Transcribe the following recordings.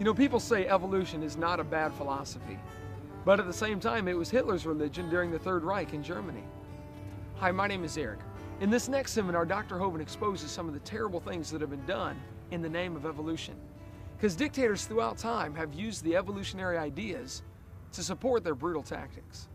You know, people say evolution is not a bad philosophy, but at the same time, it was Hitler's religion during the Third Reich in Germany. Hi, my name is Eric. In this next seminar, Dr. Hovind exposes some of the terrible things that have been done in the name of evolution. Because dictators throughout time have used the evolutionary ideas to support their brutal tactics.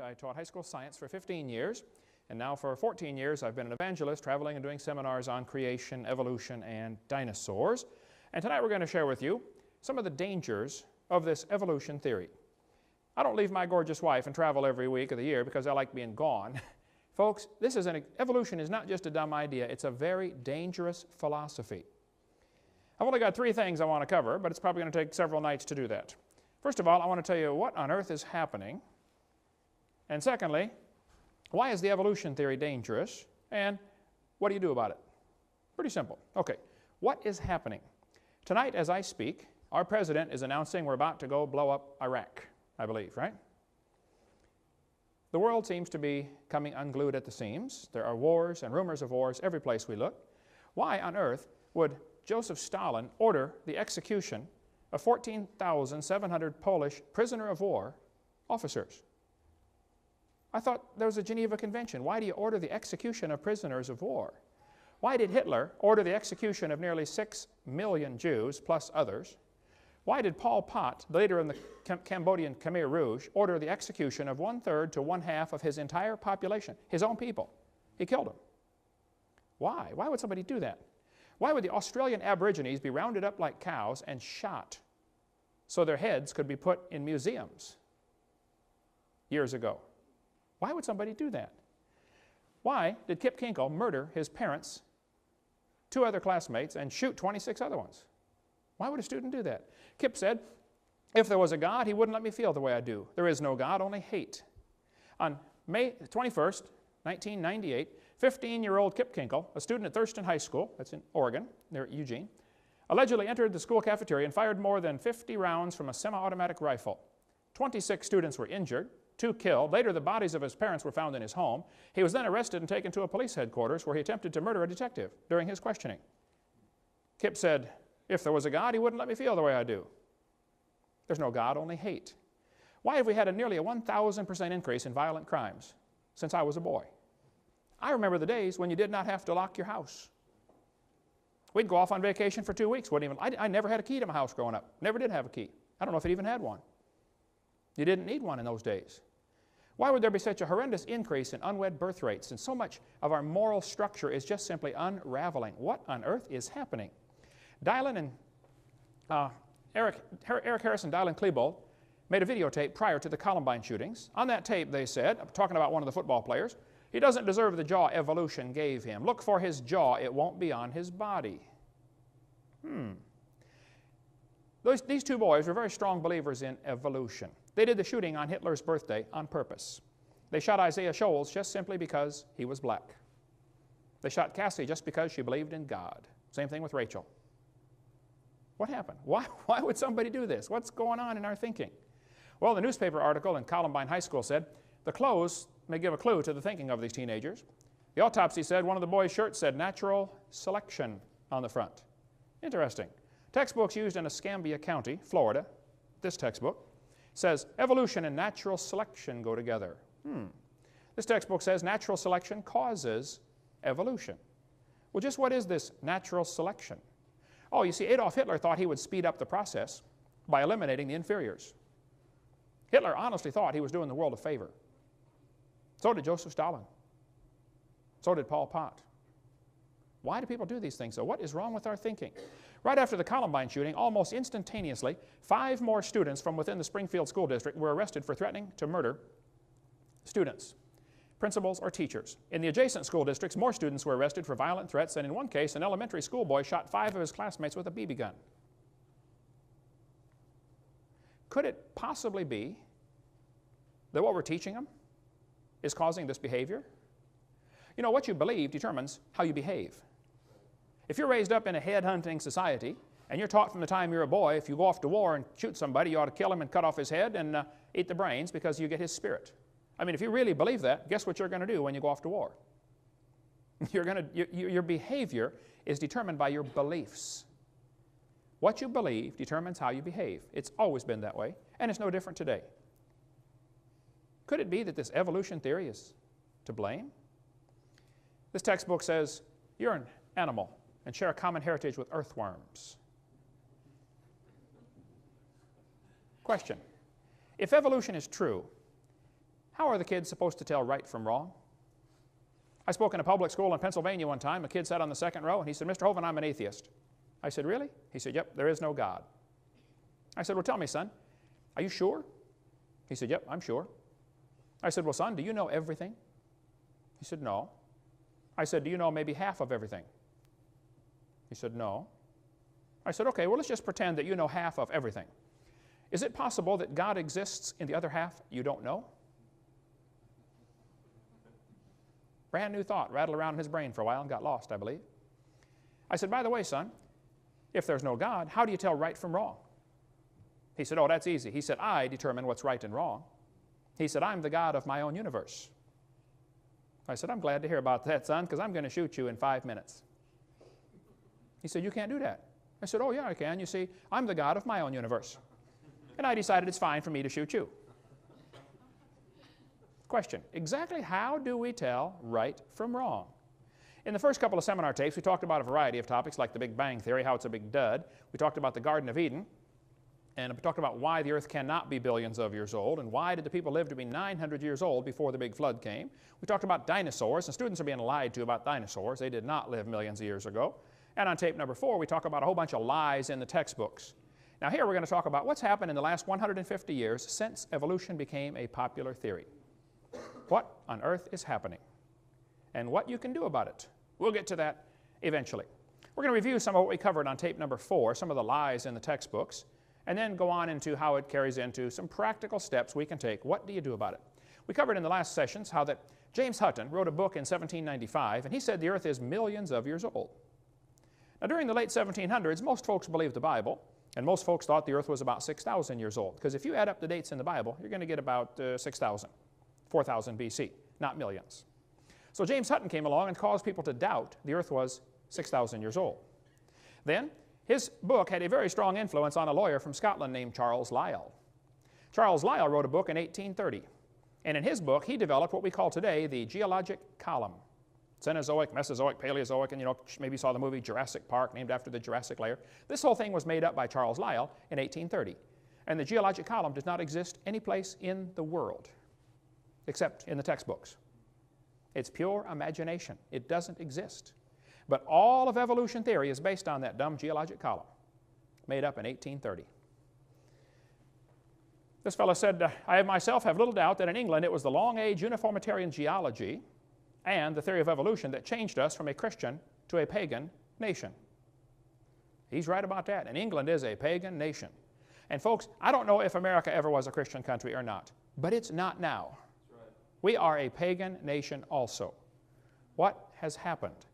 I taught high school science for 15 years, and now for 14 years I've been an evangelist traveling and doing seminars on creation, evolution, and dinosaurs. And tonight we're going to share with you some of the dangers of this evolution theory. I don't leave my gorgeous wife and travel every week of the year because I like being gone. Folks, evolution is not just a dumb idea, it's a very dangerous philosophy. I've only got 3 things I want to cover, but it's probably going to take several nights to do that. First of all, I want to tell you what on earth is happening. And secondly, why is the evolution theory dangerous, and what do you do about it? Pretty simple. Okay, what is happening? Tonight as I speak, our president is announcing we're about to go blow up Iraq, I believe, right? The world seems to be coming unglued at the seams. There are wars and rumors of wars every place we look. Why on earth would Joseph Stalin order the execution of 14,700 Polish prisoner of war officers? I thought there was a Geneva Convention. Why do you order the execution of prisoners of war? Why did Hitler order the execution of nearly 6 million Jews, plus others? Why did Pol Pot, the leader in the Cambodian Khmer Rouge, order the execution of 1/3 to 1/2 of his entire population, his own people? He killed them. Why? Why would somebody do that? Why would the Australian Aborigines be rounded up like cows and shot so their heads could be put in museums years ago? Why would somebody do that? Why did Kip Kinkle murder his parents, 2 other classmates, and shoot 26 other ones? Why would a student do that? Kip said, if there was a God, he wouldn't let me feel the way I do. There is no God, only hate. On May 21st, 1998, 15-year-old Kip Kinkle, a student at Thurston High School, that's in Oregon, near Eugene, allegedly entered the school cafeteria and fired more than 50 rounds from a semi-automatic rifle. 26 students were injured. 2 killed. Later, the bodies of his parents were found in his home. He was then arrested and taken to a police headquarters where he attempted to murder a detective during his questioning. Kip said, if there was a God, he wouldn't let me feel the way I do. There's no God, only hate. Why have we had nearly a 1,000% increase in violent crimes since I was a boy? I remember the days when you did not have to lock your house. We'd go off on vacation for 2 weeks. I never had a key to my house growing up. Never did have a key. I don't know if it even had one. You didn't need one in those days. Why would there be such a horrendous increase in unwed birth rates? And so much of our moral structure is just simply unraveling. What on earth is happening? Dylan and Eric Harris and Dylan Klebold made a videotape prior to the Columbine shootings. On that tape, they said, talking about one of the football players, he doesn't deserve the jaw evolution gave him. Look for his jaw, it won't be on his body. These 2 boys were very strong believers in evolution. They did the shooting on Hitler's birthday on purpose. They shot Isaiah Shoals just simply because he was black. They shot Cassie just because she believed in God. Same thing with Rachel. What happened? Why would somebody do this? What's going on in our thinking? Well, the newspaper article in Columbine High School said, the clothes may give a clue to the thinking of these teenagers. The autopsy said one of the boys' shirts said natural selection on the front. Interesting. Textbooks used in Escambia County, Florida, this textbook, says evolution and natural selection go together. This textbook says natural selection causes evolution. Well, just what is this natural selection? Oh, you see, Adolf Hitler thought he would speed up the process by eliminating the inferiors. Hitler honestly thought he was doing the world a favor. So did Joseph Stalin. So did Pol Pot. Why do people do these things? So what is wrong with our thinking? Right after the Columbine shooting, almost instantaneously, 5 more students from within the Springfield School District were arrested for threatening to murder students. principals, or teachers. In the adjacent school districts, more students were arrested for violent threats, and in one case, an elementary school boy shot 5 of his classmates with a BB gun. Could it possibly be that what we're teaching them is causing this behavior? You know, what you believe determines how you behave. If you're raised up in a head-hunting society, and you're taught from the time you're a boy, if you go off to war and shoot somebody, you ought to kill him and cut off his head and eat the brains because you get his spirit. I mean, if you really believe that, guess what you're going to do when you go off to war? Your behavior is determined by your beliefs. What you believe determines how you behave. It's always been that way, and it's no different today. Could it be that this evolution theory is to blame? This textbook says you're an animal and share a common heritage with earthworms. Question: if evolution is true, how are the kids supposed to tell right from wrong? I spoke in a public school in Pennsylvania one time. A kid sat on the second row and he said, "Mr. Hovind, I'm an atheist." I said, "Really?" He said, "Yep, there is no God." I said, "Well, tell me, son, are you sure?" He said, "Yep, I'm sure." I said, "Well, son, do you know everything?" He said, "No." I said, "Do you know maybe half of everything?" He said, "No." I said, "Okay, well, let's just pretend that you know half of everything. Is it possible that God exists in the other half you don't know?" Brand new thought rattled around in his brain for a while and got lost, I believe. I said, "By the way, son, if there's no God, how do you tell right from wrong?" He said, "Oh, that's easy." He said, "I determine what's right and wrong." He said, "I'm the God of my own universe." I said, "I'm glad to hear about that, son, because I'm going to shoot you in 5 minutes." He said, "You can't do that." I said, "Oh, yeah, I can. You see, I'm the God of my own universe. And I decided it's fine for me to shoot you." Question: exactly how do we tell right from wrong? In the first couple of seminar tapes, we talked about a variety of topics like the Big Bang Theory, how it's a big dud. We talked about the Garden of Eden, and we talked about why the earth cannot be billions of years old, and why did the people live to be 900 years old before the big flood came. We talked about dinosaurs, and students are being lied to about dinosaurs. They did not live millions of years ago. And on tape number 4, we talk about a whole bunch of lies in the textbooks. Now here we're going to talk about what's happened in the last 150 years since evolution became a popular theory. What on earth is happening? And what you can do about it. We'll get to that eventually. We're going to review some of what we covered on tape number 4, some of the lies in the textbooks, and then go on into how it carries into some practical steps we can take. What do you do about it? We covered in the last sessions how that James Hutton wrote a book in 1795, and he said the earth is millions of years old. Now during the late 1700s, most folks believed the Bible, and most folks thought the earth was about 6,000 years old, because if you add up the dates in the Bible, you're going to get about 6,000, 4,000 BC, not millions. So James Hutton came along and caused people to doubt the earth was 6,000 years old. Then his book had a very strong influence on a lawyer from Scotland named Charles Lyell. Charles Lyell wrote a book in 1830, and in his book he developed what we call today the geologic column. Cenozoic, Mesozoic, Paleozoic, and you know, maybe you saw the movie Jurassic Park, named after the Jurassic layer. This whole thing was made up by Charles Lyell in 1830, and the geologic column does not exist any place in the world except in the textbooks. It's pure imagination. It doesn't exist. But all of evolution theory is based on that dumb geologic column, made up in 1830. This fellow said, "I myself have little doubt that in England it was the long-age uniformitarian geology and the theory of evolution that changed us from a Christian to a pagan nation." He's right about that. And England is a pagan nation. And folks, I don't know if America ever was a Christian country or not, but it's not now. We are a pagan nation also. What has happened?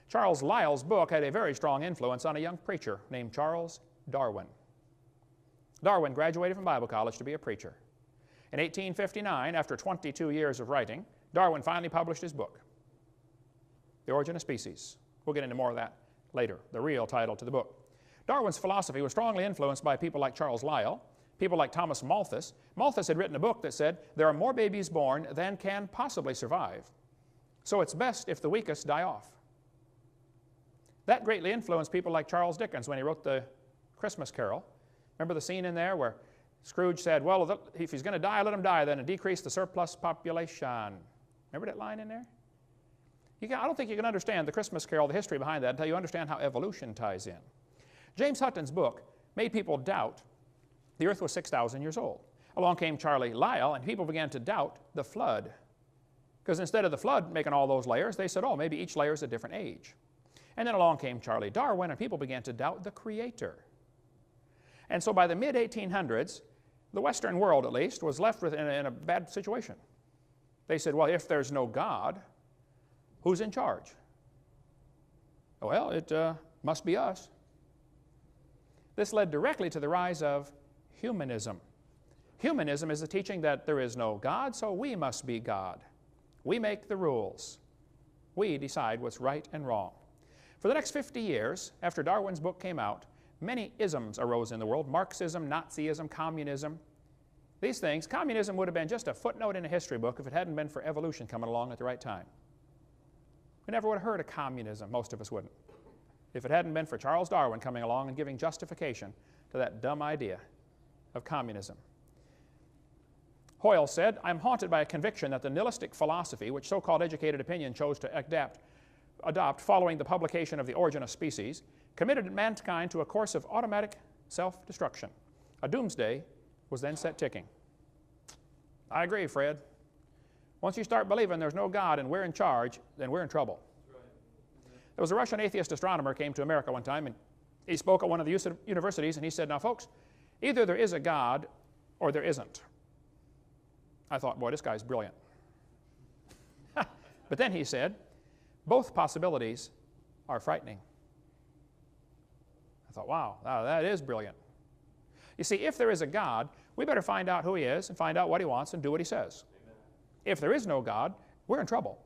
Charles Lyell's book had a very strong influence on a young preacher named Charles Darwin. Darwin graduated from Bible college to be a preacher. In 1859, after 22 years of writing, Darwin finally published his book, The Origin of Species. We'll get into more of that later, the real title to the book. Darwin's philosophy was strongly influenced by people like Charles Lyell, people like Thomas Malthus. Malthus had written a book that said, there are more babies born than can possibly survive, so it's best if the weakest die off. That greatly influenced people like Charles Dickens when he wrote the Christmas Carol. Remember the scene in there where Scrooge said, well, if he's going to die, let him die, then decrease the surplus population. Remember that line in there? I don't think you can understand the Christmas Carol, the history behind that, until you understand how evolution ties in. James Hutton's book made people doubt the earth was 6,000 years old. Along came Charlie Lyell, and people began to doubt the flood. Because instead of the flood making all those layers, they said, oh, maybe each layer is a different age. And then along came Charles Darwin, and people began to doubt the Creator. And so by the mid-1800s, the Western world, at least, was left in a bad situation. They said, well, if there's no God, who's in charge? Well, it must be us. This led directly to the rise of humanism. Humanism is the teaching that there is no God, so we must be God. We make the rules. We decide what's right and wrong. For the next 50 years, after Darwin's book came out, many isms arose in the world: Marxism, Nazism, communism. These things, communism would have been just a footnote in a history book if it hadn't been for evolution coming along at the right time. We never would have heard of communism, most of us wouldn't, if it hadn't been for Charles Darwin coming along and giving justification to that dumb idea of communism. Hoyle said, I'm haunted by a conviction that the nihilistic philosophy, which so-called educated opinion chose to adopt following the publication of The Origin of Species, committed mankind to a course of automatic self-destruction. A doomsday was then set ticking. I agree, Fred. Once you start believing there's no God and we're in charge, then we're in trouble. There was a Russian atheist astronomer came to America one time, and he spoke at one of the universities, and he said, now folks, either there is a God or there isn't. I thought, boy, this guy's brilliant. But then he said, both possibilities are frightening. I thought, wow, that is brilliant. You see, if there is a God, we better find out who He is and find out what He wants and do what He says. Amen. If there is no God, we're in trouble,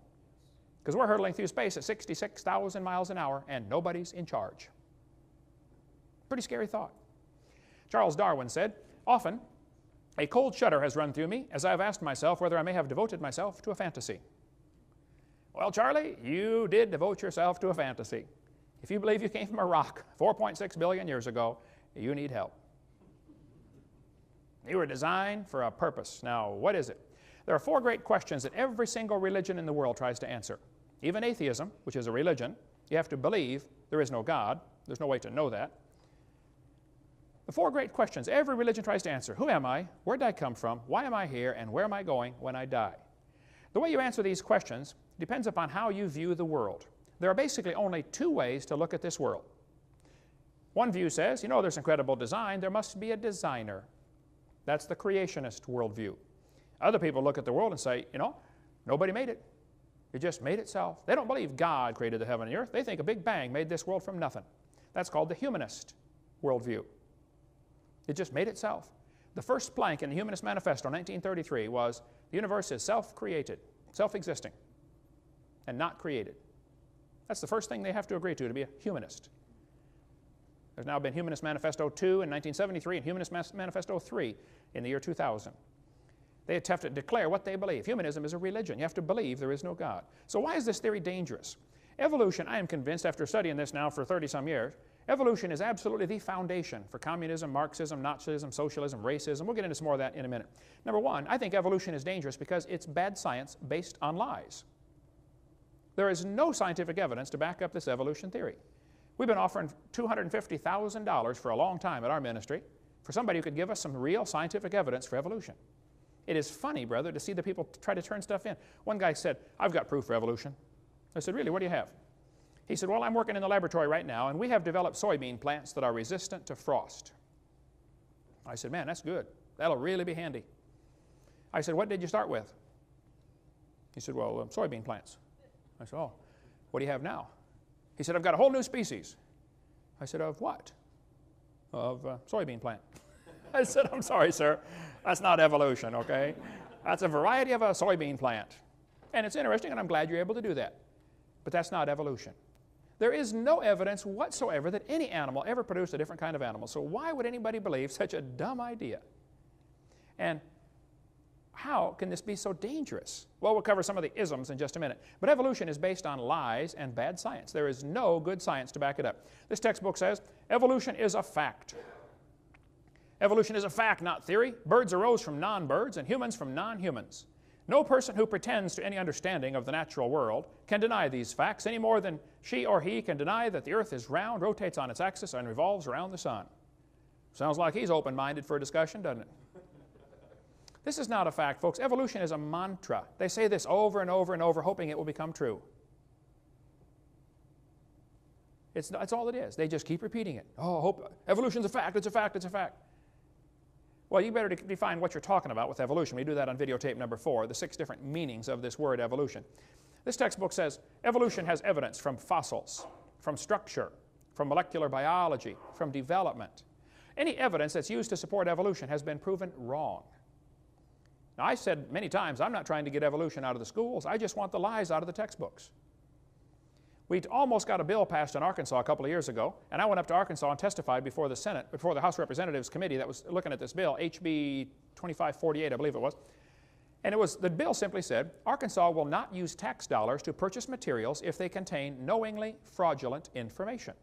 because we're hurtling through space at 66,000 miles an hour and nobody's in charge. Pretty scary thought. Charles Darwin said, often a cold shudder has run through me as I have asked myself whether I may have devoted myself to a fantasy. Well, Charlie, you did devote yourself to a fantasy. If you believe you came from a rock 4.6 billion years ago, you need help. You were designed for a purpose. Now, what is it? There are 4 great questions that every single religion in the world tries to answer. Even atheism, which is a religion, you have to believe there is no God. There's no way to know that. The 4 great questions every religion tries to answer: who am I? Where did I come from? Why am I here? And where am I going when I die? The way you answer these questions depends upon how you view the world. There are basically only 2 ways to look at this world. One view says, you know, there's incredible design, there must be a designer. That's the creationist worldview. Other people look at the world and say, you know, nobody made it. It just made itself. They don't believe God created the heaven and the earth. They think a big bang made this world from nothing. That's called the humanist worldview. It just made itself. The first plank in the Humanist Manifesto in 1933 was the universe is self-created, self-existing, and not created. That's the first thing they have to agree to be a humanist. There's now been Humanist Manifesto 2 in 1973 and Humanist Manifesto 3 in the year 2000. They have to declare what they believe. Humanism is a religion. You have to believe there is no God. So why is this theory dangerous? Evolution, I am convinced, after studying this now for 30-some years, evolution is absolutely the foundation for communism, Marxism, Nazism, socialism, racism. We'll get into some more of that in a minute. Number one, I think evolution is dangerous because it's bad science based on lies. There is no scientific evidence to back up this evolution theory. We've been offering $250,000 for a long time at our ministry for somebody who could give us some real scientific evidence for evolution. It is funny, brother, to see the people try to turn stuff in. One guy said, I've got proof for evolution. I said, really, what do you have? He said, well, I'm working in the laboratory right now, and we have developed soybean plants that are resistant to frost. I said, man, that's good. That'll really be handy. I said, what did you start with? He said, well, soybean plants. I said, oh, what do you have now? He said, I've got a whole new species. I said, of what? Of soybean plant. I said, I'm sorry, sir. That's not evolution, okay? That's a variety of a soybean plant. And it's interesting, and I'm glad you're able to do that. But that's not evolution. There is no evidence whatsoever that any animal ever produced a different kind of animal. So why would anybody believe such a dumb idea? And how can this be so dangerous? Well, we'll cover some of the isms in just a minute. But evolution is based on lies and bad science. There is no good science to back it up. This textbook says evolution is a fact. Evolution is a fact, not theory. Birds arose from non-birds and humans from non-humans. No person who pretends to any understanding of the natural world can deny these facts any more than she or he can deny that the earth is round, rotates on its axis, and revolves around the sun. Sounds like he's open-minded for a discussion, doesn't it? This is not a fact, folks. Evolution is a mantra. They say this over and over and over, hoping it will become true. That's all it is. They just keep repeating it. Oh, evolution's a fact, it's a fact, it's a fact. Well, you better define what you're talking about with evolution. We do that on videotape number 4, the 6 different meanings of this word evolution. This textbook says evolution has evidence from fossils, from structure, from molecular biology, from development. Any evidence that's used to support evolution has been proven wrong. Now, I said many times, I'm not trying to get evolution out of the schools. I just want the lies out of the textbooks. We almost got a bill passed in Arkansas a couple of years ago, and I went up to Arkansas and testified before the Senate, before the House of Representatives Committee that was looking at this bill, HB 2548, I believe it was. And the bill simply said, Arkansas will not use tax dollars to purchase materials if they contain knowingly fraudulent information.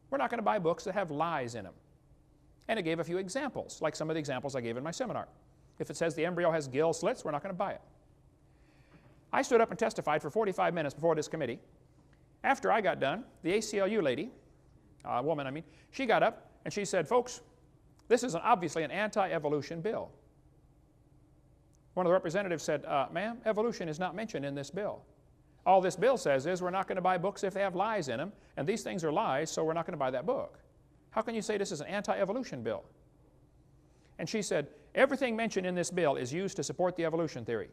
We're not going to buy books that have lies in them. And it gave a few examples, like some of the examples I gave in my seminar. If it says the embryo has gill slits, we're not going to buy it. I stood up and testified for 45 minutes before this committee. After I got done, the ACLU lady, woman I mean, she got up and she said, folks, this is obviously an anti-evolution bill. One of the representatives said, ma'am, evolution is not mentioned in this bill. All this bill says is we're not going to buy books if they have lies in them, and these things are lies, so we're not going to buy that book. How can you say this is an anti-evolution bill? And she said, everything mentioned in this bill is used to support the evolution theory.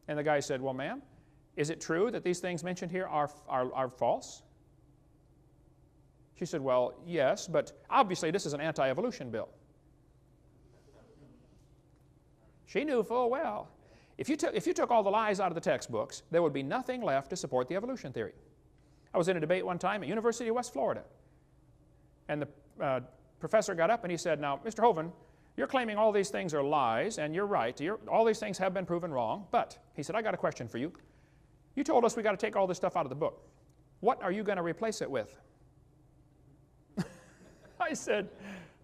And the guy said, well, ma'am, is it true that these things mentioned here are false? She said, well, yes, but obviously this is an anti-evolution bill. She knew full well. If you took all the lies out of the textbooks, there would be nothing left to support the evolution theory. I was in a debate one time at University of West Florida, and the professor got up and he said, now, Mr. Hovind, you're claiming all these things are lies, and you're right. All these things have been proven wrong, but, he said, I got a question for you. You told us we got to take all this stuff out of the book. What are you going to replace it with? I said,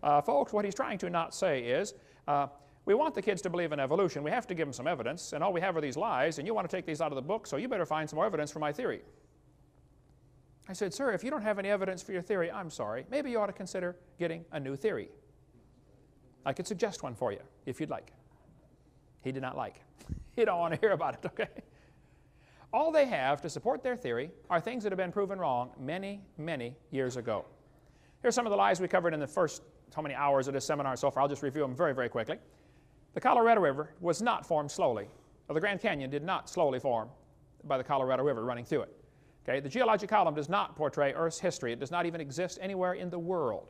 folks, what he's trying to not say is, we want the kids to believe in evolution. We have to give them some evidence, and all we have are these lies, and you want to take these out of the book, so you better find some more evidence for my theory. I said, sir, if you don't have any evidence for your theory, I'm sorry. Maybe you ought to consider getting a new theory. I could suggest one for you, if you'd like. He did not like. He don't want to hear about it, okay? All they have to support their theory are things that have been proven wrong many, many years ago. Here's some of the lies we covered in the first how many hours of this seminar so far. I'll just review them very, very quickly. The Colorado River was not formed slowly. Or the Grand Canyon did not slowly form by the Colorado River running through it. Okay? The geologic column does not portray Earth's history. It does not even exist anywhere in the world.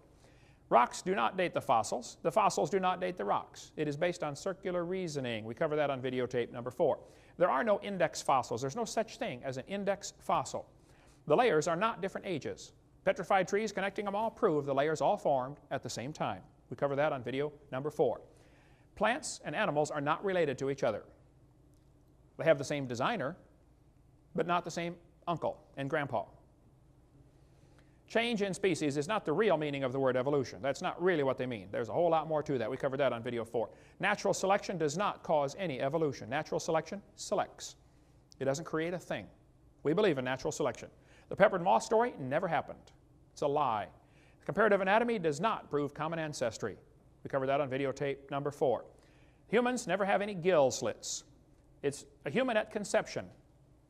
Rocks do not date the fossils. The fossils do not date the rocks. It is based on circular reasoning. We cover that on videotape number 4. There are no index fossils. There's no such thing as an index fossil. The layers are not different ages. Petrified trees connecting them all prove the layers all formed at the same time. We cover that on video number 4. Plants and animals are not related to each other. They have the same designer, but not the same uncle and grandpa. Change in species is not the real meaning of the word evolution. That's not really what they mean. There's a whole lot more to that. We covered that on video 4. Natural selection does not cause any evolution. Natural selection selects. It doesn't create a thing. We believe in natural selection. The peppered moth story never happened. It's a lie. Comparative anatomy does not prove common ancestry. We covered that on videotape number 4. Humans never have any gill slits. It's a human at conception.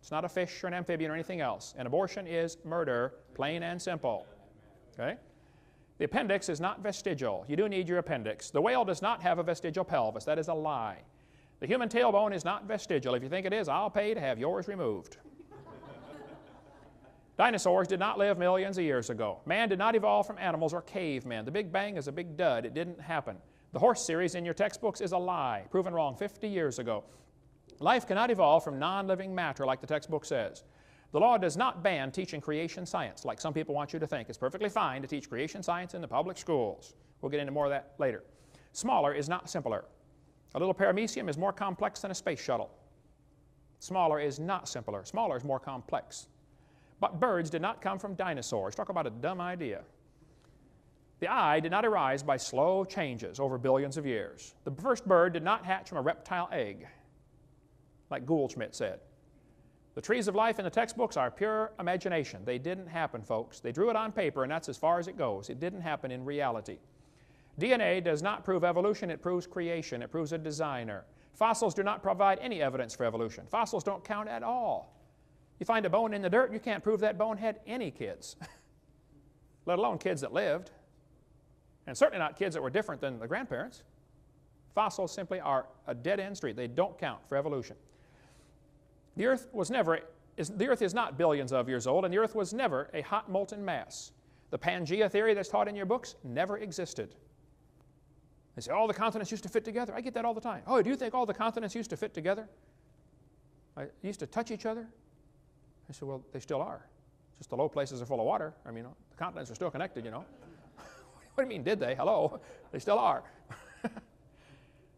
It's not a fish or an amphibian or anything else. An abortion is murder, plain and simple. Okay? The appendix is not vestigial. You do need your appendix. The whale does not have a vestigial pelvis. That is a lie. The human tailbone is not vestigial. If you think it is, I'll pay to have yours removed. Dinosaurs did not live millions of years ago. Man did not evolve from animals or cavemen. The Big Bang is a big dud. It didn't happen. The horse series in your textbooks is a lie, proven wrong 50 years ago. Life cannot evolve from non-living matter like the textbook says. The law does not ban teaching creation science like some people want you to think. It's perfectly fine to teach creation science in the public schools. We'll get into more of that later. Smaller is not simpler. A little paramecium is more complex than a space shuttle. Smaller is not simpler. Smaller is more complex. But birds did not come from dinosaurs. Talk about a dumb idea. The eye did not arise by slow changes over billions of years. The first bird did not hatch from a reptile egg, like Goldschmidt said. The trees of life in the textbooks are pure imagination. They didn't happen, folks. They drew it on paper, and that's as far as it goes. It didn't happen in reality. DNA does not prove evolution, it proves creation. It proves a designer. Fossils do not provide any evidence for evolution. Fossils don't count at all. You find a bone in the dirt, you can't prove that bone had any kids, let alone kids that lived, and certainly not kids that were different than the grandparents. Fossils simply are a dead-end street. They don't count for evolution. The Earth is not billions of years old, and the Earth was never a hot molten mass. The Pangea theory that's taught in your books never existed. They say, all the continents used to fit together. I get that all the time. Oh, do you think all the continents used to fit together? Used to touch each other? I said, well, they still are. Just the low places are full of water. I mean, the continents are still connected, you know. What do you mean, did they? Hello. They still are.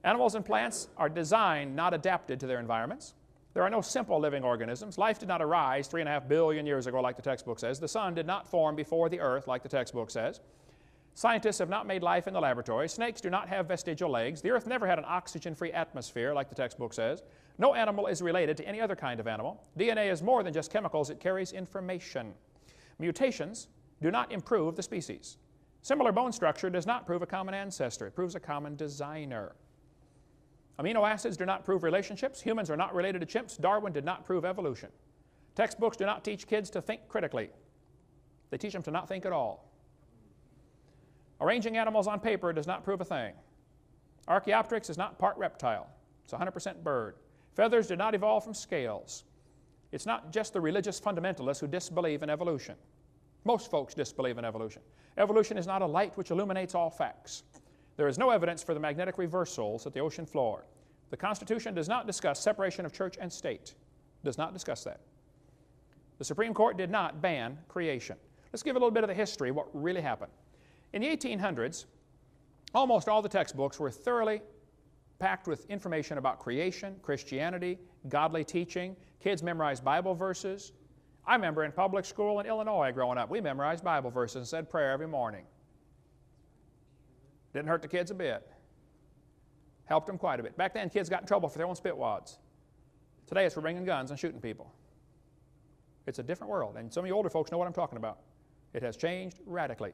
Animals and plants are designed, not adapted to their environments. There are no simple living organisms. Life did not arise 3.5 billion years ago like the textbook says. The sun did not form before the earth like the textbook says. Scientists have not made life in the laboratory. Snakes do not have vestigial legs. The earth never had an oxygen-free atmosphere like the textbook says. No animal is related to any other kind of animal. DNA is more than just chemicals. It carries information. Mutations do not improve the species. Similar bone structure does not prove a common ancestor. It proves a common designer. Amino acids do not prove relationships. Humans are not related to chimps. Darwin did not prove evolution. Textbooks do not teach kids to think critically. They teach them to not think at all. Arranging animals on paper does not prove a thing. Archaeopteryx is not part reptile. It's 100% bird. Feathers did not evolve from scales. It's not just the religious fundamentalists who disbelieve in evolution. Most folks disbelieve in evolution. Evolution is not a light which illuminates all facts. There is no evidence for the magnetic reversals at the ocean floor. The Constitution does not discuss separation of church and state. It does not discuss that. The Supreme Court did not ban creation. Let's give a little bit of the history of what really happened. In the 1800s, almost all the textbooks were thoroughly packed with information about creation, Christianity, godly teaching. Kids memorized Bible verses. I remember in public school in Illinois growing up, we memorized Bible verses and said prayer every morning. Didn't hurt the kids a bit. Helped them quite a bit. Back then, kids got in trouble for their own spitwads. Today, it's for bringing guns and shooting people. It's a different world, and some of you older folks know what I'm talking about. It has changed radically.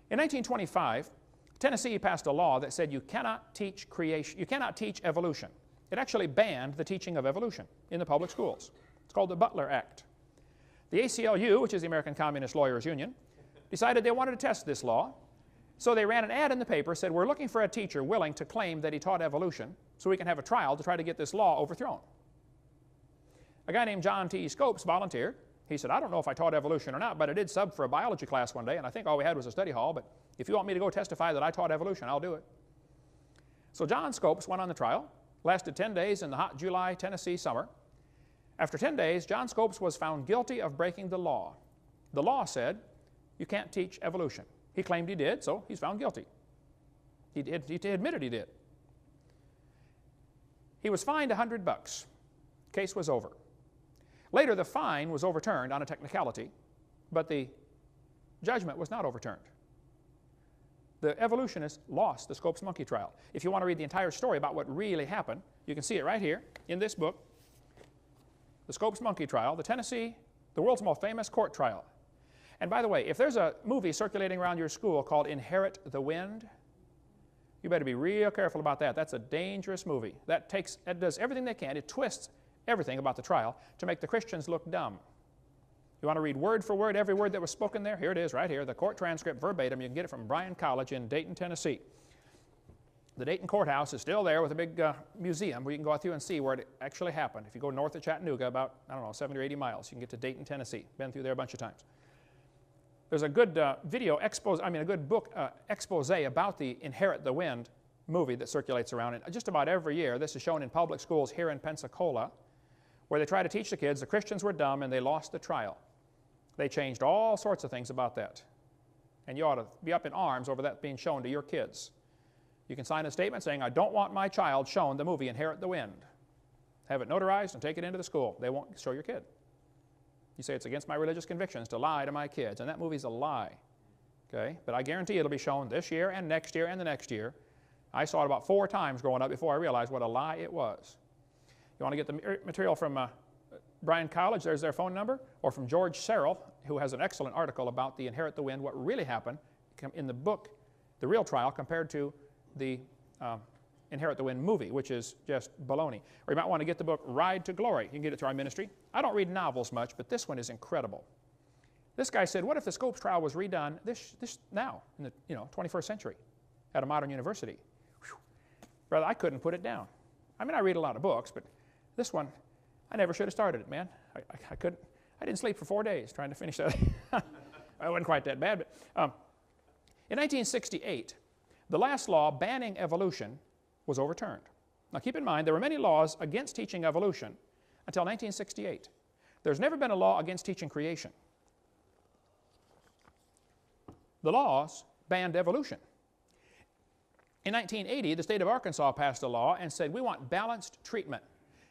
In 1925, Tennessee passed a law that said you cannot teach creation, you cannot teach evolution. It actually banned the teaching of evolution in the public schools. It's called the Butler Act. The ACLU, which is the American Communist Lawyers Union, decided they wanted to test this law. So they ran an ad in the paper, said, we're looking for a teacher willing to claim that he taught evolution so we can have a trial to try to get this law overthrown. A guy named John T. Scopes volunteered. He said, I don't know if I taught evolution or not, but I did sub for a biology class one day, and I think all we had was a study hall, but if you want me to go testify that I taught evolution, I'll do it. So John Scopes went on the trial, lasted 10 days in the hot July, Tennessee summer. After 10 days, John Scopes was found guilty of breaking the law. The law said, you can't teach evolution. He claimed he did, so he's found guilty. He admitted he did. He was fined $100. Case was over. Later, the fine was overturned on a technicality, but the judgment was not overturned. The evolutionists lost the Scopes monkey trial. If you want to read the entire story about what really happened, you can see it right here in this book, The Scopes Monkey Trial, the world's most famous court trial. And by the way, if there's a movie circulating around your school called Inherit the Wind, you better be real careful about that. That's a dangerous movie. That does everything they can. It twists everything about the trial to make the Christians look dumb. You want to read word for word every word that was spoken there? Here it is right here, the court transcript verbatim. You can get it from Bryan College in Dayton, Tennessee. The Dayton courthouse is still there with a big museum where you can go out through and see where it actually happened. If you go north of Chattanooga about, 70 or 80 miles, you can get to Dayton, Tennessee. Been through there a bunch of times. There's a good a good book expose about the Inherit the Wind movie that circulates around. And just about every year, this is shown in public schools here in Pensacola, where they try to teach the kids the Christians were dumb and they lost the trial. They changed all sorts of things about that. And you ought to be up in arms over that being shown to your kids. You can sign a statement saying, I don't want my child shown the movie Inherit the Wind. Have it notarized and take it into the school. They won't show your kid. You say, it's against my religious convictions to lie to my kids, and that movie's a lie. Okay? But I guarantee it'll be shown this year and next year and the next year. I saw it about 4 times growing up before I realized what a lie it was. You want to get the material from Bryan College, there's their phone number, or from George Serrell, who has an excellent article about the Inherit the Wind, what really happened in the book the real trial compared to the Inherit the Wind movie, which is just baloney. Or you might want to get the book Ride to Glory. You can get it through our ministry. I don't read novels much, but this one is incredible. This guy said, what if the Scopes trial was redone this now, in the 21st century, at a modern university? Whew. Brother, I couldn't put it down. I mean, I read a lot of books, but this one, I never should have started it, man. I couldn't. I didn't sleep for 4 days trying to finish that. It wasn't quite that bad, but in 1968, the last law banning evolution was overturned. Now keep in mind, there were many laws against teaching evolution until 1968. There's never been a law against teaching creation. The laws banned evolution. In 1980, the state of Arkansas passed a law and said, we want balanced treatment.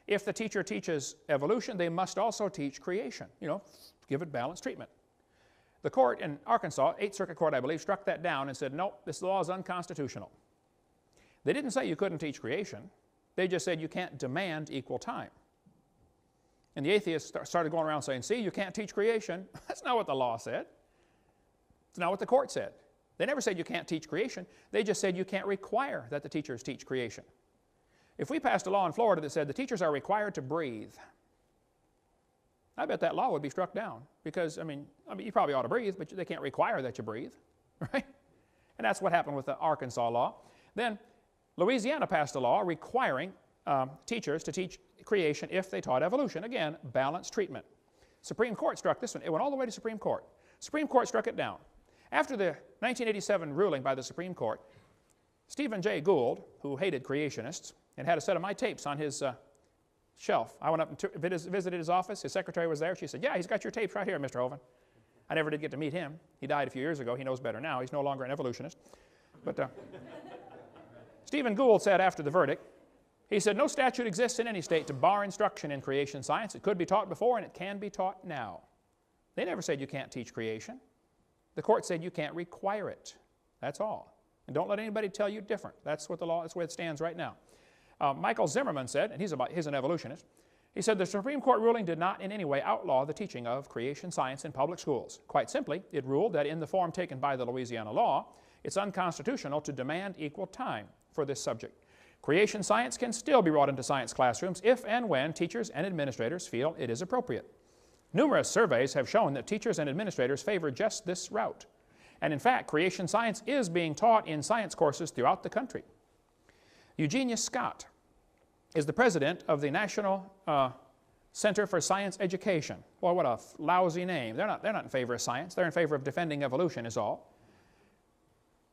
If the teacher teaches evolution, they must also teach creation. Give it balanced treatment. The court in Arkansas, 8th Circuit Court, I believe, struck that down and said, nope, this law is unconstitutional. They didn't say you couldn't teach creation. They just said you can't demand equal time. And the atheists started going around saying, see, you can't teach creation. That's not what the law said. It's not what the court said. They never said you can't teach creation. They just said you can't require that the teachers teach creation. If we passed a law in Florida that said the teachers are required to breathe, I bet that law would be struck down because, I mean, you probably ought to breathe, but they can't require that you breathe, right? And that's what happened with the Arkansas law. Then Louisiana passed a law requiring teachers to teach creation if they taught evolution. Again, balanced treatment. Supreme Court struck this one. It went all the way to Supreme Court. Supreme Court struck it down. After the 1987 ruling by the Supreme Court, Stephen Jay Gould, who hated creationists and had a set of my tapes on his shelf. I went up and visited his office. His secretary was there. She said, yeah, he's got your tapes right here, Mr. Hovind. I never did get to meet him. He died a few years ago. He knows better now. He's no longer an evolutionist. But Stephen Gould said after the verdict, he said, no statute exists in any state to bar instruction in creation science. It could be taught before and it can be taught now. They never said you can't teach creation. The court said you can't require it. That's all. And don't let anybody tell you different. That's what the law, that's where it stands right now. Michael Zimmerman said, and he's an evolutionist, he said the Supreme Court ruling did not in any way outlaw the teaching of creation science in public schools. Quite simply, it ruled that in the form taken by the Louisiana law, it's unconstitutional to demand equal time for this subject. Creation science can still be brought into science classrooms if and when teachers and administrators feel it is appropriate. Numerous surveys have shown that teachers and administrators favor just this route. And in fact, creation science is being taught in science courses throughout the country. Eugenia Scott is the president of the National Center for Science Education. Boy, what a lousy name. They're not in favor of science. They're in favor of defending evolution is all.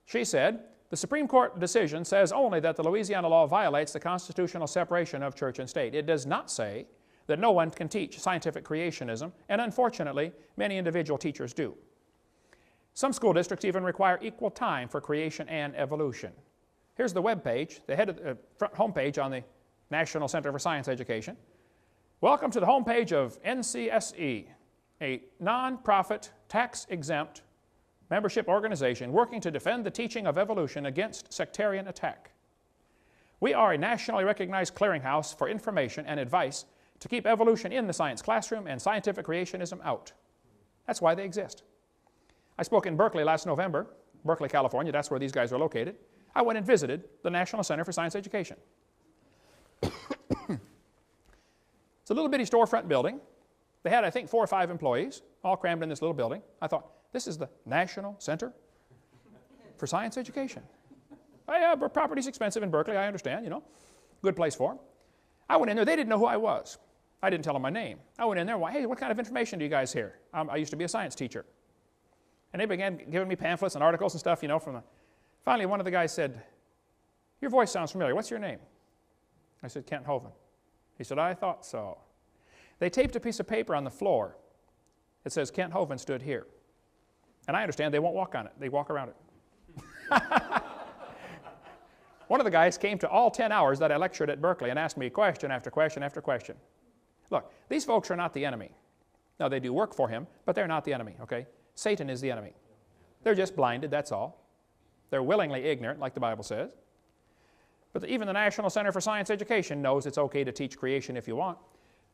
She said, the Supreme Court decision says only that the Louisiana law violates the constitutional separation of church and state. It does not say that no one can teach scientific creationism, and unfortunately, many individual teachers do. Some school districts even require equal time for creation and evolution. Here's the web page, the head of the front home page on the National Center for Science Education. Welcome to the home page of NCSE, a non-profit, tax-exempt membership organization working to defend the teaching of evolution against sectarian attack. We are a nationally recognized clearinghouse for information and advice to keep evolution in the science classroom and scientific creationism out. That's why they exist. I spoke in Berkeley last November, Berkeley, California. That's where these guys are located. I went and visited the National Center for Science Education. It's a little bitty storefront building. They had, I think, 4 or 5 employees, all crammed in this little building. I thought, this is the National Center for Science Education. Oh, yeah, property's expensive in Berkeley, I understand, good place for them. I went in there, they didn't know who I was. I didn't tell them my name. I went in there, hey, what kind of information do you guys hear? I used to be a science teacher. And they began giving me pamphlets and articles and stuff, Finally, one of the guys said, your voice sounds familiar. What's your name? I said, Kent Hovind. He said, I thought so. They taped a piece of paper on the floor that says Kent Hovind stood here. And I understand they won't walk on it. They walk around it. One of the guys came to all 10 hours that I lectured at Berkeley and asked me question after question after question. Look, these folks are not the enemy. Now, they do work for him, but they're not the enemy, okay? Satan is the enemy. They're just blinded, that's all. They're willingly ignorant, like the Bible says. But even the National Center for Science Education knows it's okay to teach creation if you want.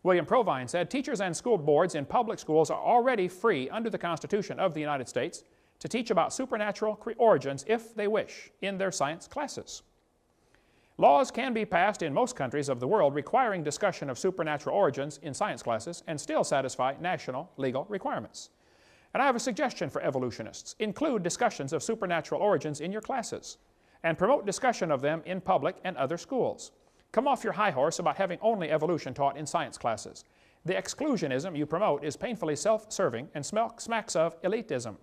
William Provine said, teachers and school boards in public schools are already free under the Constitution of the United States to teach about supernatural origins if they wish in their science classes. Laws can be passed in most countries of the world requiring discussion of supernatural origins in science classes and still satisfy national legal requirements. And I have a suggestion for evolutionists. Include discussions of supernatural origins in your classes and promote discussion of them in public and other schools. Come off your high horse about having only evolution taught in science classes. The exclusionism you promote is painfully self-serving and smacks of elitism.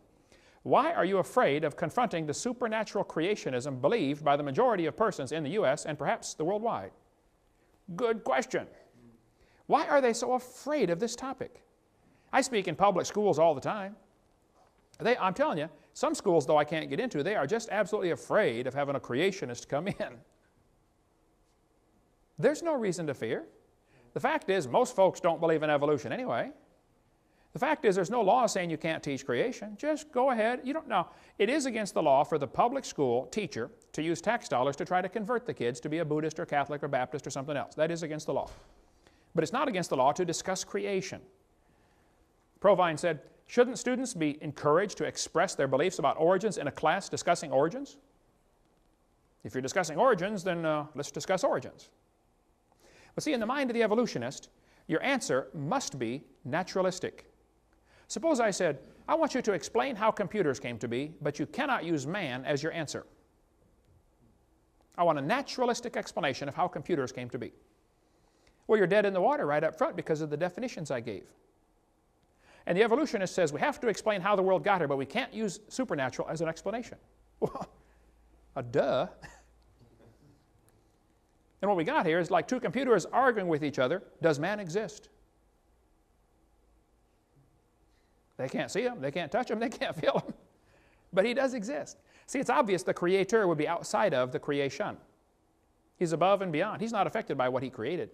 Why are you afraid of confronting the supernatural creationism believed by the majority of persons in the U.S. and perhaps the worldwide? Good question. Why are they so afraid of this topic? I speak in public schools all the time. I'm telling you, some schools, though I can't get into, they are just absolutely afraid of having a creationist come in. There's no reason to fear. The fact is, most folks don't believe in evolution anyway. The fact is, there's no law saying you can't teach creation. Just go ahead. You don't know. It is against the law for the public school teacher to use tax dollars to try to convert the kids to be a Buddhist or Catholic or Baptist or something else. That is against the law. But it's not against the law to discuss creation. Provine said, shouldn't students be encouraged to express their beliefs about origins in a class discussing origins? If you're discussing origins, then let's discuss origins. But see, in the mind of the evolutionist, your answer must be naturalistic. Suppose I said, I want you to explain how computers came to be, but you cannot use man as your answer. I want a naturalistic explanation of how computers came to be. Well, you're dead in the water right up front because of the definitions I gave. And the evolutionist says we have to explain how the world got here, but we can't use supernatural as an explanation. Well, duh. And what we got here is like two computers arguing with each other. Does man exist? They can't see him, they can't touch him, they can't feel him. But he does exist. See, it's obvious the creator would be outside of the creation. He's above and beyond. He's not affected by what he created.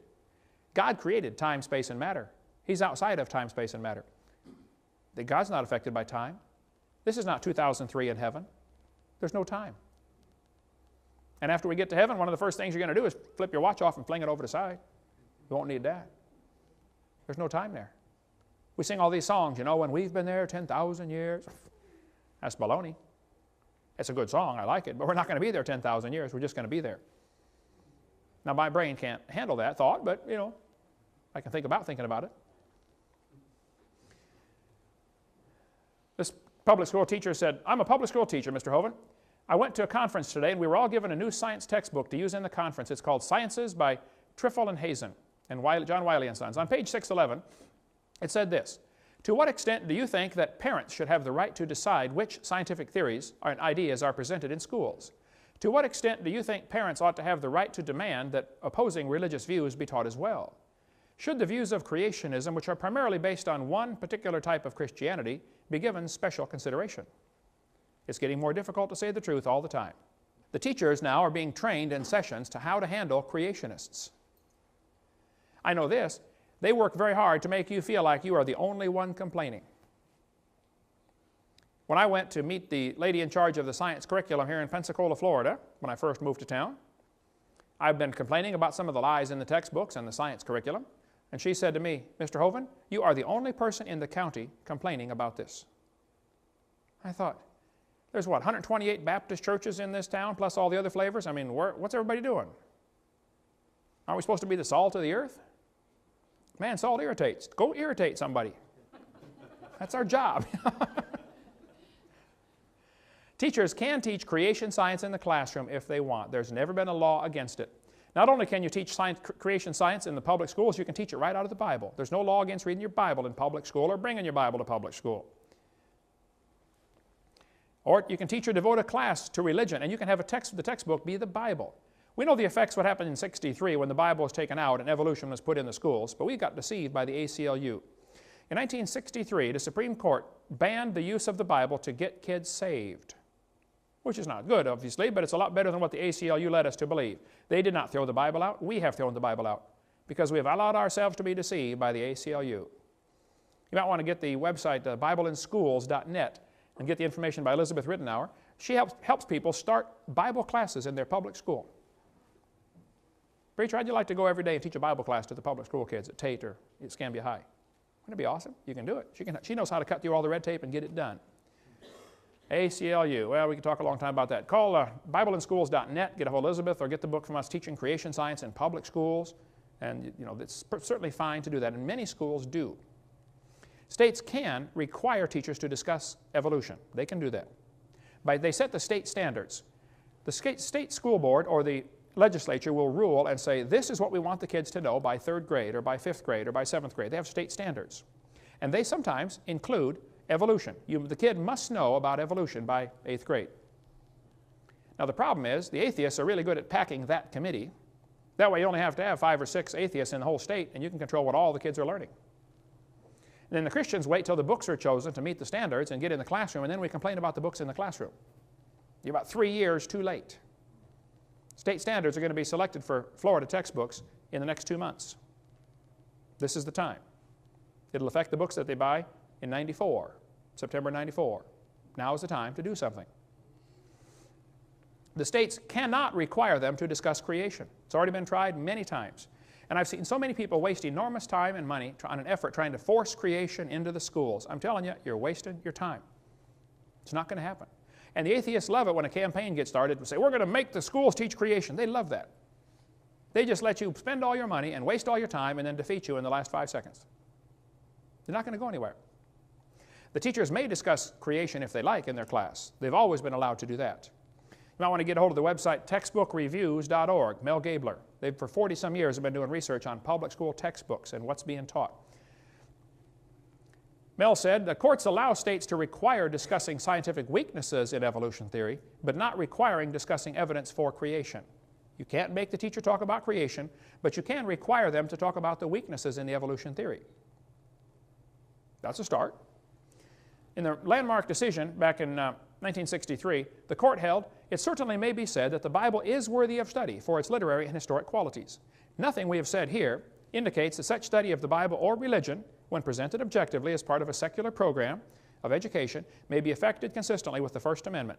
God created time, space, and matter. He's outside of time, space, and matter. God's not affected by time. This is not 2003 in heaven. There's no time. And after we get to heaven, one of the first things you're going to do is flip your watch off and fling it over the side. You won't need that. There's no time there. We sing all these songs, you know, when we've been there 10,000 years. That's baloney. It's a good song, I like it, but we're not going to be there 10,000 years. We're just going to be there. Now, my brain can't handle that thought, but, you know, I can think about thinking about it. This public school teacher said, I'm a public school teacher, Mr. Hovind. I went to a conference today, and we were all given a new science textbook to use in the conference. It's called Sciences by Triffel and Hazen and John Wiley and Sons. On page 611, it said this: to what extent do you think that parents should have the right to decide which scientific theories and ideas are presented in schools? To what extent do you think parents ought to have the right to demand that opposing religious views be taught as well? Should the views of creationism, which are primarily based on one particular type of Christianity, be given special consideration? It's getting more difficult to say the truth all the time. The teachers now are being trained in sessions to how to handle creationists. I know this. They work very hard to make you feel like you are the only one complaining. When I went to meet the lady in charge of the science curriculum here in Pensacola, Florida, when I first moved to town, I've been complaining about some of the lies in the textbooks and the science curriculum, and she said to me, Mr. Hovind, you are the only person in the county complaining about this. I thought, there's what, 128 Baptist churches in this town, plus all the other flavors? I mean, what's everybody doing? Aren't we supposed to be the salt of the earth? Man, salt irritates. Go irritate somebody. That's our job. Teachers can teach creation science in the classroom if they want. There's never been a law against it. Not only can you teach creation science in the public schools, you can teach it right out of the Bible. There's no law against reading your Bible in public school or bringing your Bible to public school. Or you can teach or devote a class to religion, and you can have the textbook be the Bible. We know the effects what happened in '63 when the Bible was taken out and evolution was put in the schools, but we got deceived by the ACLU. In 1963, the Supreme Court banned the use of the Bible to get kids saved, which is not good, obviously, but it's a lot better than what the ACLU led us to believe. They did not throw the Bible out. We have thrown the Bible out because we have allowed ourselves to be deceived by the ACLU. You might want to get the website BibleInSchools.net and get the information by Elizabeth Rittenauer. She helps people start Bible classes in their public school. Preacher, I'd like to go every day and teach a Bible class to the public school kids at Tate or at Scambia High. Wouldn't it be awesome? You can do it. She knows how to cut through all the red tape and get it done. ACLU. Well, we could talk a long time about that. Call BibleInSchools.net, get a hold of Elizabeth, or get the book from us, Teaching Creation Science in Public Schools. And it's certainly fine to do that, and many schools do. States can require teachers to discuss evolution. They can do that. They set the state standards. The state school board or the legislature will rule and say, this is what we want the kids to know by 3rd grade or by 5th grade or by 7th grade. They have state standards. And they sometimes include evolution. The kid must know about evolution by 8th grade. Now the problem is the atheists are really good at packing that committee. That way you only have to have 5 or 6 atheists in the whole state, and you can control what all the kids are learning. And then the Christians wait till the books are chosen to meet the standards and get in the classroom, and then we complain about the books in the classroom. You're about 3 years too late. State standards are going to be selected for Florida textbooks in the next 2 months. This is the time. It'll affect the books that they buy in '94, September '94. Now is the time to do something. The states cannot require them to discuss creation. It's already been tried many times. And I've seen so many people waste enormous time and money on an effort trying to force creation into the schools. I'm telling you, you're wasting your time. It's not going to happen. And the atheists love it when a campaign gets started to say, we're going to make the schools teach creation. They love that. They just let you spend all your money and waste all your time and then defeat you in the last 5 seconds. They're not going to go anywhere. The teachers may discuss creation if they like in their class. They've always been allowed to do that. You might want to get a hold of the website textbookreviews.org, Mel Gabler. They, for 40-some years, have been doing research on public school textbooks and what's being taught. Mel said, the courts allow states to require discussing scientific weaknesses in evolution theory, but not requiring discussing evidence for creation. You can't make the teacher talk about creation, but you can require them to talk about the weaknesses in the evolution theory. That's a start. In the landmark decision back in 1963, the court held, it certainly may be said that the Bible is worthy of study for its literary and historic qualities. Nothing we have said here indicates that such study of the Bible or religion, when presented objectively as part of a secular program of education, may be effected consistently with the First Amendment.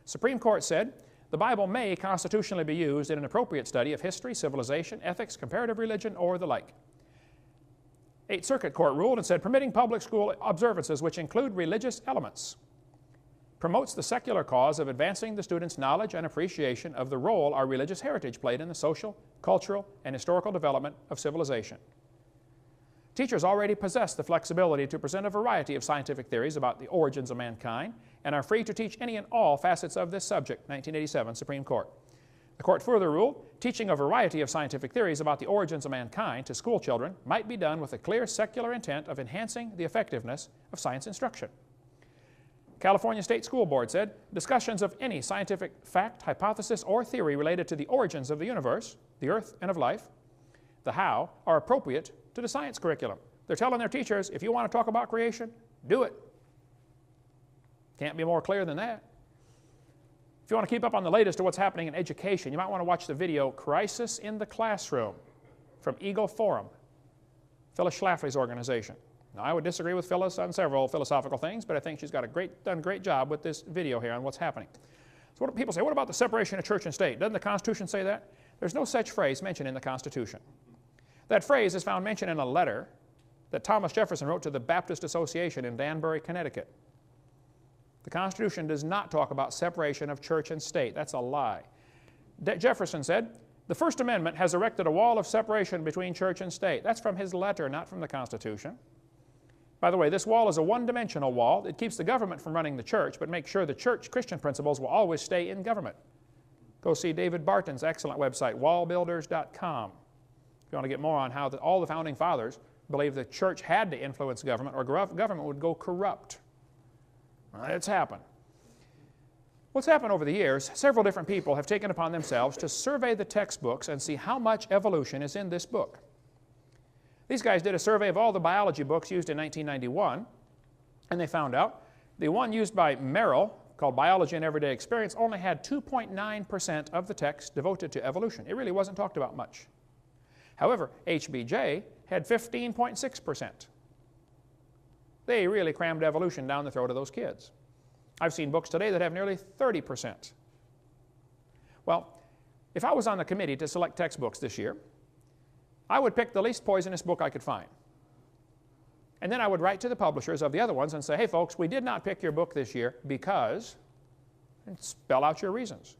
Supreme Court said, the Bible may constitutionally be used in an appropriate study of history, civilization, ethics, comparative religion, or the like. Eighth Circuit Court ruled and said, permitting public school observances which include religious elements promotes the secular cause of advancing the students' knowledge and appreciation of the role our religious heritage played in the social, cultural, and historical development of civilization. Teachers already possess the flexibility to present a variety of scientific theories about the origins of mankind and are free to teach any and all facets of this subject, 1987 Supreme Court. The court further ruled, teaching a variety of scientific theories about the origins of mankind to school children might be done with a clear secular intent of enhancing the effectiveness of science instruction. California State School Board said, discussions of any scientific fact, hypothesis, or theory related to the origins of the universe, the earth, and of life, the how, are appropriate to the science curriculum. They're telling their teachers, if you want to talk about creation, do it. Can't be more clear than that. If you want to keep up on the latest of what's happening in education, you might want to watch the video Crisis in the Classroom from Eagle Forum, Phyllis Schlafly's organization. Now, I would disagree with Phyllis on several philosophical things, but I think she's done a great job with this video here on what's happening. So what do people say? What about the separation of church and state? Doesn't the Constitution say that? There's no such phrase mentioned in the Constitution. That phrase is found mentioned in a letter that Thomas Jefferson wrote to the Baptist Association in Danbury, Connecticut. The Constitution does not talk about separation of church and state. That's a lie. Jefferson said, the First Amendment has erected a wall of separation between church and state. That's from his letter, not from the Constitution. By the way, this wall is a one-dimensional wall. It keeps the government from running the church, but makes sure the church Christian principles will always stay in government. Go see David Barton's excellent website, wallbuilders.com. If you want to get more on how all the Founding Fathers believed the church had to influence government or government would go corrupt. Well, it's happened. What's happened over the years, several different people have taken upon themselves to survey the textbooks and see how much evolution is in this book. These guys did a survey of all the biology books used in 1991, and they found out the one used by Merrill, called Biology and Everyday Experience, only had 2.9% of the text devoted to evolution. It really wasn't talked about much. However, HBJ had 15.6%. They really crammed evolution down the throat of those kids. I've seen books today that have nearly 30%. Well, if I was on the committee to select textbooks this year, I would pick the least poisonous book I could find And then I would write to the publishers of the other ones and say, hey folks, we did not pick your book this year because, and spell out your reasons.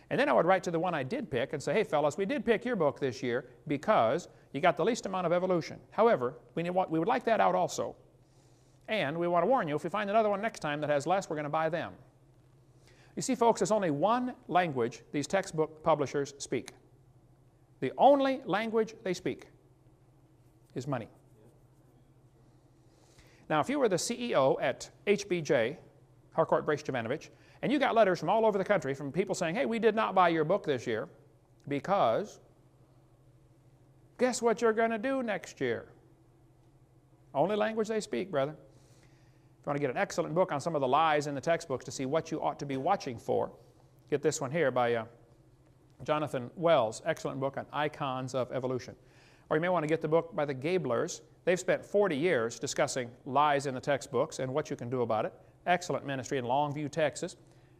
And then I would write to the one I did pick and say, hey fellas, we did pick your book this year because you got the least amount of evolution. However, we would like that out also. And we want to warn you, if we find another one next time that has less, we're going to buy them. You see, folks, there's only one language these textbook publishers speak. The only language they speak is money. Now, if you were the CEO at HBJ, Harcourt Brace Jovanovich, and you got letters from all over the country from people saying, hey, we did not buy your book this year because guess what you're going to do next year? Only language they speak, brother. If you want to get an excellent book on some of the lies in the textbooks to see what you ought to be watching for, get this one here by Jonathan Wells, excellent book on icons of evolution. Or you may want to get the book by the Gablers. They've spent 40 years discussing lies in the textbooks and what you can do about it. Excellent ministry in Longview, Texas.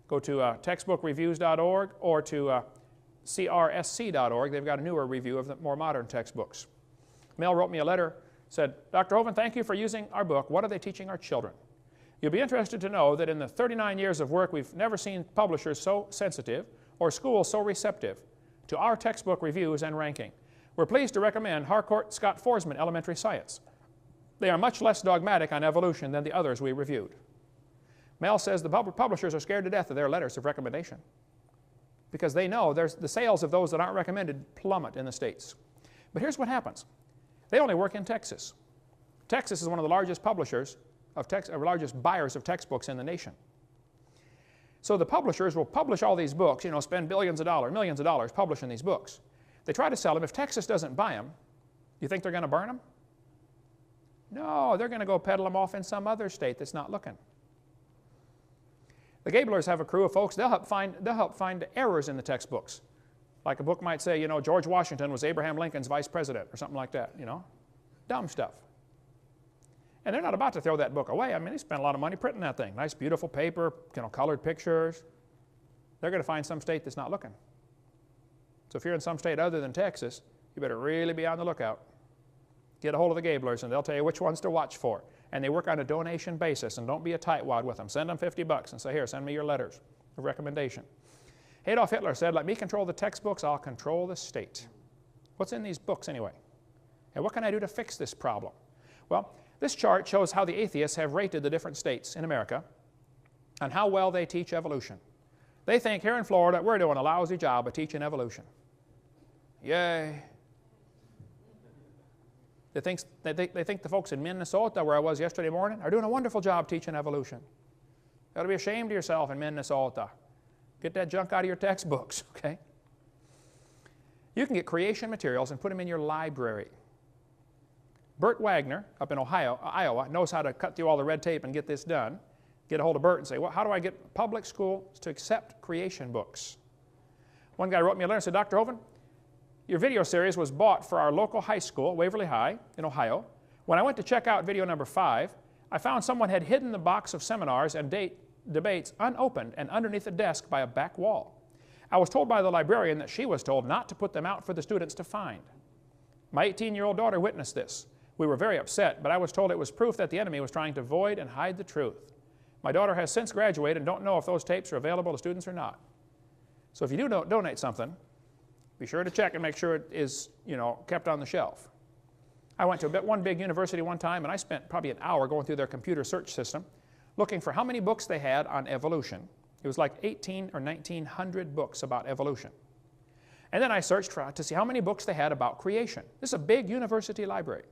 Go to textbookreviews.org or to crsc.org. They've got a newer review of the more modern textbooks. Mel wrote me a letter, said, Dr. Hovind, thank you for using our book. What are they teaching our children? You'll be interested to know that in the 39 years of work, we've never seen publishers so sensitive or schools so receptive to our textbook reviews and ranking. We're pleased to recommend Harcourt Scott Forsman Elementary Science. They are much less dogmatic on evolution than the others we reviewed. Mel says the publishers are scared to death of their letters of recommendation because they know the sales of those that aren't recommended plummet in the States. But here's what happens. They only work in Texas. Texas is one of the largest publishers of largest buyers of textbooks in the nation. So the publishers will publish all these books, spend billions of dollars, millions of dollars publishing these books. They try to sell them. If Texas doesn't buy them, you think they're going to burn them? No, they're going to go peddle them off in some other state that's not looking. The Gablers have a crew of folks. They'll help find errors in the textbooks. Like a book might say, George Washington was Abraham Lincoln's vice president or something like that, Dumb stuff. And they're not about to throw that book away. I mean, they spent a lot of money printing that thing. Nice, beautiful paper, colored pictures. They're going to find some state that's not looking. So if you're in some state other than Texas, you better really be on the lookout. Get a hold of the Gablers, and they'll tell you which ones to watch for. And they work on a donation basis, and don't be a tightwad with them. Send them $50 and say, here, send me your letters of recommendation. Adolf Hitler said, let me control the textbooks, I'll control the state. What's in these books anyway? And what can I do to fix this problem? Well, this chart shows how the atheists have rated the different states in America and how well they teach evolution. They think here in Florida, we're doing a lousy job of teaching evolution. Yay. They think the folks in Minnesota, where I was yesterday morning, are doing a wonderful job teaching evolution. You ought to be ashamed of yourself in Minnesota. Get that junk out of your textbooks, okay? You can get creation materials and put them in your library. Bert Wagner up in Iowa, knows how to cut through all the red tape and get this done. Get a hold of Bert and say, well, how do I get public schools to accept creation books? One guy wrote me a letter and said, Dr. Hovind, your video series was bought for our local high school, Waverly High in Ohio. When I went to check out video number 5, I found someone had hidden the box of seminars and debates unopened and underneath the desk by a back wall. I was told by the librarian that she was told not to put them out for the students to find. My 18-year-old daughter witnessed this. We were very upset, but I was told it was proof that the enemy was trying to void and hide the truth. My daughter has since graduated and don't know if those tapes are available to students or not. So if you do donate something, be sure to check and make sure it is, kept on the shelf. I went to one big university one time, and I spent probably an hour going through their computer search system, looking for how many books they had on evolution. It was like 18 or 1900 books about evolution. And then I searched to see how many books they had about creation. This is a big university library.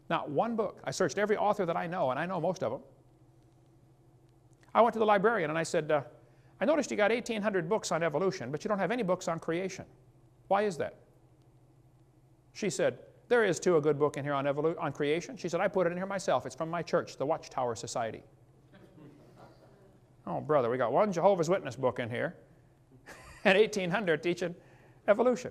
Not one book. I searched every author that I know, and I know most of them. I went to the librarian and I said, I noticed you got 1,800 books on evolution, but you don't have any books on creation. Why is that? She said, there is too a good book in here on creation. She said, I put it in here myself. It's from my church, the Watchtower Society. Oh, brother, we got one Jehovah's Witness book in here and 1,800 teaching evolution.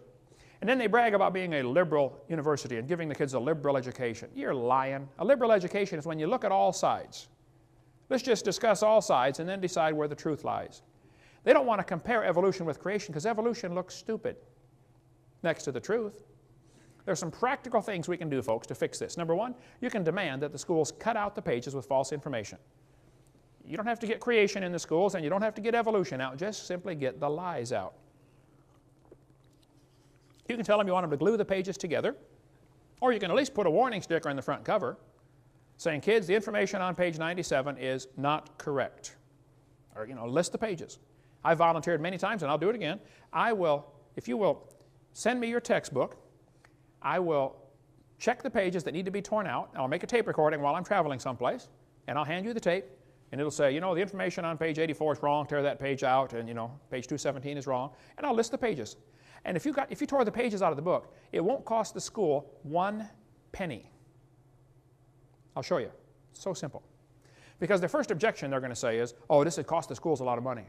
And then they brag about being a liberal university and giving the kids a liberal education. You're lying. A liberal education is when you look at all sides. Let's just discuss all sides and then decide where the truth lies. They don't want to compare evolution with creation because evolution looks stupid next to the truth. There's some practical things we can do, folks, to fix this. Number one, you can demand that the schools cut out the pages with false information. You don't have to get creation in the schools, and you don't have to get evolution out. Just simply get the lies out. You can tell them you want them to glue the pages together, or you can at least put a warning sticker in the front cover saying, kids, the information on page 97 is not correct. Or, list the pages. I've volunteered many times, and I'll do it again. I will, if you will send me your textbook, I will check the pages that need to be torn out. I'll make a tape recording while I'm traveling someplace, and I'll hand you the tape, and it'll say, the information on page 84 is wrong, tear that page out, and, page 217 is wrong, and I'll list the pages. And if you tore the pages out of the book, it won't cost the school 1 penny. I'll show you. It's so simple. Because the first objection they're going to say is, oh, this would cost the schools a lot of money.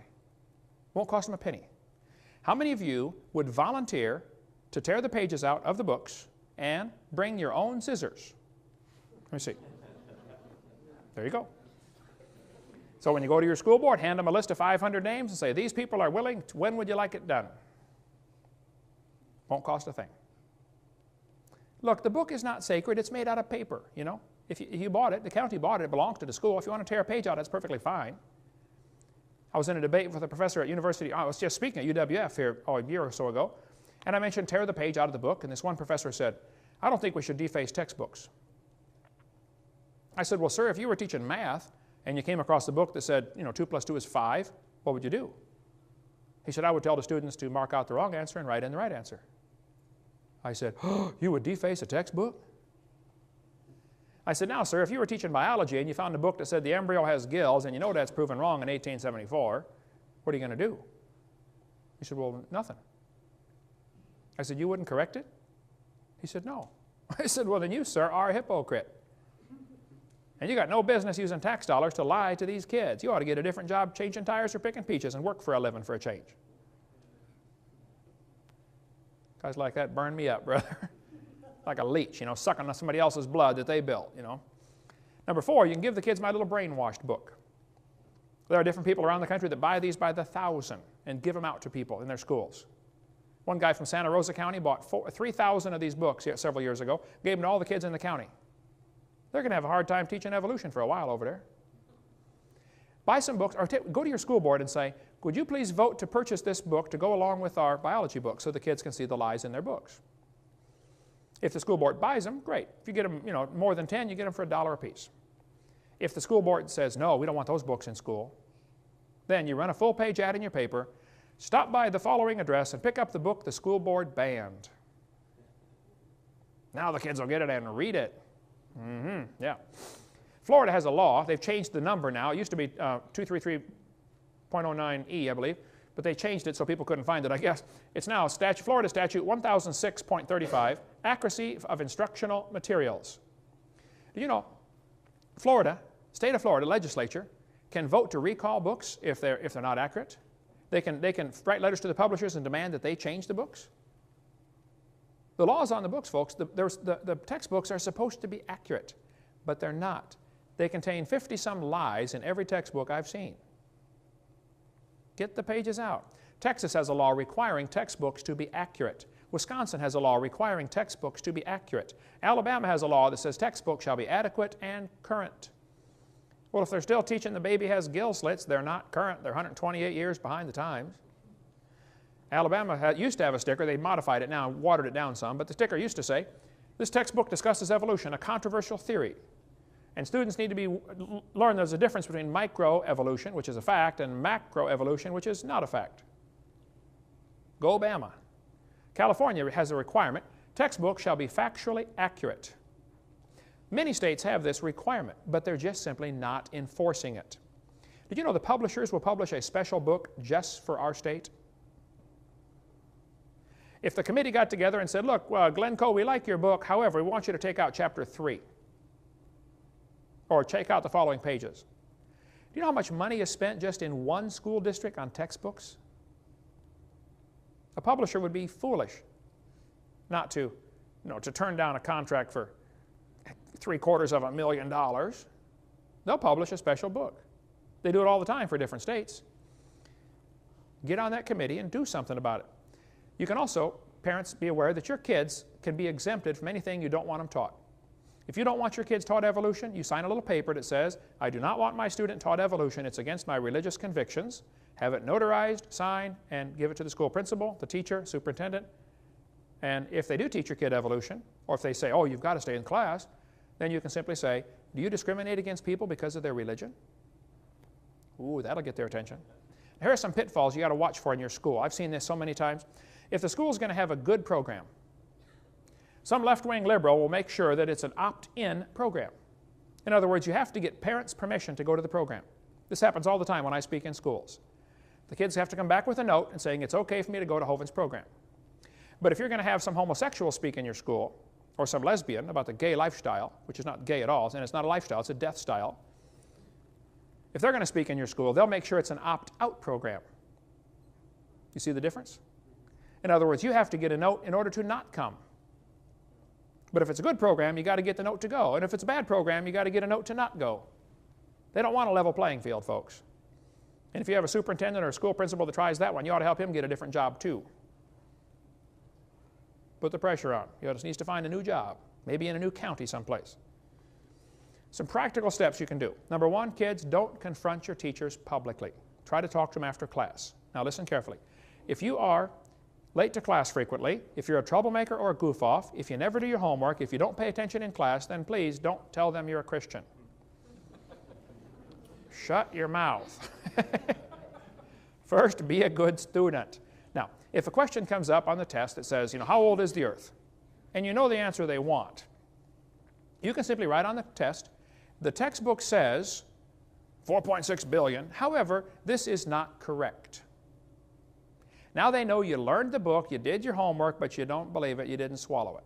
Won't cost them a penny. How many of you would volunteer to tear the pages out of the books and bring your own scissors? Let me see. There you go. So when you go to your school board, hand them a list of 500 names and say, these people are willing. When would you like it done? Won't cost a thing. Look, the book is not sacred. It's made out of paper, If you bought it, the county bought it, it belongs to the school. If you want to tear a page out, that's perfectly fine. I was in a debate with a professor at university. I was just speaking at UWF here a year or so ago, and I mentioned tear the page out of the book, and this one professor said, I don't think we should deface textbooks. I said, well, sir, if you were teaching math and you came across the book that said, 2 plus 2 is 5, what would you do? He said, I would tell the students to mark out the wrong answer and write in the right answer. I said, oh, you would deface a textbook? I said, now, sir, if you were teaching biology and you found a book that said the embryo has gills and you know that's proven wrong in 1874, what are you going to do? He said, well, nothing. I said, you wouldn't correct it? He said, no. I said, well, then you, sir, are a hypocrite. And you got no business using tax dollars to lie to these kids. You ought to get a different job changing tires or picking peaches and work for a living for a change. Guys like that burn me up, brother. Like a leech, sucking on somebody else's blood that they built, Number 4, you can give the kids my little brainwashed book. There are different people around the country that buy these by the thousand and give them out to people in their schools. One guy from Santa Rosa County bought 3,000 of these books several years ago, gave them to all the kids in the county. They're going to have a hard time teaching evolution for a while over there. Buy some books, or go to your school board and say, would you please vote to purchase this book to go along with our biology book so the kids can see the lies in their books? If the school board buys them, great. If you get them, more than 10, you get them for $1 a piece. If the school board says, no, we don't want those books in school, then you run a full-page ad in your paper, stop by the following address and pick up the book the school board banned. Now the kids will get it and read it. Yeah. Florida has a law. They've changed the number now. It used to be 233.09E, I believe, but they changed it so people couldn't find it, I guess. It's now Florida Statute 1006.35, accuracy of instructional materials. Do you know, state of Florida legislature can vote to recall books if they're not accurate. They can write letters to the publishers and demand that they change the books. The law is on the books, folks. The textbooks are supposed to be accurate, but they're not. They contain 50-some lies in every textbook I've seen. Get the pages out. Texas has a law requiring textbooks to be accurate. Wisconsin has a law requiring textbooks to be accurate. Alabama has a law that says textbooks shall be adequate and current. Well, if they're still teaching the baby has gill slits, they're not current. They're 128 years behind the times. Alabama used to have a sticker. They modified it now, watered it down some, but the sticker used to say, this textbook discusses evolution, a controversial theory. And students need to learn there's a difference between microevolution, which is a fact, and macroevolution, which is not a fact. Go Bama. California has a requirement, textbooks shall be factually accurate. Many states have this requirement, but they're just simply not enforcing it. Did you know the publishers will publish a special book just for our state? If the committee got together and said, look, Glencoe, we like your book, however, we want you to take out chapter 3. Or take out the following pages. Do you know how much money is spent just in one school district on textbooks? A publisher would be foolish not to turn down a contract for $750,000. They'll publish a special book. They do it all the time for different states. Get on that committee and do something about it. You can also parents be aware that your kids can be exempted from anything you don't want them taught. If you don't want your kids taught evolution, you sign a little paper that says, I do not want my student taught evolution. It's against my religious convictions. Have it notarized, signed, and give it to the school principal, the teacher, superintendent. And if they do teach your kid evolution, or if they say, oh, you've got to stay in class, then you can simply say, do you discriminate against people because of their religion? Ooh, that'll get their attention. Here are some pitfalls you got to watch for in your school. I've seen this so many times. If the school is going to have a good program, some left-wing liberal will make sure that it's an opt-in program. In other words, you have to get parents' permission to go to the program. This happens all the time when I speak in schools. The kids have to come back with a note and saying it's okay for me to go to Hovind's program. But if you're going to have some homosexual speak in your school, or some lesbian about the gay lifestyle, which is not gay at all, and it's not a lifestyle, it's a death style, if they're going to speak in your school, they'll make sure it's an opt-out program. You see the difference? In other words, you have to get a note in order to not come. But if it's a good program, you got to get the note to go. And if it's a bad program, you got to get a note to not go. They don't want a level playing field, folks. And if you have a superintendent or a school principal that tries that one, you ought to help him get a different job too. Put the pressure on. He just needs to find a new job, maybe in a new county someplace. Some practical steps you can do. Number one, kids, don't confront your teachers publicly. Try to talk to them after class. Now listen carefully. If you are late to class frequently, if you're a troublemaker or a goof-off, if you never do your homework, if you don't pay attention in class, then please don't tell them you're a Christian. Shut your mouth. First, be a good student. Now, if a question comes up on the test that says, how old is the earth? And you know the answer they want, you can simply write on the test, the textbook says 4.6 billion. However, this is not correct. Now they know you learned the book, you did your homework, but you don't believe it, you didn't swallow it.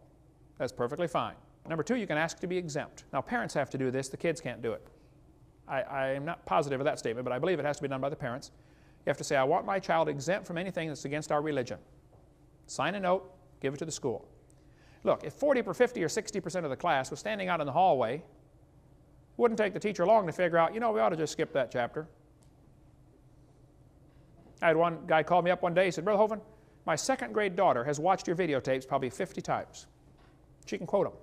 That's perfectly fine. Number two, you can ask to be exempt. Now parents have to do this, the kids can't do it. I am not positive of that statement, but I believe it has to be done by the parents. You have to say, I want my child exempt from anything that's against our religion. Sign a note, give it to the school. Look, if 40 or 50 or 60% of the class was standing out in the hallway, it wouldn't take the teacher long to figure out, we ought to just skip that chapter. I had one guy call me up one day, he said, Brother Hovind, my second grade daughter has watched your videotapes probably 50 times. She can quote them.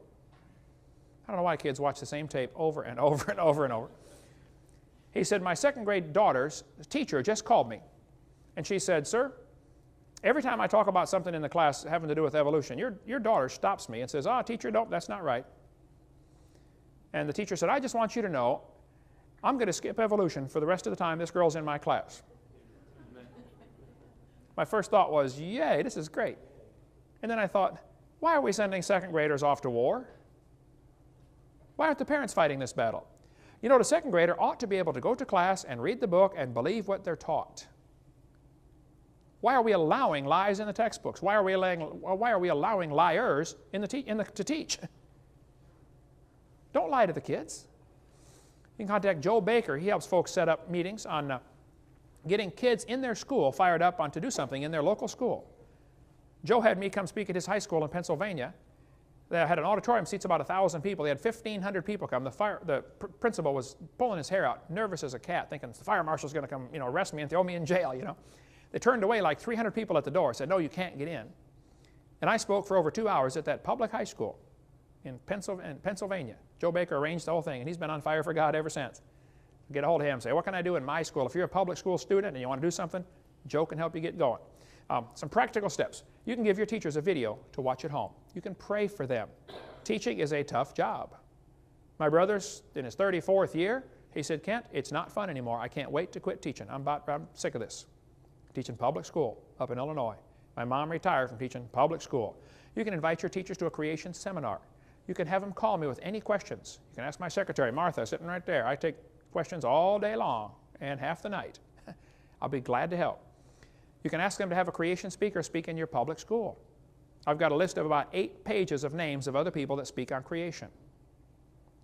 I don't know why kids watch the same tape over and over and over and over. He said, my second grade daughter's teacher just called me, and she said, sir, every time I talk about something in the class having to do with evolution, your daughter stops me and says, teacher, no, that's not right. And the teacher said, I just want you to know, I'm going to skip evolution for the rest of the time this girl's in my class. My first thought was, yay, this is great. And then I thought, why are we sending second graders off to war? Why aren't the parents fighting this battle? The second grader ought to be able to go to class and read the book and believe what they're taught. Why are we allowing lies in the textbooks? Why are we allowing liars to teach? Don't lie to the kids. You can contact Joe Baker. He helps folks set up meetings on getting kids in their school fired up on to do something in their local school. Joe had me come speak at his high school in Pennsylvania. They had an auditorium, seats about 1,000 people. They had 1,500 people come. The principal was pulling his hair out, nervous as a cat, thinking the fire marshal's going to come, arrest me and throw me in jail, They turned away like 300 people at the door, said, no, you can't get in. And I spoke for over 2 hours at that public high school in Pennsylvania. Joe Baker arranged the whole thing, and he's been on fire for God ever since. Get a hold of him and say, what can I do in my school? If you're a public school student and you want to do something, Joe can help you get going. Some practical steps. You can give your teachers a video to watch at home. You can pray for them. Teaching is a tough job. My brother's in his 34th year. He said, Kent, it's not fun anymore. I can't wait to quit teaching. I'm sick of this. Teaching public school up in Illinois. My mom retired from teaching public school. You can invite your teachers to a creation seminar. You can have them call me with any questions. You can ask my secretary, Martha, sitting right there. I take questions all day long and half the night. I'll be glad to help. You can ask them to have a creation speaker speak in your public school. I've got a list of about 8 pages of names of other people that speak on creation.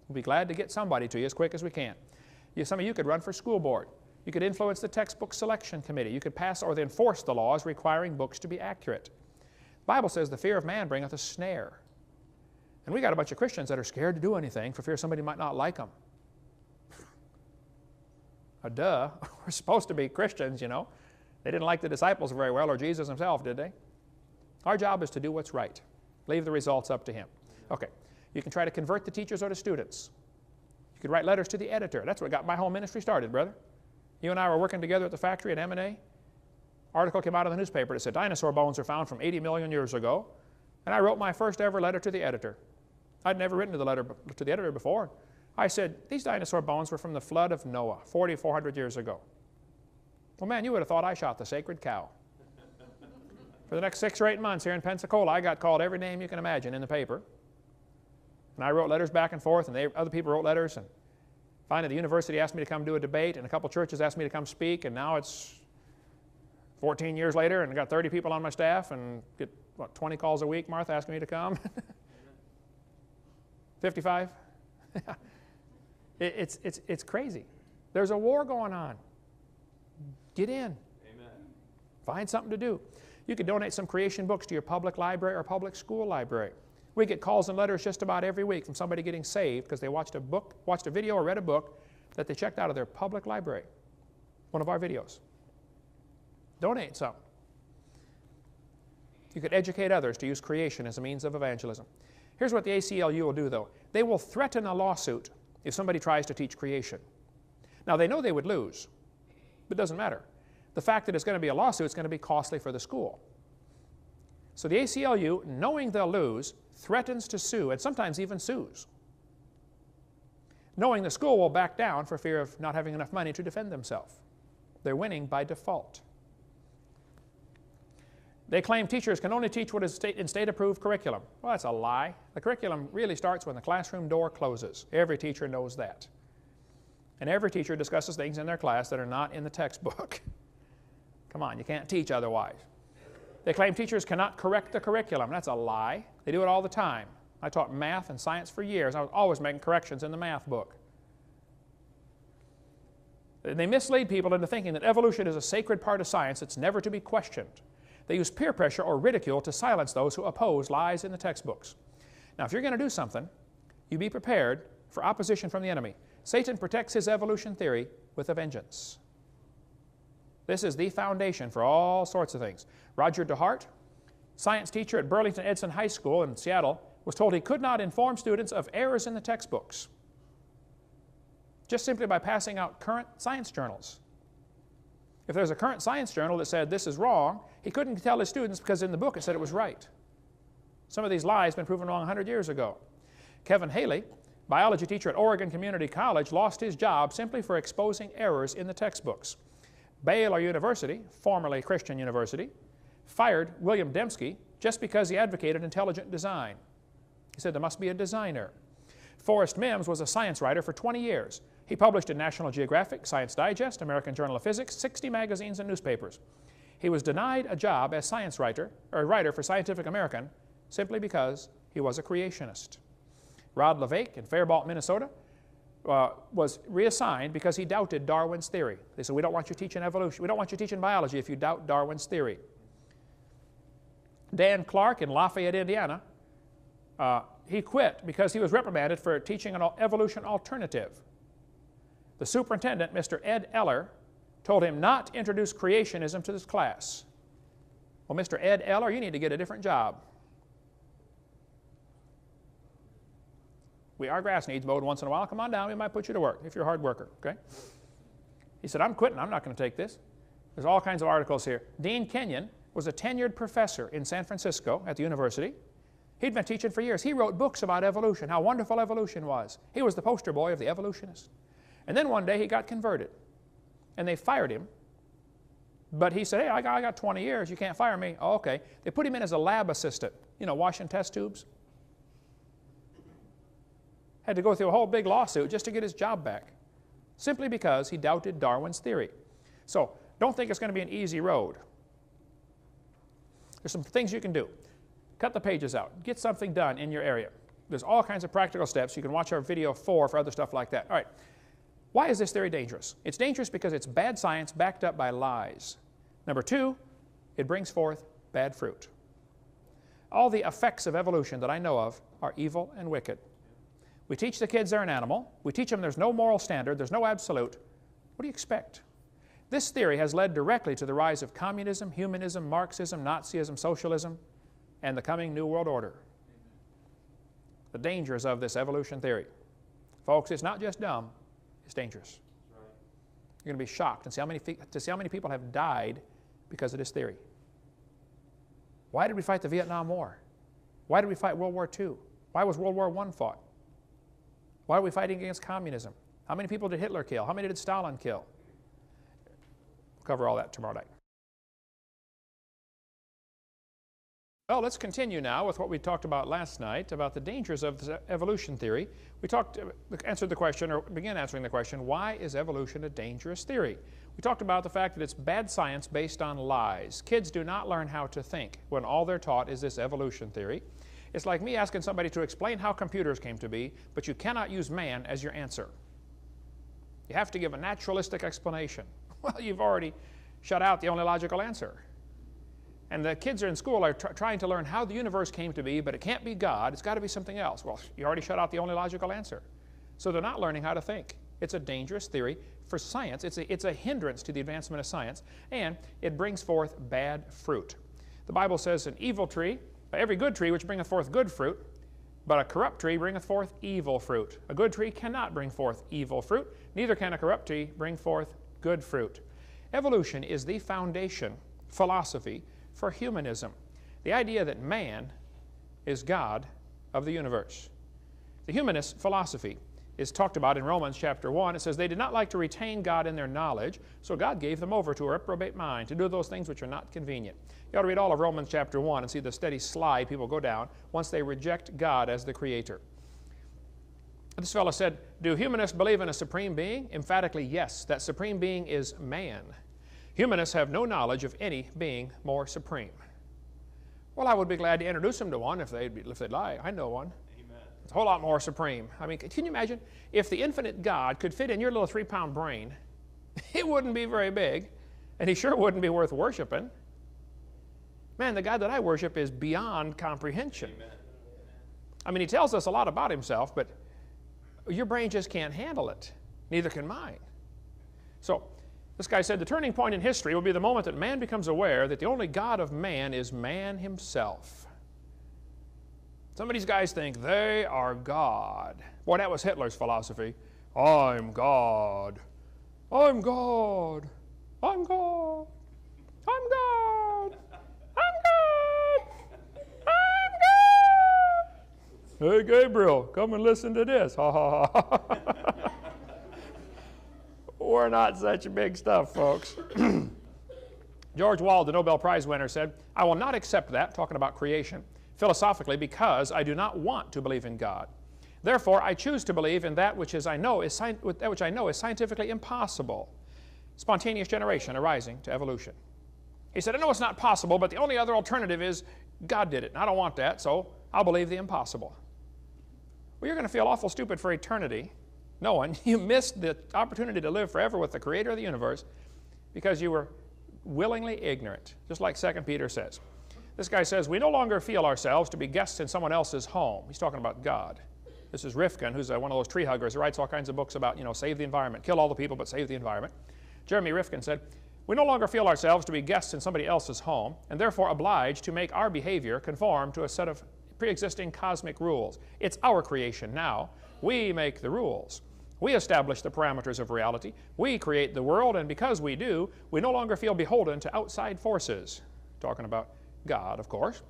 We'll be glad to get somebody to you as quick as we can. Some of you could run for school board. You could influence the textbook selection committee. You could pass or enforce the laws requiring books to be accurate. The Bible says the fear of man bringeth a snare. And we got a bunch of Christians that are scared to do anything for fear somebody might not like them. Duh, we're supposed to be Christians, They didn't like the disciples very well, or Jesus himself, did they? Our job is to do what's right. Leave the results up to him. Okay. You can try to convert the teachers or the students. You could write letters to the editor. That's what got my whole ministry started, brother. You and I were working together at the factory at M&A. Article came out of the newspaper that said dinosaur bones are found from 80 million years ago. And I wrote my first ever letter to the editor. I'd never written to the editor before. I said, these dinosaur bones were from the flood of Noah, 4,400 years ago. Well, man, you would have thought I shot the sacred cow. For the next 6 or 8 months here in Pensacola, I got called every name you can imagine in the paper. And I wrote letters back and forth, and other people wrote letters. And finally, the university asked me to come do a debate, and a couple churches asked me to come speak, and now it's 14 years later, and I got 30 people on my staff, and get, what, 20 calls a week, Martha, asking me to come? 55? It's crazy. There's a war going on. Get in. Amen. Find something to do. You could donate some creation books to your public library or public school library. We get calls and letters just about every week from somebody getting saved because they watched a video or read a book that they checked out of their public library. One of our videos. Donate some. You could educate others to use creation as a means of evangelism. Here's what the ACLU will do, though. They will threaten a lawsuit if somebody tries to teach creation. Now, they know they would lose, but it doesn't matter. The fact that it's going to be a lawsuit is going to be costly for the school. So the ACLU, knowing they'll lose, threatens to sue, and sometimes even sues, knowing the school will back down for fear of not having enough money to defend themselves. They're winning by default. They claim teachers can only teach what is in state-approved curriculum. Well, that's a lie. The curriculum really starts when the classroom door closes. Every teacher knows that. And every teacher discusses things in their class that are not in the textbook. Come on, you can't teach otherwise. They claim teachers cannot correct the curriculum. That's a lie. They do it all the time. I taught math and science for years. I was always making corrections in the math book. They mislead people into thinking that evolution is a sacred part of science that's never to be questioned. They use peer pressure or ridicule to silence those who oppose lies in the textbooks. Now, if you're going to do something, you be prepared for opposition from the enemy. Satan protects his evolution theory with a vengeance. This is the foundation for all sorts of things. Roger DeHart, science teacher at Burlington Edson High School in Seattle, was told he could not inform students of errors in the textbooks just simply by passing out current science journals. If there's a current science journal that said this is wrong, he couldn't tell his students because in the book it said it was right. Some of these lies have been proven wrong 100 years ago. Kevin Haley, biology teacher at Oregon Community College, lost his job simply for exposing errors in the textbooks. Baylor University, formerly Christian University, fired William Dembski just because he advocated intelligent design. He said there must be a designer. Forrest Mims was a science writer for 20 years. He published in National Geographic, Science Digest, American Journal of Physics, 60 magazines and newspapers. He was denied a job as science writer for Scientific American simply because he was a creationist. Rod LeVake in Faribault, Minnesota, was reassigned because he doubted Darwin's theory. They said, we don't want you teaching evolution. We don't want you teaching biology if you doubt Darwin's theory. Dan Clark in Lafayette, Indiana, he quit because he was reprimanded for teaching an evolution alternative. The superintendent, Mr. Ed Eller, told him not to introduce creationism to this class. Well, Mr. Ed Eller, you need to get a different job. Our grass needs mowed once in a while. Come on down, we might put you to work if you're a hard worker, okay? He said, I'm quitting. I'm not going to take this. There's all kinds of articles here. Dean Kenyon was a tenured professor in San Francisco at the university. He'd been teaching for years. He wrote books about evolution, how wonderful evolution was. He was the poster boy of the evolutionist. And then one day he got converted, and they fired him. But he said, hey, I got 20 years. You can't fire me. Oh, okay. They put him in as a lab assistant, you know, washing test tubes. Had to go through a whole big lawsuit just to get his job back, simply because he doubted Darwin's theory. So don't think it's going to be an easy road. There's some things you can do. Cut the pages out. Get something done in your area. There's all kinds of practical steps. You can watch our video 4 for other stuff like that. All right. Why is this theory dangerous? It's dangerous because it's bad science backed up by lies. Number 2, it brings forth bad fruit. All the effects of evolution that I know of are evil and wicked. We teach the kids they're an animal. We teach them there's no moral standard, there's no absolute. What do you expect? This theory has led directly to the rise of communism, humanism, Marxism, Nazism, socialism. and the coming New World Order. The dangers of this evolution theory. Folks, it's not just dumb, it's dangerous. You're going to be shocked to see how many people have died because of this theory. Why did we fight the Vietnam War? Why did we fight World War II? Why was World War I fought? Why are we fighting against communism? How many people did Hitler kill? How many did Stalin kill? We'll cover all that tomorrow night. Well, let's continue now with what we talked about last night about the dangers of the evolution theory. We answered the question, or began answering the question, why is evolution a dangerous theory? We talked about the fact that it's bad science based on lies. Kids do not learn how to think when all they're taught is this evolution theory. It's like me asking somebody to explain how computers came to be, but you cannot use man as your answer. You have to give a naturalistic explanation. Well, you've already shut out the only logical answer. And the kids are in school are trying to learn how the universe came to be, but it can't be God. It's got to be something else. Well, you already shut out the only logical answer. So they're not learning how to think. It's a dangerous theory for science. It's a hindrance to the advancement of science, and it brings forth bad fruit. The Bible says an evil tree, every good tree which bringeth forth good fruit, but a corrupt tree bringeth forth evil fruit. A good tree cannot bring forth evil fruit, neither can a corrupt tree bring forth good fruit. Evolution is the foundation philosophy for humanism. The idea that man is God of the universe. The humanist philosophy is talked about in Romans chapter 1. It says, they did not like to retain God in their knowledge, so God gave them over to a reprobate mind to do those things which are not convenient. You ought to read all of Romans chapter 1 and see the steady slide people go down once they reject God as the creator. This fellow said, do humanists believe in a supreme being? Emphatically, yes. That supreme being is man. Humanists have no knowledge of any being more supreme. Well, I would be glad to introduce them to one if they'd like. I know one. Amen. It's a whole lot more supreme. I mean, can you imagine if the infinite God could fit in your little 3-pound brain? It wouldn't be very big, and he sure wouldn't be worth worshiping. Man, the God that I worship is beyond comprehension. Amen. I mean, he tells us a lot about himself, but your brain just can't handle it. Neither can mine. So, this guy said the turning point in history will be the moment that man becomes aware that the only God of man is man himself. Some of these guys think they are God. Boy, that was Hitler's philosophy. I'm God. I'm God. I'm God. I'm God. I'm God. I'm God. Hey, Gabriel, come and listen to this. Ha, ha, ha. We're not such big stuff, folks. George Wald, the Nobel Prize winner, said, I will not accept that, talking about creation, philosophically, because I do not want to believe in God. Therefore, I choose to believe in that which I know is scientifically impossible. Spontaneous generation arising to evolution. He said, I know it's not possible, but the only other alternative is God did it. And I don't want that, so I'll believe the impossible. Well, you're going to feel awful stupid for eternity, knowing you missed the opportunity to live forever with the creator of the universe because you were willingly ignorant, just like 2 Peter says. This guy says, we no longer feel ourselves to be guests in someone else's home. He's talking about God. This is Rifkin, who's one of those tree huggers who writes all kinds of books about, save the environment, kill all the people, but save the environment. Jeremy Rifkin said, we no longer feel ourselves to be guests in somebody else's home, and therefore obliged to make our behavior conform to a set of pre-existing cosmic rules. It's our creation now. We make the rules. We establish the parameters of reality. We create the world, and because we do, we no longer feel beholden to outside forces. Talking about God, of course.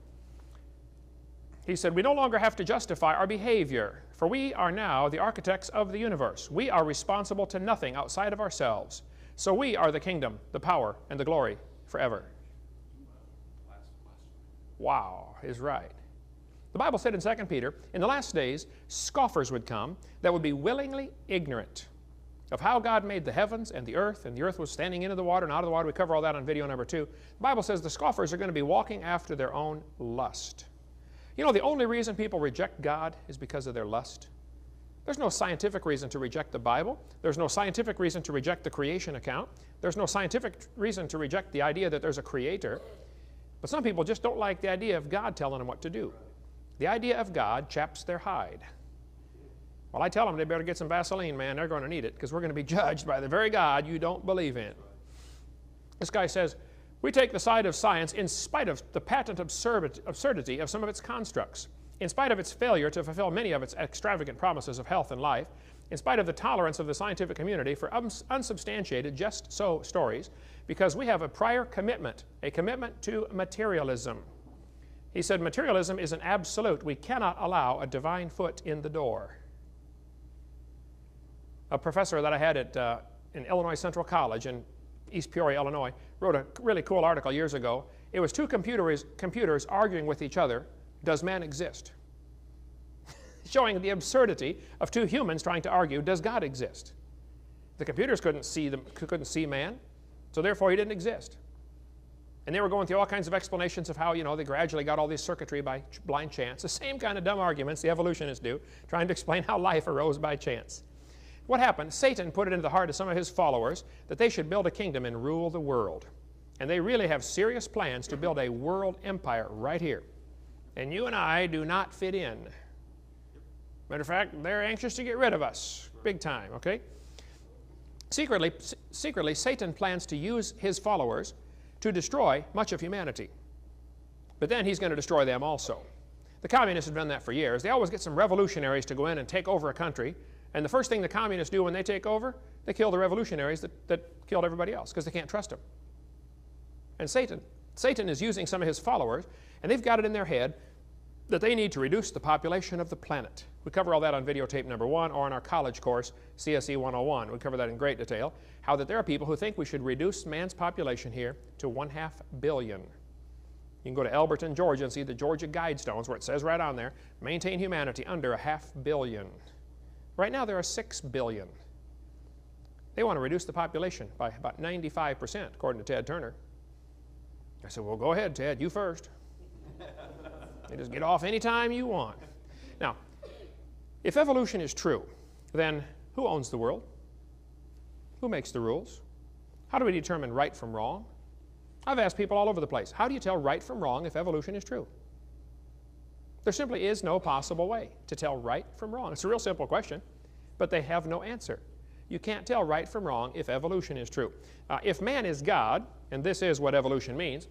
He said, we no longer have to justify our behavior, for we are now the architects of the universe. We are responsible to nothing outside of ourselves. So we are the kingdom, the power, and the glory forever. Wow, is right. The Bible said in 2 Peter, in the last days, scoffers would come that would be willingly ignorant of how God made the heavens and the earth was standing into the water and out of the water. We cover all that on video number 2. The Bible says the scoffers are going to be walking after their own lust. You know, the only reason people reject God is because of their lust. There's no scientific reason to reject the Bible. There's no scientific reason to reject the creation account. There's no scientific reason to reject the idea that there's a creator. But some people just don't like the idea of God telling them what to do. The idea of God chaps their hide. Well, I tell them they better get some Vaseline, man. They're going to need it because we're going to be judged by the very God you don't believe in. This guy says, We take the side of science in spite of the patent absurdity of some of its constructs, in spite of its failure to fulfill many of its extravagant promises of health and life, in spite of the tolerance of the scientific community for unsubstantiated just-so stories, because we have a prior commitment, a commitment to materialism. He said materialism is an absolute. We cannot allow a divine foot in the door. A professor that I had in Illinois Central College in East Peoria, Illinois, wrote a really cool article years ago. It was two computers arguing with each other, does man exist? Showing the absurdity of two humans trying to argue, does God exist? The computers couldn't see man, so therefore he didn't exist. And they were going through all kinds of explanations of how, they gradually got all this circuitry by blind chance. The same kind of dumb arguments the evolutionists do, trying to explain how life arose by chance. What happened? Satan put it into the heart of some of his followers that they should build a kingdom and rule the world. And they really have serious plans to build a world empire right here. And you and I do not fit in. Matter of fact, they're anxious to get rid of us, big time, okay? Secretly, Satan plans to use his followers to destroy much of humanity. But then he's going to destroy them also. The communists have done that for years. They always get some revolutionaries to go in and take over a country, and the first thing the communists do when they take over, they kill the revolutionaries that killed everybody else, because they can't trust them. And Satan is using some of his followers, and they've got it in their head that they need to reduce the population of the planet. We cover all that on videotape number 1 or in our college course, CSE 101. We cover that in great detail, how that there are people who think we should reduce man's population here to 1/2 billion. You can go to Elberton, Georgia and see the Georgia Guidestones where it says right on there, maintain humanity under 1/2 billion. Right now there are 6 billion. They want to reduce the population by about 95%, according to Ted Turner. I said, well, go ahead, Ted, you first. You just get off anytime you want. Now, if evolution is true, then who owns the world? Who makes the rules? How do we determine right from wrong? I've asked people all over the place, how do you tell right from wrong if evolution is true? There simply is no possible way to tell right from wrong. It's a real simple question, but they have no answer. You can't tell right from wrong if evolution is true. If man is God, and this is what evolution means,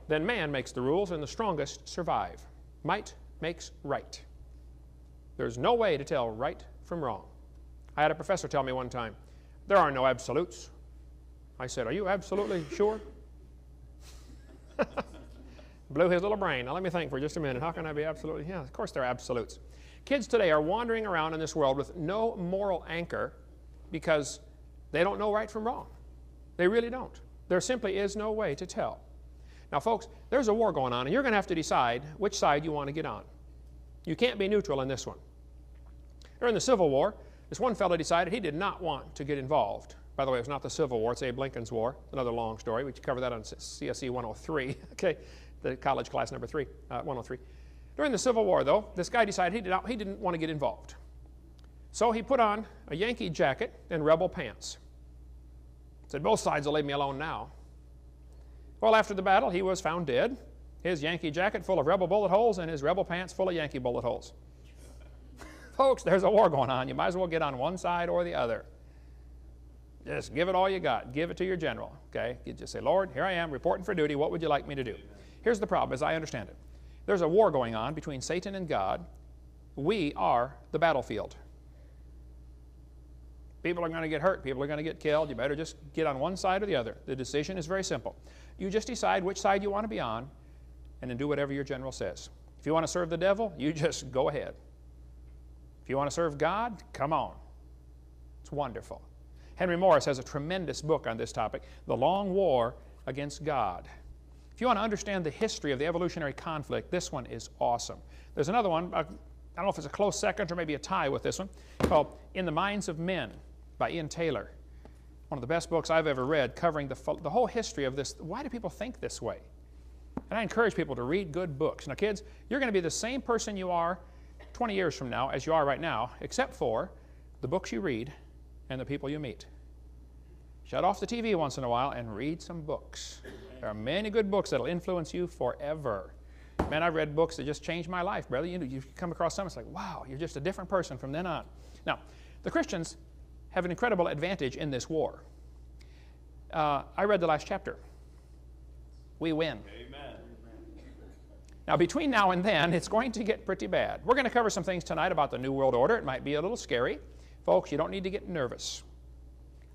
then man makes the rules and the strongest survive. Might makes right. There's no way to tell right from wrong. I had a professor tell me one time, there are no absolutes. I said, are you absolutely sure? Blew his little brain. Now let me think for just a minute. How can I be absolutely? Yeah, of course there are absolutes. Kids today are wandering around in this world with no moral anchor because they don't know right from wrong. They really don't. There simply is no way to tell. Now, folks, there's a war going on, and you're going to have to decide which side you want to get on. You can't be neutral in this one. During the Civil War, this one fellow decided he did not want to get involved. By the way, it was not the Civil War, it's Abe Lincoln's War. Another long story. We cover that on CSE 103, okay, the college class number 103. During the Civil War, though, this guy decided he didn't want to get involved. So he put on a Yankee jacket and rebel pants. Said, both sides will leave me alone now. Well, after the battle, he was found dead, his Yankee jacket full of rebel bullet holes and his rebel pants full of Yankee bullet holes. Folks, there's a war going on. You might as well get on one side or the other. Just give it all you got. Give it to your general, okay? You just say, Lord, here I am, reporting for duty. What would you like me to do? Here's the problem, as I understand it. There's a war going on between Satan and God. We are the battlefield. People are going to get hurt. People are going to get killed. You better just get on one side or the other. The decision is very simple. You just decide which side you want to be on and then do whatever your general says. If you want to serve the devil, you just go ahead. If you want to serve God, come on. It's wonderful. Henry Morris has a tremendous book on this topic, The Long War Against God. If you want to understand the history of the evolutionary conflict, this one is awesome. There's another one, I don't know if it's a close second or maybe a tie with this one, called In the Minds of Men by Ian Taylor. One of the best books I've ever read covering the whole history of this. Why do people think this way? And I encourage people to read good books. Now, kids, you're going to be the same person you are 20 years from now as you are right now, except for the books you read and the people you meet. Shut off the TV once in a while and read some books. There are many good books that will influence you forever. Man, I've read books that just changed my life, brother. You come across some, it's like, wow, you're just a different person from then on. Now, the Christians have an incredible advantage in this war. I read the last chapter. we win. Amen. Now, between now and then, it's going to get pretty bad. We're going to cover some things tonight about the New World Order. It might be a little scary. Folks, you don't need to get nervous.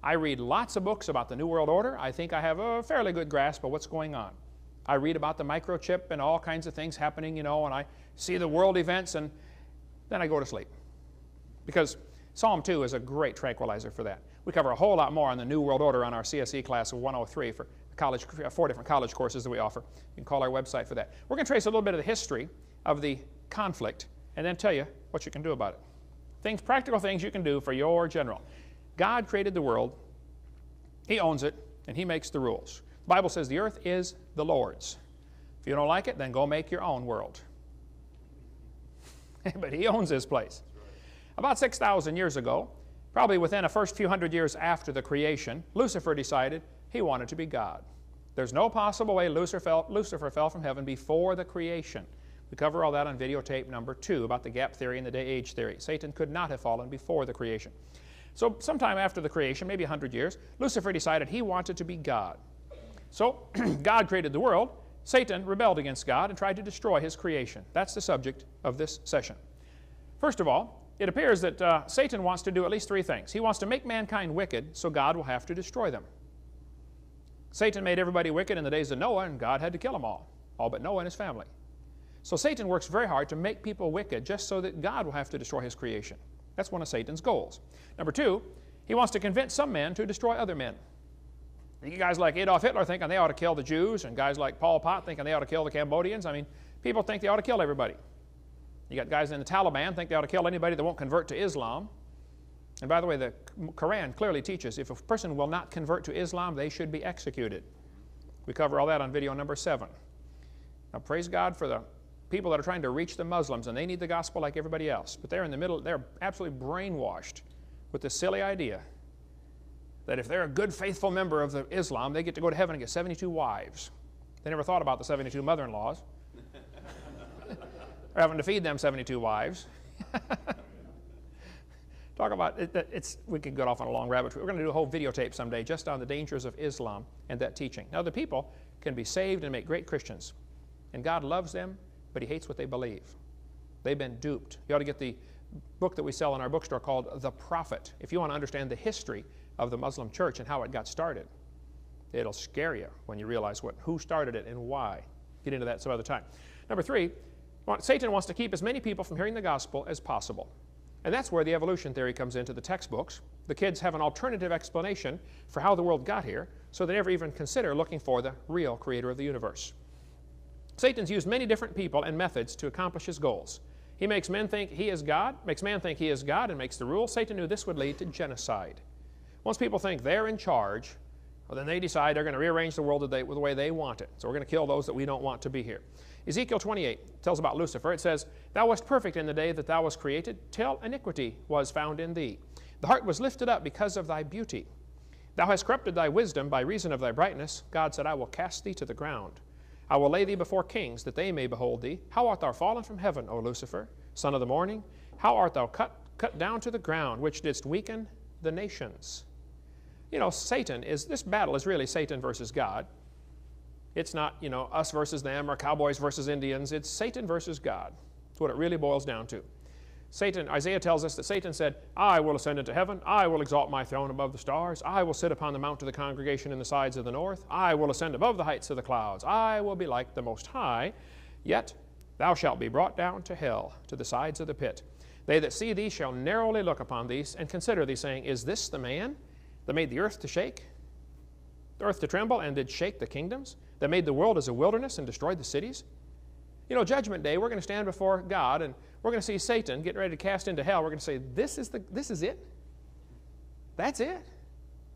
I read lots of books about the New World Order. I think I have a fairly good grasp of what's going on. I read about the microchip and all kinds of things happening, you know, and I see the world events, and then I go to sleep. Because Psalm 2 is a great tranquilizer for that. We cover a whole lot more on the New World Order on our CSE class of 103 for college, 4 different college courses that we offer. You can call our website for that. We're going to trace a little bit of the history of the conflict and then tell you what you can do about it. Things, practical things you can do for your general. God created the world. He owns it, and He makes the rules. The Bible says the earth is the Lord's. If you don't like it, then go make your own world. But He owns this place. About 6,000 years ago, probably within the first few hundred years after the creation, Lucifer decided he wanted to be God. There's no possible way Lucifer fell from heaven before the creation. We cover all that on videotape number 2 about the gap theory and the day-age theory. Satan could not have fallen before the creation. So sometime after the creation, maybe 100 years, Lucifer decided he wanted to be God. So God created the world. Satan rebelled against God and tried to destroy His creation. That's the subject of this session. First of all, it appears that Satan wants to do at least 3 things. He wants to make mankind wicked, so God will have to destroy them. Satan made everybody wicked in the days of Noah, and God had to kill them all but Noah and his family. So Satan works very hard to make people wicked just so that God will have to destroy His creation. That's one of Satan's goals. Number 2, he wants to convince some men to destroy other men. You guys like Adolf Hitler thinking they ought to kill the Jews, and guys like Pol Pot thinking they ought to kill the Cambodians. I mean, people think they ought to kill everybody. You got guys in the Taliban think they ought to kill anybody that won't convert to Islam. And by the way, the Quran clearly teaches if a person will not convert to Islam, they should be executed. We cover all that on video number 7. Now, praise God for the people that are trying to reach the Muslims, and they need the gospel like everybody else. But they're in the middle, they're absolutely brainwashed with this silly idea that if they're a good, faithful member of the Islam, they get to go to heaven and get 72 wives. They never thought about the 72 mother-in-laws. Or having to feed them 72 wives. Talk about it, we could get off on a long rabbit trail. We're going to do a whole videotape someday just on the dangers of Islam and that teaching. Now, the people can be saved and make great Christians. And God loves them, but He hates what they believe. They've been duped. You ought to get the book that we sell in our bookstore called The Prophet. If you want to understand the history of the Muslim church and how it got started, it'll scare you when you realize who started it and why. Get into that some other time. Number 3, Satan wants to keep as many people from hearing the gospel as possible. And that's where the evolution theory comes into the textbooks. The kids have an alternative explanation for how the world got here, so they never even consider looking for the real creator of the universe. Satan's used many different people and methods to accomplish his goals. He makes men think he is God, makes man think he is God, and makes the rules. Satan knew this would lead to genocide. Once people think they're in charge, well, then they decide they're going to rearrange the world the way they want it. So we're going to kill those that we don't want to be here. Ezekiel 28 tells about Lucifer. It says, "Thou wast perfect in the day that thou wast created, till iniquity was found in thee. The heart was lifted up because of thy beauty. Thou hast corrupted thy wisdom by reason of thy brightness. God said, I will cast thee to the ground. I will lay thee before kings, that they may behold thee. How art thou fallen from heaven, O Lucifer, son of the morning? How art thou cut down to the ground, which didst weaken the nations?" You know, this battle is really Satan versus God. It's not, us versus them or cowboys versus Indians. It's Satan versus God. That's what it really boils down to. Isaiah tells us that Satan said, I will ascend into heaven. I will exalt my throne above the stars. I will sit upon the mount of the congregation in the sides of the north. I will ascend above the heights of the clouds. I will be like the Most High. Yet thou shalt be brought down to hell, to the sides of the pit. They that see thee shall narrowly look upon thee and consider thee, saying, Is this the man that made the earth to shake, the earth to tremble, and did shake the kingdoms, that made the world as a wilderness and destroyed the cities? Judgment Day, we're going to stand before God, and we're going to see Satan getting ready to cast into hell. We're going to say, this is it? That's it?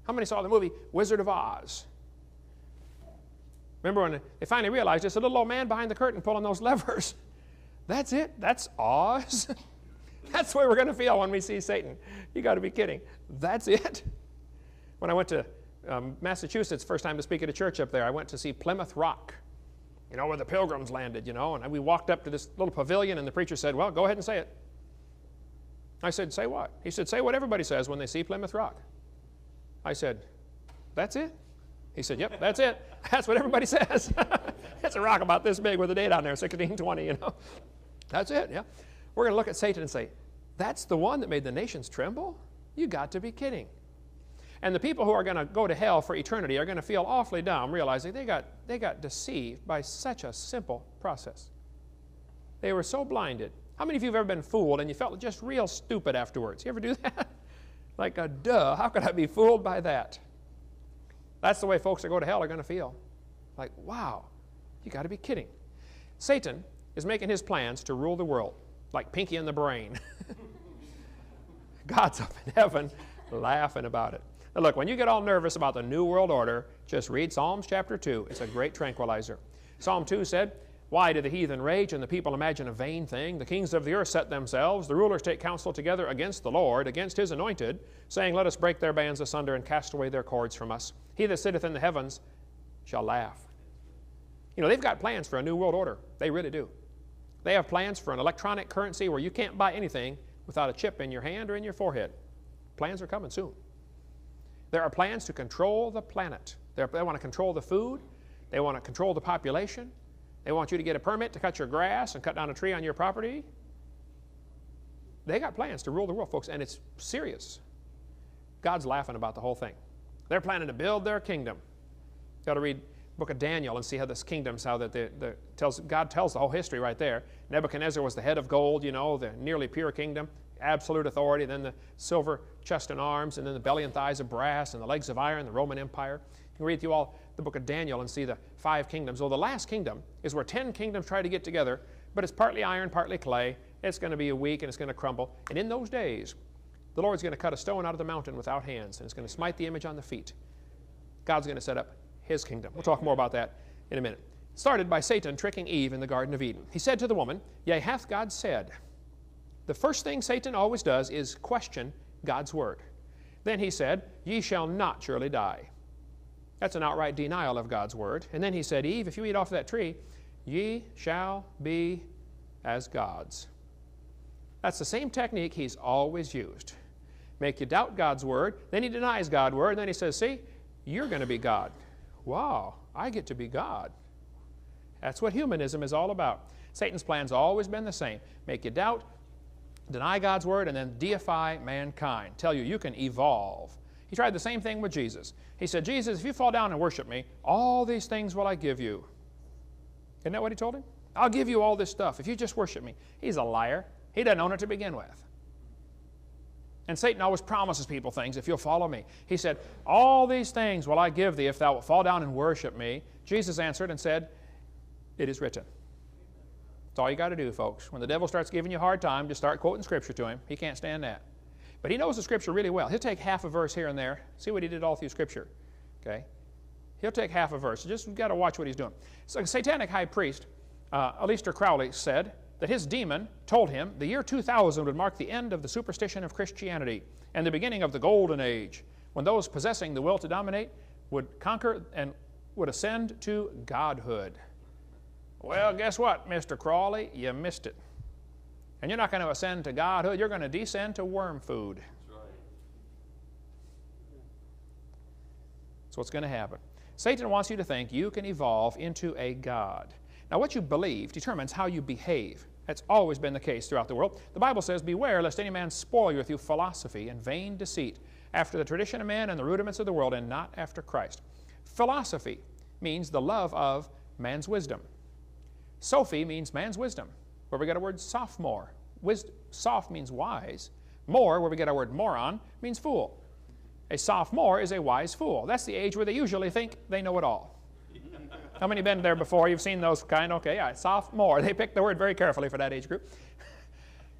How many saw the movie Wizard of Oz? Remember when they finally realized it's a little old man behind the curtain pulling those levers. That's it? That's Oz? That's the way we're going to feel when we see Satan. You got to be kidding. That's it? When I went to Massachusetts, first time to speak at a church up there, I went to see Plymouth Rock, where the Pilgrims landed, and we walked up to this little pavilion, and the preacher said, well, go ahead and say it. I said, say what? He said, say what everybody says when they see Plymouth Rock. I said, that's it? He said, yep, that's it. That's what everybody says. It's a rock about this big with a date on there, 1620, you know. That's it, yeah. We're going to look at Satan and say, that's the one that made the nations tremble? You got to be kidding. And the people who are going to go to hell for eternity are going to feel awfully dumb, realizing they got deceived by such a simple process. They were so blinded. How many of you have ever been fooled and you felt just real stupid afterwards? You ever do that? Like, duh, how could I be fooled by that? That's the way folks that go to hell are going to feel. Like, wow, you got to be kidding. Satan is making his plans to rule the world, like Pinky in the Brain. God's up in heaven laughing about it. Now look, when you get all nervous about the New World Order, just read Psalms chapter 2. It's a great tranquilizer. Psalm 2 said, why do the heathen rage and the people imagine a vain thing? The kings of the earth set themselves, the rulers take counsel together against the Lord, against his anointed, saying, let us break their bands asunder and cast away their cords from us. He that sitteth in the heavens shall laugh. You know, they've got plans for a new world order. They really do. They have plans for an electronic currency where you can't buy anything without a chip in your hand or in your forehead. Plans are coming soon. There are plans to control the planet. They want to control the food. They want to control the population. They want you to get a permit to cut your grass and cut down a tree on your property. They got plans to rule the world, folks, and it's serious. God's laughing about the whole thing. They're planning to build their kingdom. You've got to read the book of Daniel and see how this kingdom's, how God tells the whole history right there. Nebuchadnezzar was the head of gold, you know, the nearly pure kingdom, absolute authority, then the silver chest and arms, and then the belly and thighs of brass, and the legs of iron, the Roman Empire. You can read through all the book of Daniel and see the 5 kingdoms. Well, the last kingdom is where 10 kingdoms try to get together, but it's partly iron, partly clay. It's going to be weak and it's going to crumble. And in those days, the Lord's going to cut a stone out of the mountain without hands, and it's going to smite the image on the feet. God's going to set up his kingdom. We'll talk more about that in a minute. It started by Satan tricking Eve in the Garden of Eden. He said to the woman, yea, hath God said? The first thing Satan always does is question God's word. Then he said, ye shall not surely die. That's an outright denial of God's word. And then he said, Eve, if you eat off of that tree, ye shall be as gods. That's the same technique he's always used. Make you doubt God's word. Then he denies God's word. And then he says, see, you're going to be God. Wow, I get to be God. That's what humanism is all about. Satan's plan's always been the same. Make you doubt, deny God's word, and then deify mankind. Tell you you can evolve. He tried the same thing with Jesus. He said, Jesus, if you fall down and worship me, all these things will I give you. Isn't that what he told him? I'll give you all this stuff if you just worship me. He's a liar. He doesn't own it to begin with. And Satan always promises people things, if you'll follow me. He said, all these things will I give thee if thou wilt fall down and worship me. Jesus answered and said, it is written. That's all you got to do, folks. When the devil starts giving you a hard time, just start quoting Scripture to him. He can't stand that. But he knows the Scripture really well. He'll take half a verse here and there. See what he did all through Scripture. Okay? He'll take half a verse. Just got to watch what he's doing. So a satanic high priest, Aleister Crowley, said that his demon told him the year 2000 would mark the end of the superstition of Christianity and the beginning of the golden age, when those possessing the will to dominate would conquer and would ascend to godhood. Well, guess what, Mr. Crowley? You missed it. And you're not going to ascend to godhood. You're going to descend to worm food. That's right. That's what's going to happen. Satan wants you to think you can evolve into a god. Now, what you believe determines how you behave. That's always been the case throughout the world. The Bible says, beware lest any man spoil you through philosophy and vain deceit, after the tradition of men and the rudiments of the world, and not after Christ. Philosophy means the love of man's wisdom. Sophie means man's wisdom, where we get our word sophomore. Soph means wise. More, where we get our word moron, means fool. A sophomore is a wise fool. That's the age where they usually think they know it all. How many been there before? You've seen those kind? Okay, yeah, sophomore. They picked the word very carefully for that age group.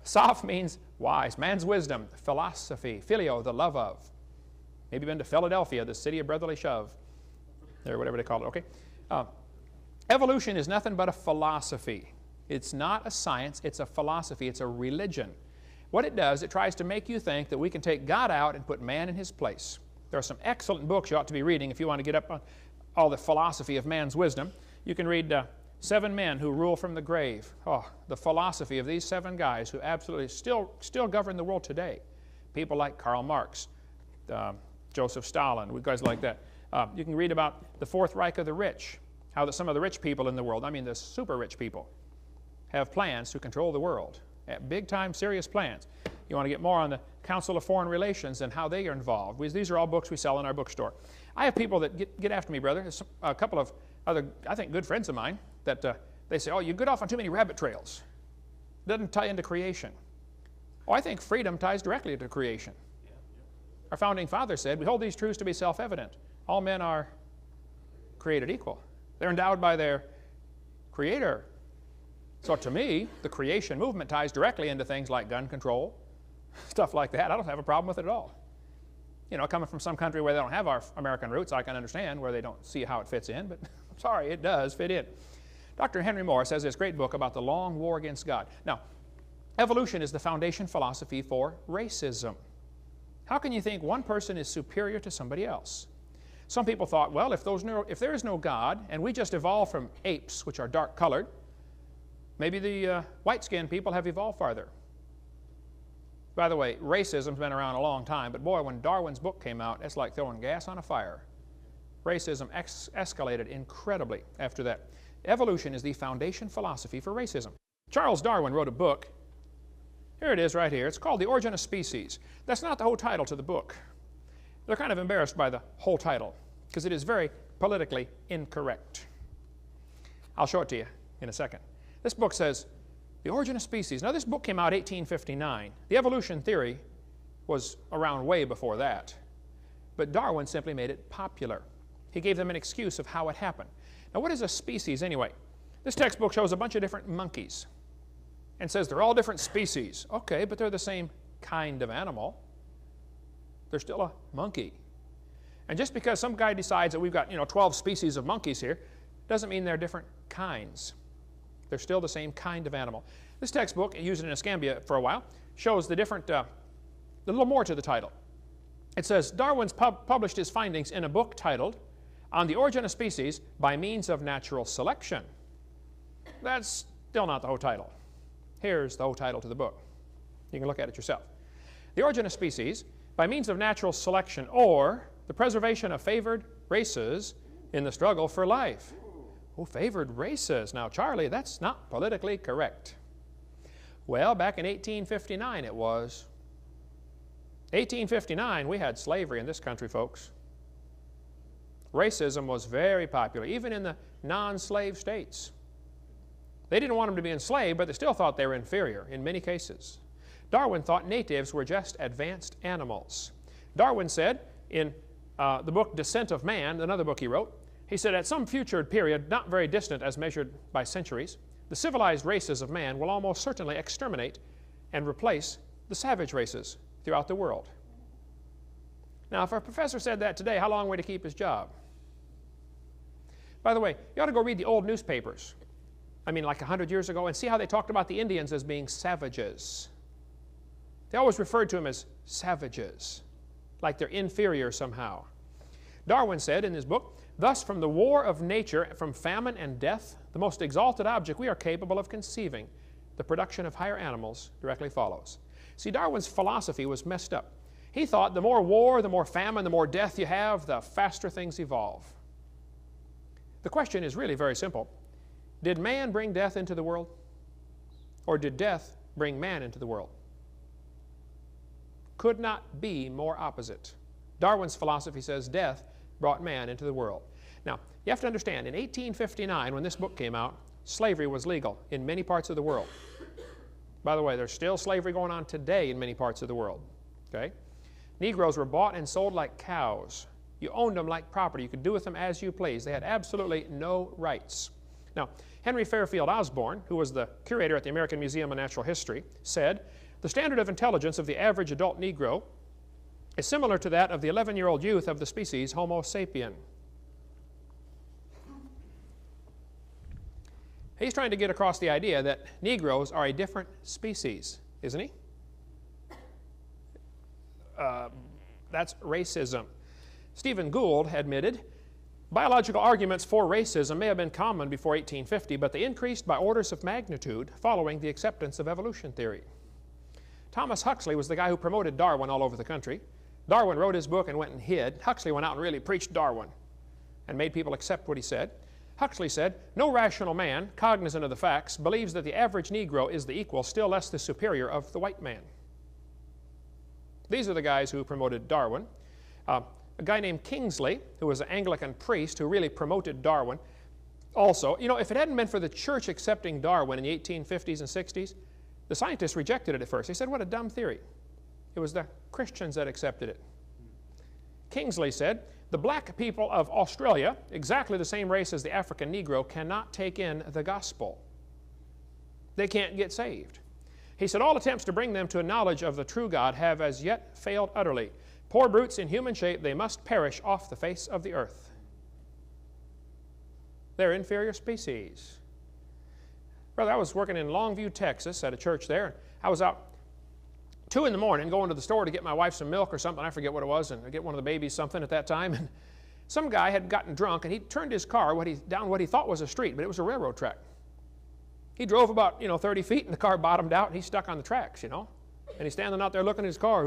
Soph means wise. Man's wisdom, philosophy, phileo, the love of. Maybe been to Philadelphia, the city of brotherly shove, or whatever they call it, okay? Evolution is nothing but a philosophy. It's not a science, it's a philosophy, it's a religion. What it does, it tries to make you think that we can take God out and put man in his place. There are some excellent books you ought to be reading if you want to get up on all the philosophy of man's wisdom. You can read 7 Men Who Rule from the Grave. Oh, the philosophy of these 7 guys who absolutely still govern the world today. People like Karl Marx, Joseph Stalin, guys like that. You can read about the Fourth Reich of the rich, how that some of the rich people in the world, I mean the super rich people, have plans to control the world. Big-time, serious plans. You want to get more on the Council of Foreign Relations and how they are involved. These are all books we sell in our bookstore. I have people that get after me, brother. There's a couple of other, I think, good friends of mine that they say, oh, you get off on too many rabbit trails. It doesn't tie into creation. Oh, I think freedom ties directly into creation. Our founding father said, we hold these truths to be self-evident. All men are created equal. They're endowed by their Creator. So to me, the creation movement ties directly into things like gun control, stuff like that. I don't have a problem with it at all. You know, coming from some country where they don't have our American roots, I can understand where they don't see how it fits in, but sorry, it does fit in. Dr. Henry Morris has this great book about the long war against God. Now, evolution is the foundation philosophy for racism. How can you think one person is superior to somebody else? Some people thought, well, if there is no God and we just evolved from apes, which are dark-colored, maybe the white-skinned people have evolved farther. By the way, racism's been around a long time, but boy, when Darwin's book came out, it's like throwing gas on a fire. Racism escalated incredibly after that. Evolution is the foundation philosophy for racism. Charles Darwin wrote a book. Here it is right here. It's called The Origin of Species. That's not the whole title to the book. They're kind of embarrassed by the whole title because it is very politically incorrect. I'll show it to you in a second. This book says, The Origin of Species. Now, this book came out in 1859. The evolution theory was around way before that. But Darwin simply made it popular. He gave them an excuse of how it happened. Now, what is a species anyway? This textbook shows a bunch of different monkeys and says they're all different species. Okay, but they're the same kind of animal. They're still a monkey. And just because some guy decides that we've got, 12 species of monkeys here, doesn't mean they're different kinds. They're still the same kind of animal. This textbook, used in Escambia for a while, shows the different, a little more to the title. It says, Darwin's published his findings in a book titled, On the Origin of Species by Means of Natural Selection. That's still not the whole title. Here's the whole title to the book. You can look at it yourself. The Origin of Species by Means of Natural Selection, or the Preservation of Favored Races in the Struggle for Life. Oh, favored races. Now, Charlie, that's not politically correct. Well, back in 1859 it was. 1859, we had slavery in this country, folks. Racism was very popular, even in the non-slave states. They didn't want them to be enslaved, but they still thought they were inferior in many cases. Darwin thought natives were just advanced animals. Darwin said in the book Descent of Man, another book he wrote, he said, at some future period, not very distant as measured by centuries, the civilized races of man will almost certainly exterminate and replace the savage races throughout the world. Now, if our professor said that today, how long would he keep his job? By the way, you ought to go read the old newspapers. I mean, like 100 years ago, and see how they talked about the Indians as being savages. They always referred to them as savages, like they're inferior somehow. Darwin said in his book, thus from the war of nature, from famine and death, the most exalted object we are capable of conceiving, the production of higher animals, directly follows. See, Darwin's philosophy was messed up. He thought the more war, the more famine, the more death you have, the faster things evolve. The question is really very simple. Did man bring death into the world? Or did death bring man into the world? Could not be more opposite. Darwin's philosophy says death brought man into the world. Now, you have to understand, in 1859, when this book came out, slavery was legal in many parts of the world. By the way, there's still slavery going on today in many parts of the world. Okay? Negroes were bought and sold like cows. You owned them like property. You could do with them as you please. They had absolutely no rights. Now, Henry Fairfield Osborn, who was the curator at the American Museum of Natural History, said, the standard of intelligence of the average adult Negro is similar to that of the 11-year-old youth of the species Homo sapien. He's trying to get across the idea that Negroes are a different species, isn't he? That's racism. Stephen Gould admitted, biological arguments for racism may have been common before 1850, but they increased by orders of magnitude following the acceptance of evolution theory. Thomas Huxley was the guy who promoted Darwin all over the country. Darwin wrote his book and went and hid. Huxley went out and really preached Darwin and made people accept what he said. Huxley said, no rational man, cognizant of the facts, believes that the average Negro is the equal, still less the superior of the white man. These are the guys who promoted Darwin. A guy named Kingsley, who was an Anglican priest who really promoted Darwin. Also, you know, if it hadn't been for the church accepting Darwin in the 1850s and 60s, the scientists rejected it at first. They said, what a dumb theory. It was the Christians that accepted it. Kingsley said, the black people of Australia, exactly the same race as the African Negro, cannot take in the gospel. They can't get saved. He said, all attempts to bring them to a knowledge of the true God have as yet failed utterly. Poor brutes in human shape, they must perish off the face of the earth. They're inferior species. Brother, I was working in Longview, Texas at a church there. I was out 2 in the morning going to the store to get my wife some milk or something. I forget what it was, and get one of the babies something at that time. And some guy had gotten drunk, and he turned his car down what he thought was a street, but it was a railroad track. He drove about 30 feet, and the car bottomed out, and he's stuck on the tracks, And he's standing out there looking at his car.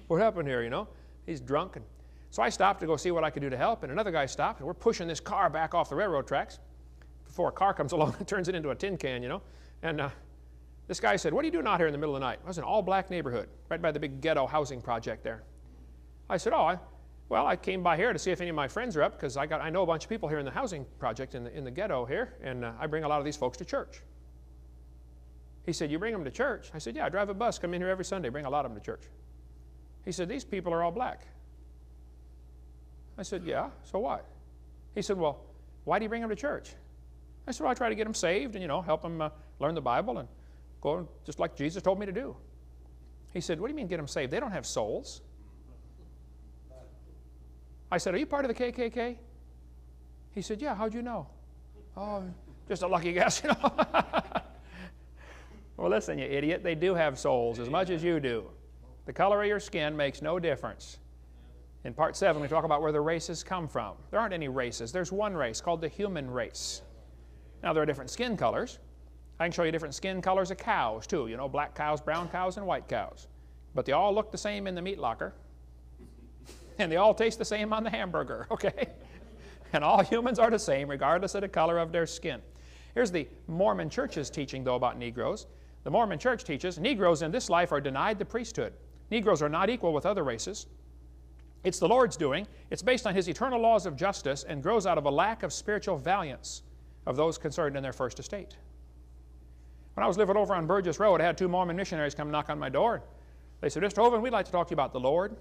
What happened here, He's drunk. And so I stopped to go see what I could do to help, and another guy stopped, and we're pushing this car back off the railroad tracks. Before a car comes along and turns it into a tin can, And this guy said, what are you doing out here in the middle of the night? It was an all-black neighborhood, right by the big ghetto housing project there. I said, I came by here to see if any of my friends are up, because I know a bunch of people here in the housing project in the ghetto here, and I bring a lot of these folks to church. He said, you bring them to church? I said, yeah, I drive a bus, come in here every Sunday, bring a lot of them to church. He said, these people are all black. I said, yeah, so what? He said, well, why do you bring them to church? I said, well, I try to get them saved and, help them learn the Bible and go just like Jesus told me to do. He said, what do you mean get them saved? They don't have souls. I said, are you part of the KKK? He said, yeah, how'd you know? Oh, just a lucky guess, Well, listen, you idiot, they do have souls as much as you do. The color of your skin makes no difference. In Part 7, we talk about where the races come from. There aren't any races. There's one race called the human race. Now, there are different skin colors. I can show you different skin colors of cows, too. Black cows, brown cows, and white cows. But they all look the same in the meat locker. And they all taste the same on the hamburger, okay? And all humans are the same, regardless of the color of their skin. Here's the Mormon Church's teaching, though, about Negroes. The Mormon Church teaches Negroes in this life are denied the priesthood. Negroes are not equal with other races. It's the Lord's doing. It's based on His eternal laws of justice and grows out of a lack of spiritual valiance of those concerned in their first estate. When I was living over on Burgess Road, I had 2 Mormon missionaries come knock on my door. They said, Mr. Hovind, we'd like to talk to you about the Lord.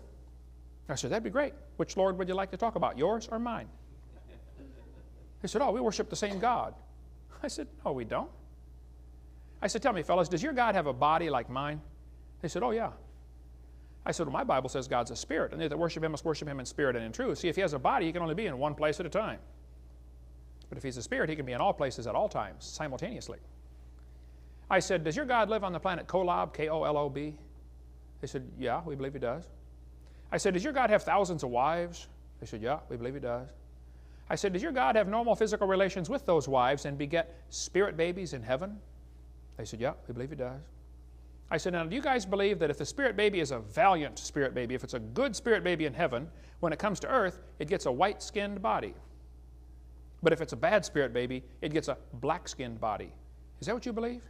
I said, that'd be great. Which Lord would you like to talk about, yours or mine? They said, oh, we worship the same God. I said, no, we don't. I said, tell me, fellas, does your God have a body like mine? They said, oh, yeah. I said, well, my Bible says God's a spirit, and they that worship Him must worship Him in spirit and in truth. See, if He has a body, He can only be in one place at a time. But if He's a spirit, He can be in all places at all times, simultaneously. I said, does your God live on the planet Kolob, K-O-L-O-B? They said, yeah, we believe He does. I said, does your God have thousands of wives? They said, yeah, we believe He does. I said, does your God have normal physical relations with those wives and beget spirit babies in heaven? They said, yeah, we believe He does. I said, now, do you guys believe that if the spirit baby is a valiant spirit baby, if it's a good spirit baby in heaven, when it comes to earth, it gets a white-skinned body? But if it's a bad spirit baby, it gets a black-skinned body. Is that what you believe?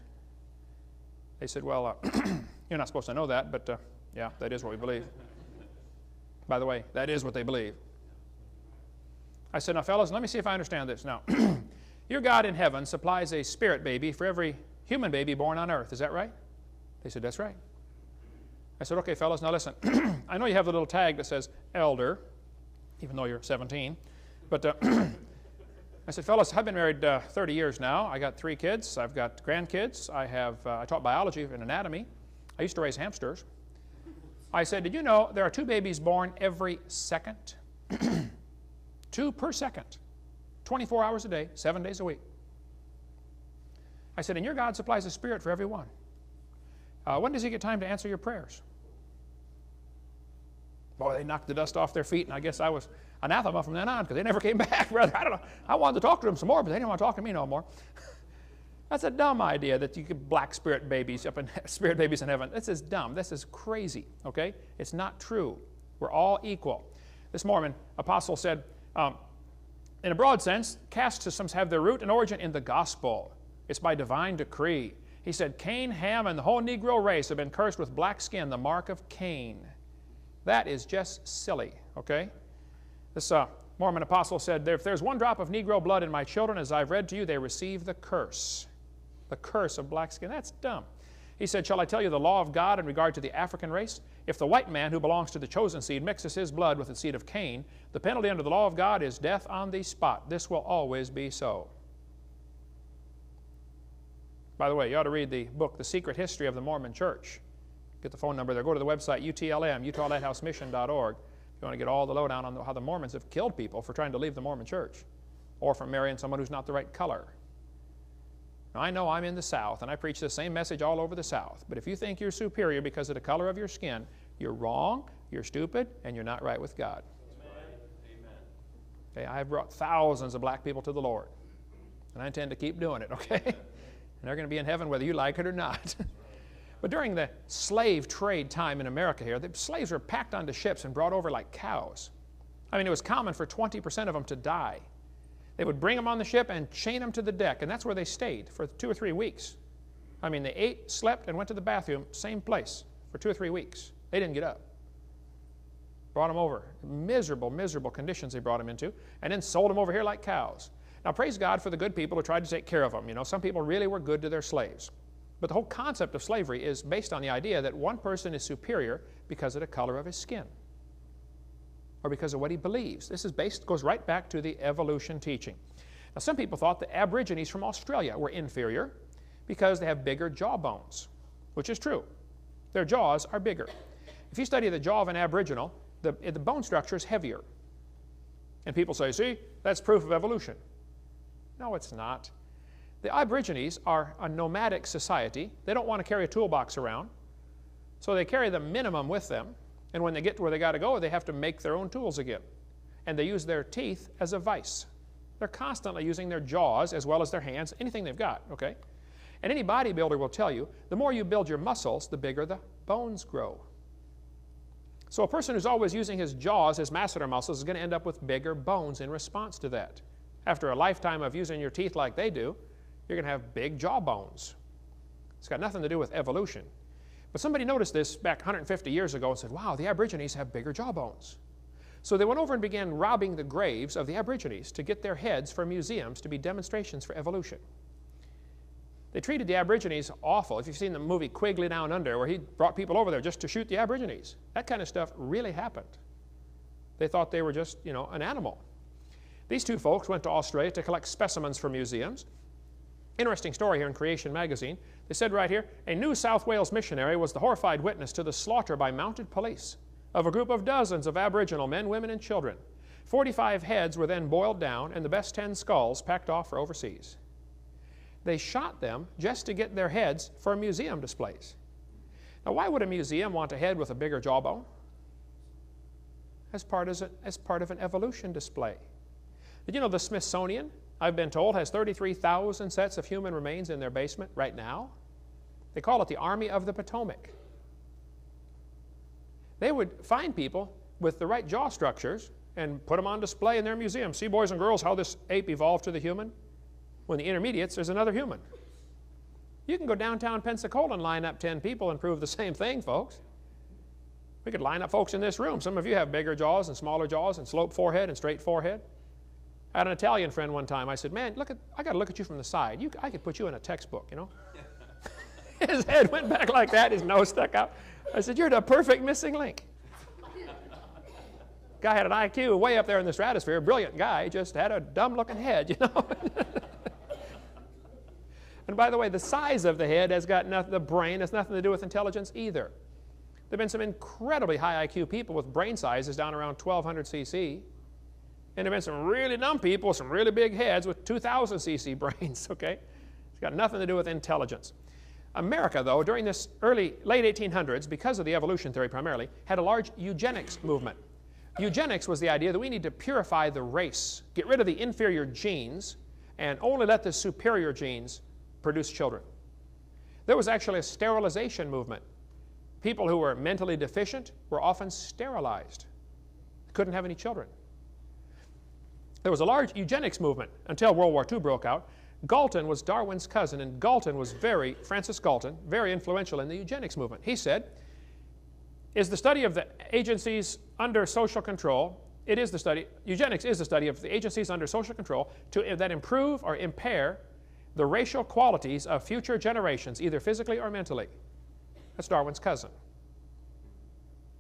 They said, well, you're not supposed to know that, but yeah, that is what we believe. By the way, that is what they believe. I said, now, fellas, let me see if I understand this. Now, your God in heaven supplies a spirit baby for every human baby born on earth. Is that right? They said, that's right. I said, okay, fellas, now listen. I know you have the little tag that says elder, even though you're 17. But I said, fellas, I've been married 30 years now. I got 3 kids. I've got grandkids. I taught biology and anatomy. I used to raise hamsters. I said, did you know there are 2 babies born every second? 2 per second. 24 hours a day, 7 days a week. I said, and your God supplies a spirit for every one. When does He get time to answer your prayers? Boy, they knocked the dust off their feet, and I guess I was anathema from then on because they never came back, brother. I don't know. I wanted to talk to them some more, but they didn't want to talk to me no more. That's a dumb idea that you could black spirit babies in heaven. This is dumb. This is crazy, okay? It's not true. We're all equal. This Mormon apostle said, in a broad sense, caste systems have their root and origin in the gospel. It's by divine decree. He said, Cain, Ham, and the whole Negro race have been cursed with black skin, the mark of Cain. That is just silly, okay? This Mormon apostle said, if there's one drop of Negro blood in my children, as I've read to you, they receive the curse of black skin. That's dumb. He said, shall I tell you the law of God in regard to the African race? If the white man who belongs to the chosen seed mixes his blood with the seed of Cain, the penalty under the law of God is death on the spot. This will always be so. By the way, you ought to read the book, The Secret History of the Mormon Church. Get the phone number there. Go to the website, UTLM, UtahLighthouseMission.org. If you want to get all the lowdown on how the Mormons have killed people for trying to leave the Mormon Church or for marrying someone who's not the right color. Now, I know I'm in the South, and I preach the same message all over the South. But if you think you're superior because of the color of your skin, you're wrong, you're stupid, and you're not right with God. Amen. Okay, I've brought thousands of black people to the Lord, and I intend to keep doing it, okay? And they're going to be in heaven whether you like it or not. But during the slave trade time in America here, the slaves were packed onto ships and brought over like cows. I mean, it was common for 20% of them to die. They would bring them on the ship and chain them to the deck, and that's where they stayed for 2 or 3 weeks. I mean, they ate, slept, and went to the bathroom, same place, for 2 or 3 weeks. They didn't get up. Brought them over. Miserable, miserable conditions they brought them into, and then sold them over here like cows. Now, praise God for the good people who tried to take care of them. You know, some people really were good to their slaves. But the whole concept of slavery is based on the idea that one person is superior because of the color of his skin or because of what he believes. This is goes right back to the evolution teaching. Now, some people thought the Aborigines from Australia were inferior because they have bigger jaw bones, which is true. Their jaws are bigger. If you study the jaw of an Aboriginal, the bone structure is heavier. And people say, see, that's proof of evolution. No, it's not. The Aborigines are a nomadic society. They don't want to carry a toolbox around, so they carry the minimum with them, and when they get to where they got to go, they have to make their own tools again. And they use their teeth as a vice. They're constantly using their jaws as well as their hands, anything they've got, okay? And any bodybuilder will tell you, the more you build your muscles, the bigger the bones grow. So a person who's always using his jaws, his masseter muscles, is going to end up with bigger bones in response to that. After a lifetime of using your teeth like they do, you're going to have big jaw bones. It's got nothing to do with evolution. But somebody noticed this back 150 years ago and said, wow, the Aborigines have bigger jaw bones. So they went over and began robbing the graves of the Aborigines to get their heads for museums to be demonstrations for evolution. They treated the Aborigines awful. If you've seen the movie Quigley Down Under, where he brought people over there just to shoot the Aborigines, that kind of stuff really happened. They thought they were just, you know, an animal. These two folks went to Australia to collect specimens for museums. Interesting story here in Creation magazine. They said right here, a New South Wales missionary was the horrified witness to the slaughter by mounted police of a group of dozens of Aboriginal men, women, and children. 45 heads were then boiled down and the best 10 skulls packed off for overseas. They shot them just to get their heads for museum displays. Now, why would a museum want a head with a bigger jawbone? As part of an evolution display. Did you know the Smithsonian, I've been told, has 33,000 sets of human remains in their basement right now? They call it the Army of the Potomac. They would find people with the right jaw structures and put them on display in their museum. See, boys and girls, how this ape evolved to the human? When the intermediates, there's another human. You can go downtown Pensacola and line up 10 people and prove the same thing, folks. We could line up folks in this room. Some of you have bigger jaws and smaller jaws and sloped forehead and straight forehead. I had an Italian friend one time. I said, man, I got to look at you from the side. I could put you in a textbook, you know. His head went back like that. His nose stuck out. I said, you're the perfect missing link. Guy had an IQ way up there in the stratosphere. Brilliant guy. Just had a dumb-looking head, you know. And by the way, the size of the head has got nothing, the brain has nothing to do with intelligence either. There have been some incredibly high IQ people with brain sizes down around 1,200 cc. And there have been some really dumb people with some really big heads with 2,000 cc brains, okay? It's got nothing to do with intelligence. America, though, during this late 1800s, because of the evolution theory primarily, had a large eugenics movement. Eugenics was the idea that we need to purify the race, get rid of the inferior genes, and only let the superior genes produce children. There was actually a sterilization movement. people who were mentally deficient were often sterilized. Couldn't have any children. There was a large eugenics movement until World War II broke out. Galton was Darwin's cousin, and Galton was Francis Galton, very influential in the eugenics movement. He said, is the study of the agencies under social control, eugenics is the study of the agencies under social control that improve or impair the racial qualities of future generations, either physically or mentally. That's Darwin's cousin.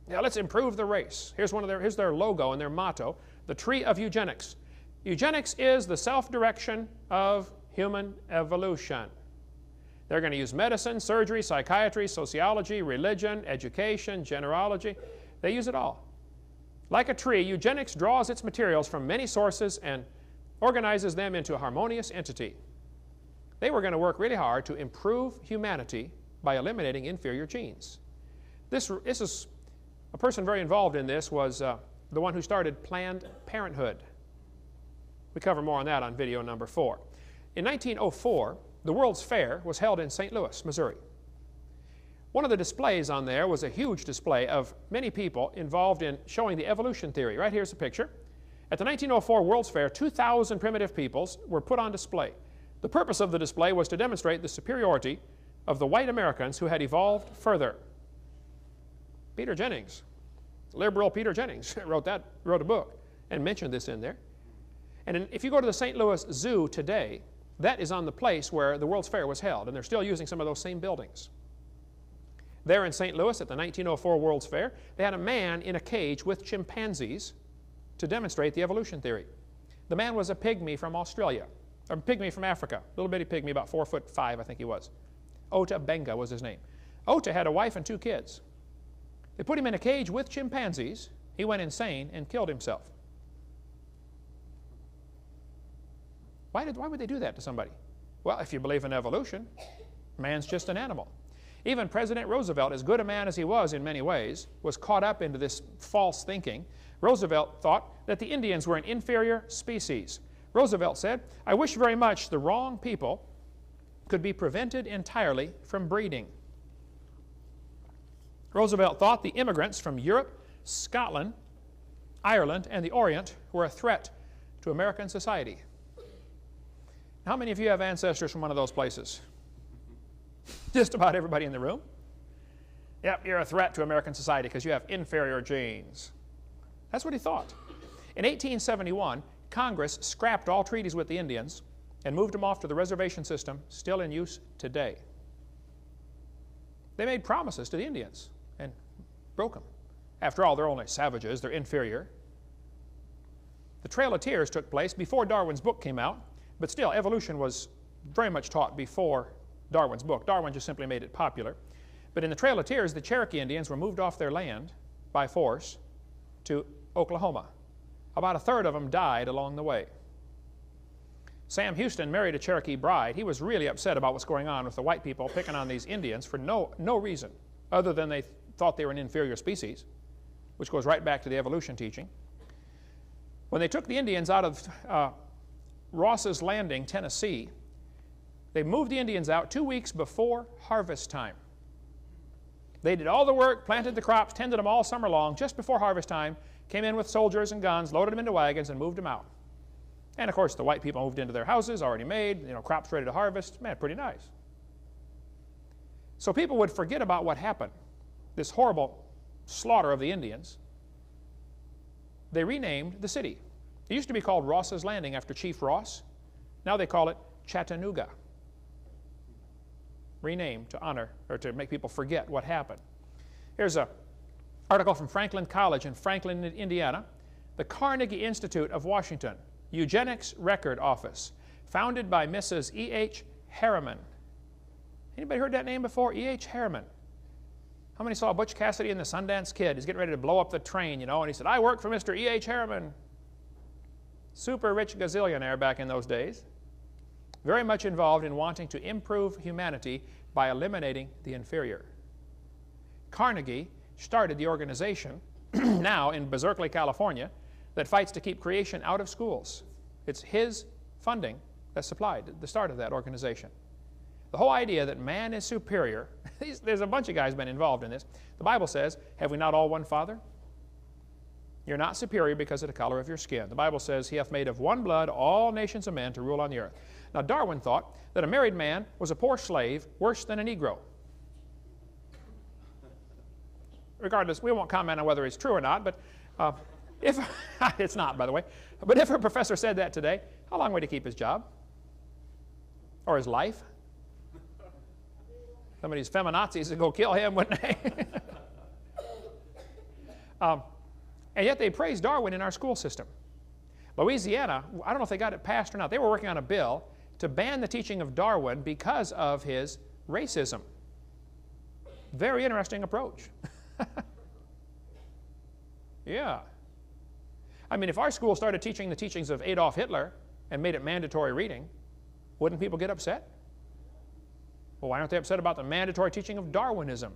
Now let's improve the race. Here's their logo and their motto, the tree of eugenics. Eugenics is the self-direction of human evolution. They're going to use medicine, surgery, psychiatry, sociology, religion, education, genealogy. They use it all. Like a tree, eugenics draws its materials from many sources and organizes them into a harmonious entity. They were going to work really hard to improve humanity by eliminating inferior genes. This is a person very involved in this was the one who started Planned Parenthood. We cover more on that on video number 4. In 1904, the World's Fair was held in St. Louis, Missouri. One of the displays on there was a huge display of many people involved in showing the evolution theory. Right here's a picture. At the 1904 World's Fair, 2,000 primitive peoples were put on display. The purpose of the display was to demonstrate the superiority of the white Americans who had evolved further. Peter Jennings, liberal Peter Jennings, wrote a book and mentioned this in there. And if you go to the St. Louis Zoo today, that is on the place where the World's Fair was held, and they're still using some of those same buildings. There in St. Louis at the 1904 World's Fair, they had a man in a cage with chimpanzees to demonstrate the evolution theory. The man was a pygmy from Australia, or pygmy from Africa, little bitty pygmy, about 4'5", I think he was. Ota Benga was his name. Ota had a wife and 2 kids. They put him in a cage with chimpanzees. He went insane and killed himself. Why would they do that to somebody? Well, if you believe in evolution, man's just an animal. Even President Roosevelt, as good a man as he was in many ways, was caught up into this false thinking. Roosevelt thought that the Indians were an inferior species. Roosevelt said, I wish very much the wrong people could be prevented entirely from breeding. Roosevelt thought the immigrants from Europe, Scotland, Ireland, and the Orient were a threat to American society. How many of you have ancestors from one of those places? Just about everybody in the room. Yep, you're a threat to American society because you have inferior genes. That's what he thought. In 1871, Congress scrapped all treaties with the Indians and moved them off to the reservation system, still in use today. They made promises to the Indians and broke them. After all, they're only savages, they're inferior. The Trail of Tears took place before Darwin's book came out, but still, evolution was very much taught before Darwin's book. Darwin just simply made it popular. But in the Trail of Tears, the Cherokee Indians were moved off their land by force to Oklahoma. About 1/3 of them died along the way. Sam Houston married a Cherokee bride. He was really upset about what's going on with the white people picking on these Indians for no reason other than they thought they were an inferior species, which goes right back to the evolution teaching. When they took the Indians out of Ross's Landing, Tennessee, they moved the Indians out 2 weeks before harvest time. They did all the work, planted the crops, tended them all summer long. Just before harvest time, came in with soldiers and guns, loaded them into wagons, and moved them out. And of course, the white people moved into their houses, already made, crops ready to harvest. Man, pretty nice. So people would forget about what happened, this horrible slaughter of the Indians. They renamed the city. It used to be called Ross's Landing after Chief Ross. Now they call it Chattanooga. Renamed to honor or to make people forget what happened. Here's an article from Franklin College in Franklin, Indiana. The Carnegie Institute of Washington, Eugenics Record Office, founded by Mrs. E.H. Harriman. Anybody heard that name before? E.H. Harriman. How many saw Butch Cassidy and the Sundance Kid? He's getting ready to blow up the train, and he said, I work for Mr. E.H. Harriman. Super rich gazillionaire back in those days. Very much involved in wanting to improve humanity by eliminating the inferior. Carnegie started the organization now in Berkeley, California, that fights to keep creation out of schools. It's his funding that supplied the start of that organization. The whole idea that man is superior, there's a bunch of guys been involved in this. The Bible says, have we not all one Father? You're not superior because of the color of your skin. The Bible says, he hath made of one blood all nations of men to rule on the earth. Now, Darwin thought that a married man was a poor slave worse than a Negro. Regardless, we won't comment on whether it's true or not, but if it's not, by the way. But if a professor said that today, how long would he keep his job? Or his life? Some of these feminazis would go kill him, wouldn't they? And yet they praise Darwin in our school system. Louisiana, I don't know if they got it passed or not. They were working on a bill to ban the teaching of Darwin because of his racism. Very interesting approach. Yeah. I mean, if our school started teaching the teachings of Adolf Hitler and made it mandatory reading, wouldn't people get upset? Well, why aren't they upset about the mandatory teaching of Darwinism?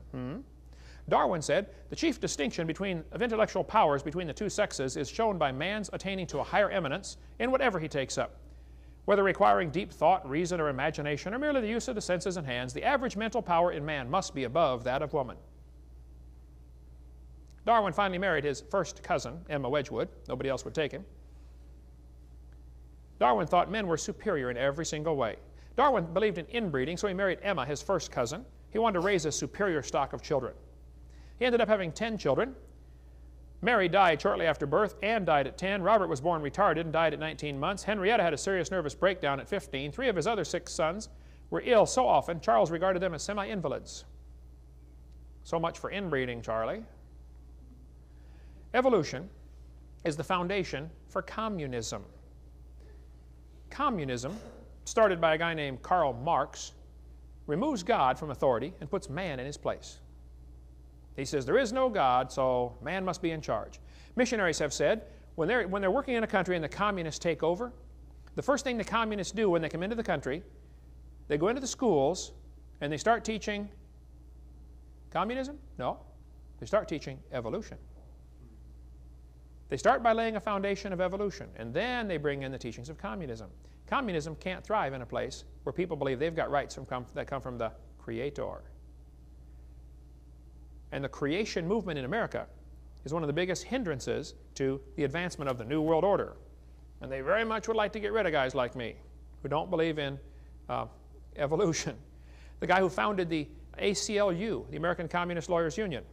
Darwin said, the chief distinction of intellectual powers between the two sexes is shown by man's attaining to a higher eminence in whatever he takes up. Whether requiring deep thought, reason, or imagination, or merely the use of the senses and hands, the average mental power in man must be above that of woman. Darwin finally married his first cousin, Emma Wedgwood. Nobody else would take him. Darwin thought men were superior in every single way. Darwin believed in inbreeding, so he married Emma, his first cousin. He wanted to raise a superior stock of children. He ended up having 10 children. Mary died shortly after birth. Anne died at 10. Robert was born retarded and died at 19 months. Henrietta had a serious nervous breakdown at 15. 3 of his other 6 sons were ill so often, Charles regarded them as semi-invalids. So much for inbreeding, Charlie. Evolution is the foundation for communism. Communism, started by a guy named Karl Marx, removes God from authority and puts man in his place. He says there is no God, so man must be in charge. Missionaries have said when they're working in a country and the communists take over, the first thing the communists do when they come into the country, they go into the schools and they start teaching communism? No, they start teaching evolution. They start by laying a foundation of evolution, and then they bring in the teachings of communism. Communism can't thrive in a place where people believe they've got rights that come from the Creator. And the creation movement in America is one of the biggest hindrances to the advancement of the New World Order. And they very much would like to get rid of guys like me who don't believe in evolution. The guy who founded the ACLU, the American Communist Lawyers Union,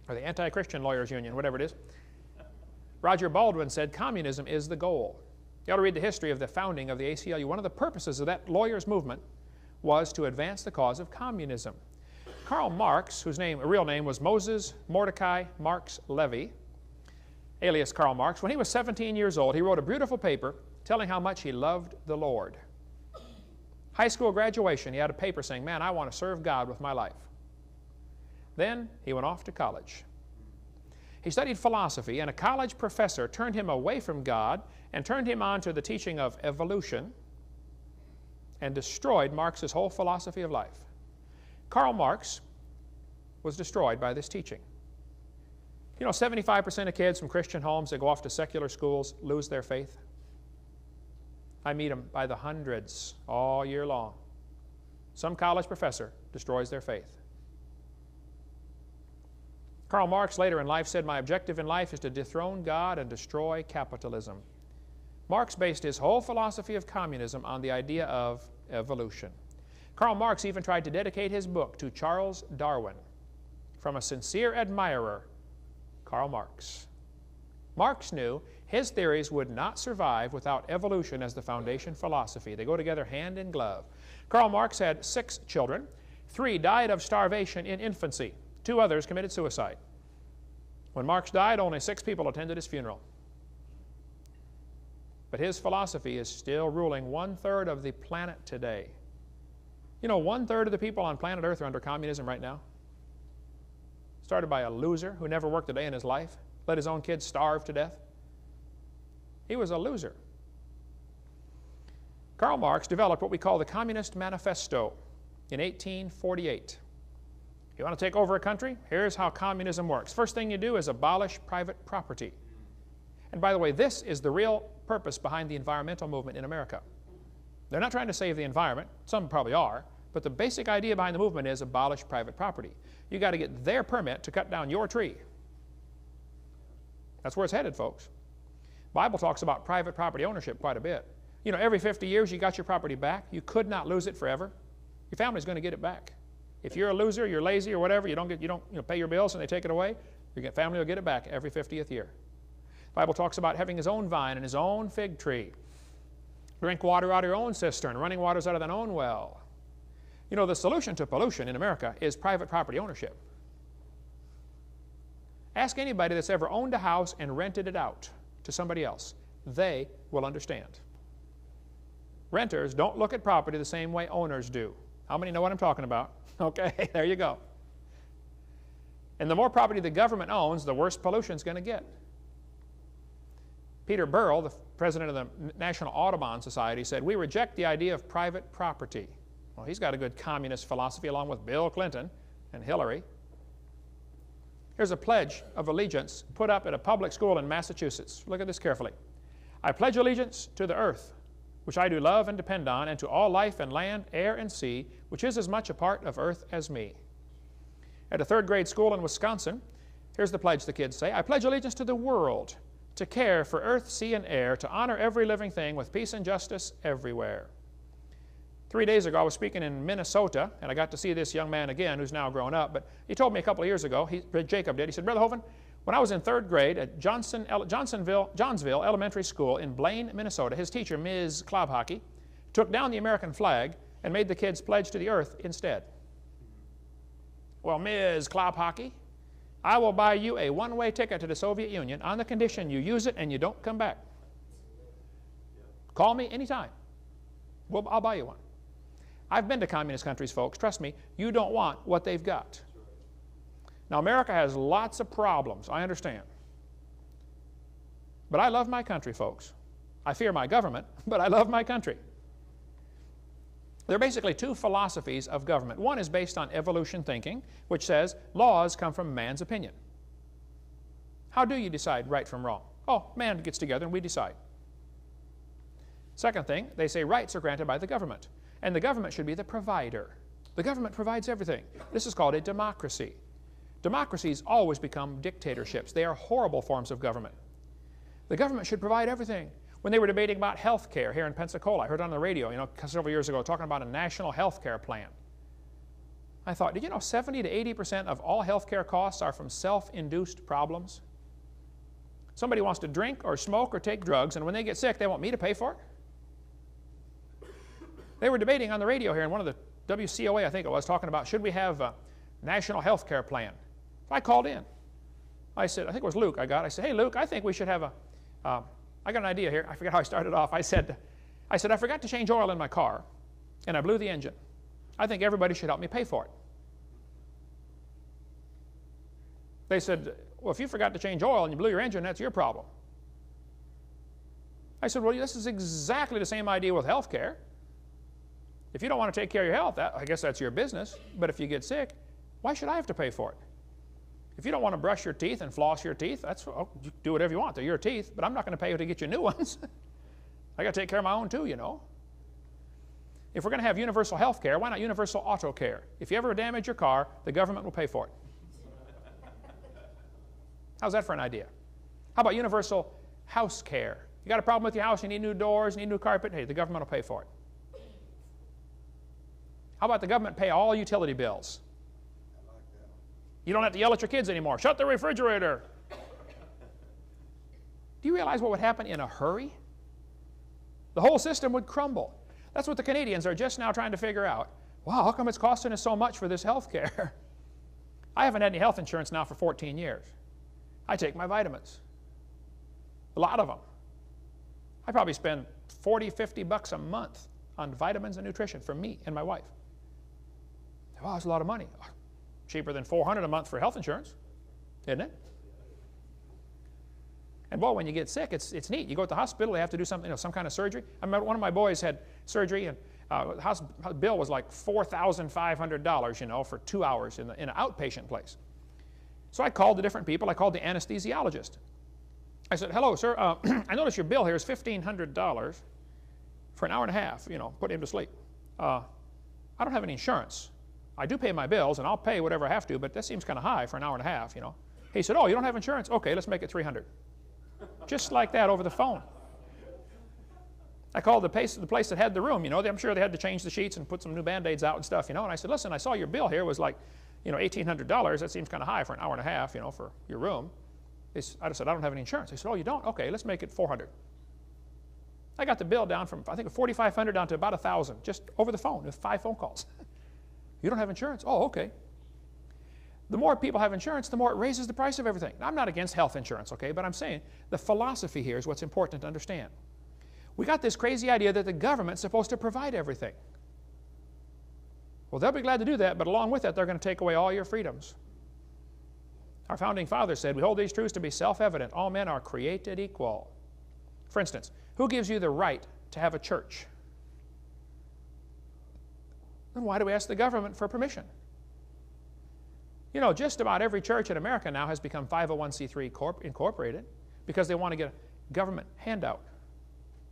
or the Anti-Christian Lawyers Union, whatever it is, Roger Baldwin said communism is the goal. You ought to read the history of the founding of the ACLU. One of the purposes of that lawyers' movement was to advance the cause of communism. Karl Marx, whose real name was Moses Mordecai Marx Levy, alias Karl Marx, when he was 17 years old, he wrote a beautiful paper telling how much he loved the Lord. High school graduation, he had a paper saying, man, I want to serve God with my life. Then he went off to college. He studied philosophy, and a college professor turned him away from God and turned him on to the teaching of evolution and destroyed Marx's whole philosophy of life. Karl Marx was destroyed by this teaching. You know, 75% of kids from Christian homes that go off to secular schools lose their faith. I meet them by the hundreds all year long. Some college professor destroys their faith. Karl Marx later in life said, my objective in life is to dethrone God and destroy capitalism. Marx based his whole philosophy of communism on the idea of evolution. Karl Marx even tried to dedicate his book to Charles Darwin, from a sincere admirer, Karl Marx. Marx knew his theories would not survive without evolution as the foundation philosophy. They go together hand in glove. Karl Marx had 6 children. 3 died of starvation in infancy. 2 others committed suicide. When Marx died, only 6 people attended his funeral. But his philosophy is still ruling 1/3 of the planet today. You know, 1/3 of the people on planet Earth are under communism right now. Started by a loser who never worked a day in his life, let his own kids starve to death. He was a loser. Karl Marx developed what we call the Communist Manifesto in 1848. You want to take over a country? Here's how communism works. First thing you do is abolish private property. And by the way, this is the real purpose behind the environmental movement in America. They're not trying to save the environment. Some probably are. But the basic idea behind the movement is abolish private property. You've got to get their permit to cut down your tree. That's where it's headed, folks. The Bible talks about private property ownership quite a bit. You know, every 50 years you got your property back. You could not lose it forever. Your family's going to get it back. If you're a loser, you're lazy or whatever, you don't pay your bills and they take it away, your family will get it back every 50th year. The Bible talks about having his own vine and his own fig tree. Drink water out of your own cistern, running waters out of thine own well. You know, the solution to pollution in America is private property ownership. Ask anybody that's ever owned a house and rented it out to somebody else. They will understand. Renters don't look at property the same way owners do. How many know what I'm talking about? Okay, there you go. And the more property the government owns, the worse pollution is going to get. Peter Burrell, the president of the National Audubon Society, said, "We reject the idea of private property." Well, he's got a good communist philosophy along with Bill Clinton and Hillary. Here's a pledge of allegiance put up at a public school in Massachusetts. Look at this carefully. "I pledge allegiance to the earth, which I do love and depend on, and to all life and land, air and sea, which is as much a part of earth as me." At a third grade school in Wisconsin, here's the pledge the kids say. "I pledge allegiance to the world, to care for earth, sea, and air, to honor every living thing with peace and justice everywhere." 3 days ago, I was speaking in Minnesota, and I got to see this young man again who's now grown up. But he told me a couple of years ago, Jacob did, he said, "Brother Hovind, when I was in third grade at Johnsonville Elementary School in Blaine, Minnesota, his teacher, Ms. Klobhockey, took down the American flag and made the kids pledge to the earth instead." "Well, Ms. Klobhockey, I will buy you a one-way ticket to the Soviet Union on the condition you use it and you don't come back. Call me anytime. I'll buy you one." I've been to communist countries, folks. Trust me, you don't want what they've got. Now, America has lots of problems, I understand. But I love my country, folks. I fear my government, but I love my country. There are basically two philosophies of government. One is based on evolution thinking, which says laws come from man's opinion. How do you decide right from wrong? Oh, man gets together and we decide. Second thing, they say rights are granted by the government, and the government should be the provider. The government provides everything. This is called a democracy. Democracies always become dictatorships. They are horrible forms of government. The government should provide everything. When they were debating about health care here in Pensacola, I heard on the radio, several years ago, talking about a national health care plan. I thought, did you know 70 to 80% of all health care costs are from self-induced problems? Somebody wants to drink or smoke or take drugs, and when they get sick, they want me to pay for it? They were debating on the radio here in one of the WCOA, I think it was, talking about should we have a national health care plan. I called in. I said, I think it was Luke I said, "Hey, Luke, I think we should have I got an idea here." I forget how I started off. I said, I forgot to change oil in my car, and I blew the engine. I think everybody should help me pay for it. They said, "Well, if you forgot to change oil and you blew your engine, that's your problem." I said, "Well, this is exactly the same idea with health care. If you don't want to take care of your health, I guess that's your business. But if you get sick, why should I have to pay for it? If you don't want to brush your teeth and floss your teeth, you do whatever you want. They're your teeth, but I'm not going to pay you to get you new ones. I got to take care of my own too, you know. If we're going to have universal health care, why not universal auto care? If you ever damage your car, the government will pay for it. How's that for an idea? How about universal house care? You got a problem with your house, you need new doors, you need new carpet, hey, the government will pay for it. How about the government pay all utility bills? I like that. You don't have to yell at your kids anymore. Shut the refrigerator. Do you realize what would happen in a hurry? The whole system would crumble. That's what the Canadians are just now trying to figure out. Wow, how come it's costing us so much for this health care? I haven't had any health insurance now for 14 years. I take my vitamins. A lot of them. I probably spend $40, $50 a month on vitamins and nutrition for me and my wife. Wow, that's a lot of money. Cheaper than $400 a month for health insurance, isn't it? And boy, when you get sick, it's neat. You go to the hospital, they have to do something, some kind of surgery. I remember one of my boys had surgery, and the hospital bill was like $4,500, for 2 hours in an outpatient place. So I called the different people. I called the anesthesiologist. I said, "Hello, sir. I notice your bill here is $1,500 for an hour and a half, you know, put him to sleep. I don't have any insurance. I do pay my bills, and I'll pay whatever I have to, but that seems kind of high for an hour and a half, you know. He said, oh, you don't have insurance? Okay, let's make it $300. Just like that over the phone. I called the place that had the room, you know. I'm sure they had to change the sheets and put some new Band-Aids out and stuff, you know. And I said, listen, I saw your bill here was like, you know, $1,800. That seems kind of high for an hour and a half, you know, for your room. I said, I don't have any insurance. He said, oh, you don't? Okay, let's make it $400. I got the bill down from, I think, $4,500 down to about $1,000, just over the phone with 5 phone calls. You don't have insurance? Oh, okay. The more people have insurance, the more it raises the price of everything. Now, I'm not against health insurance, okay, but I'm saying the philosophy here is what's important to understand. We got this crazy idea that the government's supposed to provide everything. Well, they'll be glad to do that, but along with that, they're going to take away all your freedoms. Our founding fathers said, we hold these truths to be self-evident. All men are created equal. For instance, who gives you the right to have a church? Then why do we ask the government for permission? You know, just about every church in America now has become 501c3 incorporated because they want to get a government handout.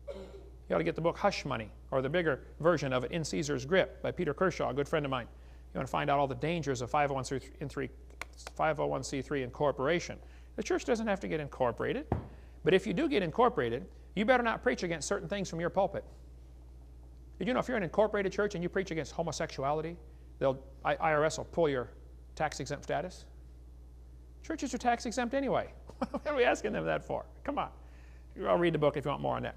You ought to get the book Hush Money, or the bigger version of it, In Caesar's Grip, by Peter Kershaw, a good friend of mine. You want to find out all the dangers of 501c3 incorporation. The church doesn't have to get incorporated, but if you do get incorporated, you better not preach against certain things from your pulpit. Did you know if you're an incorporated church and you preach against homosexuality, IRS will pull your tax-exempt status? Churches are tax-exempt anyway. What are we asking them that for? Come on. I'll read the book if you want more on that.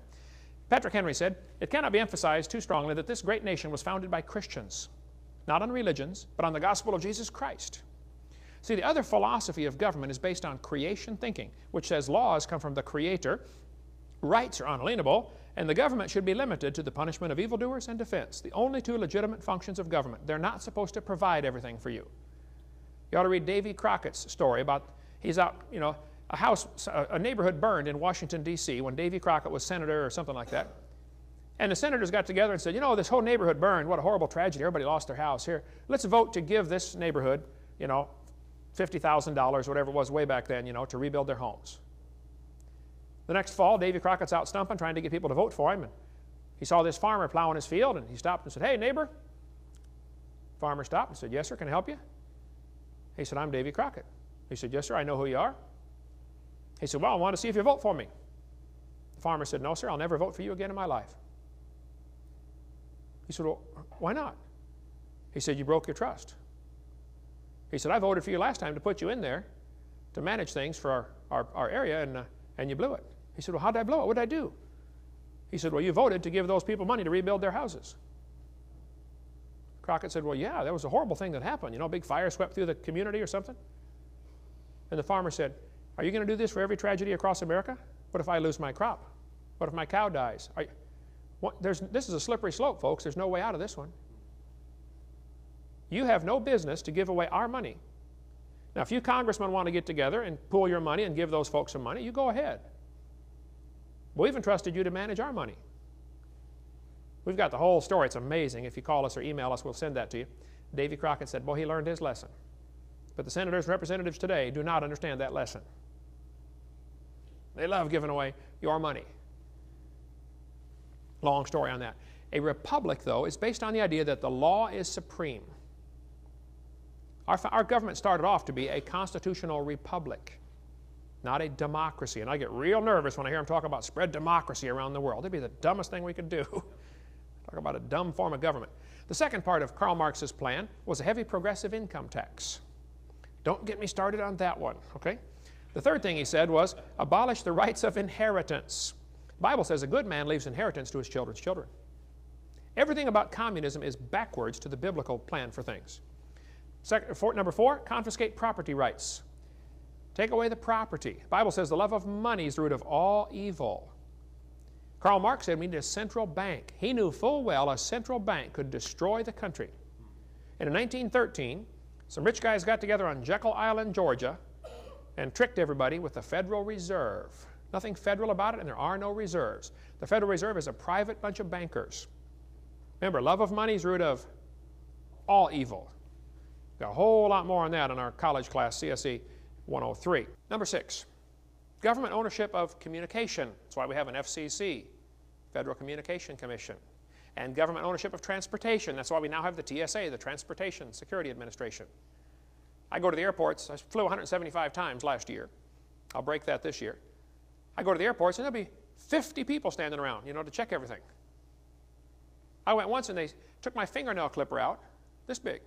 Patrick Henry said, it cannot be emphasized too strongly that this great nation was founded by Christians, not on religions, but on the gospel of Jesus Christ. See, the other philosophy of government is based on creation thinking, which says laws come from the Creator, rights are unalienable, and the government should be limited to the punishment of evildoers and defense, the only 2 legitimate functions of government. They're not supposed to provide everything for you. You ought to read Davy Crockett's story about, he's out, you know, a neighborhood burned in Washington, D.C. when Davy Crockett was senator or something like that. And the senators got together and said, you know, this whole neighborhood burned. What a horrible tragedy. Everybody lost their house. Here, let's vote to give this neighborhood, you know, $50,000, whatever it was way back then, you know, to rebuild their homes. The next fall, Davy Crockett's out stumping, trying to get people to vote for him. And he saw this farmer plowing his field, and he stopped and said, hey, neighbor. Farmer stopped and said, yes, sir, can I help you? He said, I'm Davy Crockett. He said, yes, sir, I know who you are. He said, well, I want to see if you vote for me. The farmer said, no, sir, I'll never vote for you again in my life. He said, well, why not? He said, you broke your trust. He said, I voted for you last time to put you in there to manage things for our area, and you blew it. He said, well, how did I blow it? What did I do? He said, well, you voted to give those people money to rebuild their houses. Crockett said, well, yeah, that was a horrible thing that happened. You know, a big fire swept through the community or something. And the farmer said, are you going to do this for every tragedy across America? What if I lose my crop? What if my cow dies? This is a slippery slope, folks. There's no way out of this one. You have no business to give away our money. Now, if you congressmen want to get together and pool your money and give those folks some money, you go ahead. We've entrusted you to manage our money. We've got the whole story. It's amazing. If you call us or email us, we'll send that to you. Davy Crockett said, boy, he learned his lesson. But the senators and representatives today do not understand that lesson. They love giving away your money. Long story on that. A republic, though, is based on the idea that the law is supreme. Our government started off to be a constitutional republic, not a democracy. And I get real nervous when I hear them talk about spread democracy around the world. It'd be the dumbest thing we could do. Talk about a dumb form of government. The second part of Karl Marx's plan was a heavy progressive income tax. Don't get me started on that one, okay? The third thing he said was abolish the rights of inheritance. The Bible says a good man leaves inheritance to his children's children. Everything about communism is backwards to the biblical plan for things. Number 4, confiscate property rights. Take away the property. The Bible says the love of money is the root of all evil. Karl Marx said we need a central bank. He knew full well a central bank could destroy the country. And in 1913, some rich guys got together on Jekyll Island, Georgia, and tricked everybody with the Federal Reserve. Nothing federal about it, and there are no reserves. The Federal Reserve is a private bunch of bankers. Remember, love of money is the root of all evil. Got a whole lot more on that in our college class, CSE 103. Number 6, government ownership of communication. That's why we have an FCC. Federal Communication Commission. And government ownership of transportation. That's why we now have the TSA, the Transportation Security Administration. I go to the airports. I flew 175 times last year. I'll break that this year. I go to the airports and there'll be 50 people standing around, you know, to check everything. I went once and they took my fingernail clipper out, this big.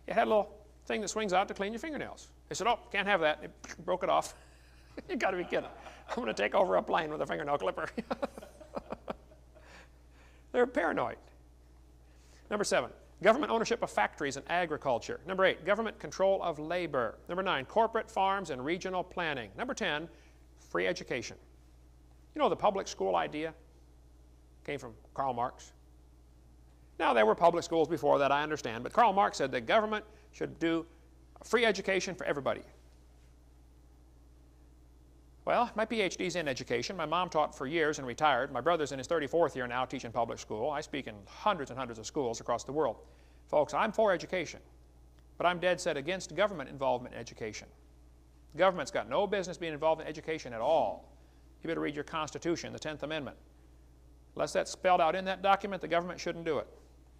It had a little thing that swings out to clean your fingernails. They said, oh, can't have that. They broke it off. You got to be kidding. I'm going to take over a plane with a fingernail clipper. They're paranoid. Number 7, government ownership of factories and agriculture. Number 8, government control of labor. Number 9, corporate farms and regional planning. Number 10, free education. You know, the public school idea came from Karl Marx. Now, there were public schools before that, I understand, but Karl Marx said the government should do free education for everybody. Well, my PhD's in education. My mom taught for years and retired. My brother's in his 34th year now teaching public school. I speak in hundreds and hundreds of schools across the world. Folks, I'm for education, but I'm dead set against government involvement in education. The government's got no business being involved in education at all. You better read your Constitution, the 10th Amendment. Unless that's spelled out in that document, the government shouldn't do it.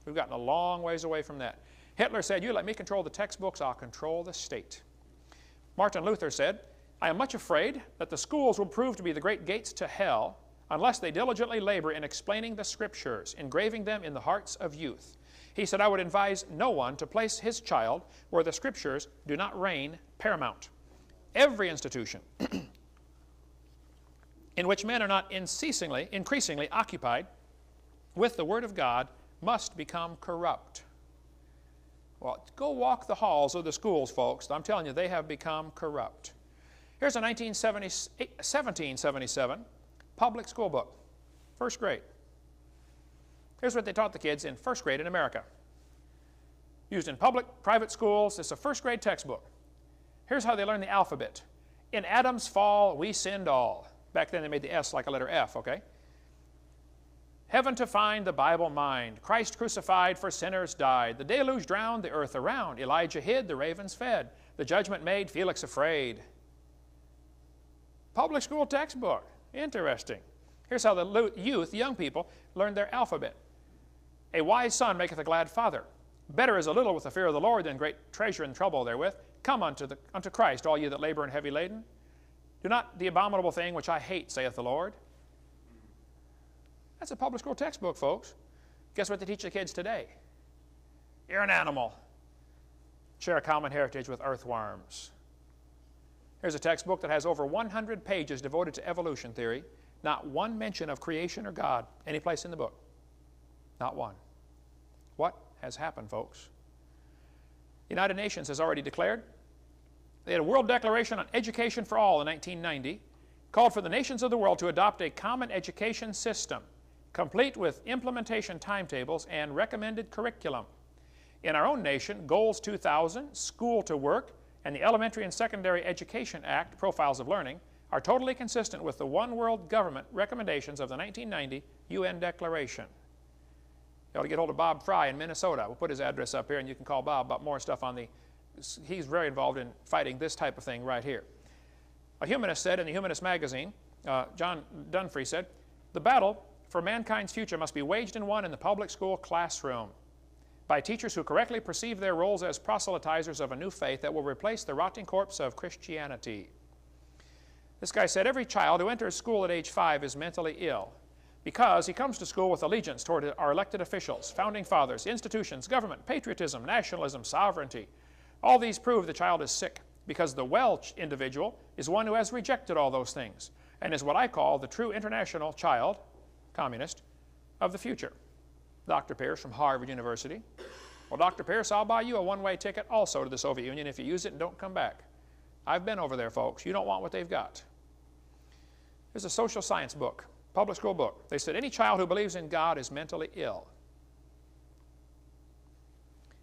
We've gotten a long ways away from that. Hitler said, you let me control the textbooks, I'll control the state. Martin Luther said, I am much afraid that the schools will prove to be the great gates to hell unless they diligently labor in explaining the Scriptures, engraving them in the hearts of youth. He said, I would advise no one to place his child where the Scriptures do not reign paramount. Every institution in which men are not increasingly occupied with the Word of God must become corrupt. Well, go walk the halls of the schools, folks. I'm telling you, they have become corrupt. Here's a 1777 public school book, first grade. Here's what they taught the kids in first grade in America. Used in public, private schools. It's a first grade textbook. Here's how they learned the alphabet. In Adam's fall, we sinned all. Back then they made the S like a letter F, okay? Heaven to find, the Bible mind. Christ crucified, for sinners died. The deluge drowned the earth around. Elijah hid, the ravens fed. The judgment made Felix afraid. Public school textbook. Interesting. Here's how the youth, young people, learned their alphabet. A wise son maketh a glad father. Better is a little with the fear of the Lord than great treasure and trouble therewith. Come unto Christ, all ye that labor and heavy laden. Do not the abominable thing which I hate, saith the Lord. That's a public school textbook, folks. Guess what they teach the kids today? You're an animal. Share a common heritage with earthworms. Here's a textbook that has over 100 pages devoted to evolution theory. Not one mention of creation or God any place in the book. Not one. What has happened, folks? The United Nations has already declared. They had a World Declaration on Education for All in 1990, called for the nations of the world to adopt a common education system, complete with implementation timetables and recommended curriculum. In our own nation, Goals 2000, School to Work, and the Elementary and Secondary Education Act, Profiles of Learning, are totally consistent with the One World Government recommendations of the 1990 UN Declaration. You ought to get hold of Bob Fry in Minnesota. We'll put his address up here, and you can call Bob about more stuff on the... He's very involved in fighting this type of thing right here. A humanist said in the Humanist magazine, John Dunfree said, the battle for mankind's future must be waged and won in the public school classroom by teachers who correctly perceive their roles as proselytizers of a new faith that will replace the rotting corpse of Christianity. This guy said, every child who enters school at age 5 is mentally ill because he comes to school with allegiance toward our elected officials, founding fathers, institutions, government, patriotism, nationalism, sovereignty. All these prove the child is sick because the well individual is one who has rejected all those things and is what I call the true international child, communist, of the future. Dr. Pierce from Harvard University. Well, Dr. Pierce, I'll buy you a one-way ticket also to the Soviet Union if you use it and don't come back. I've been over there, folks. You don't want what they've got. There's a social science book, public school book. They said any child who believes in God is mentally ill.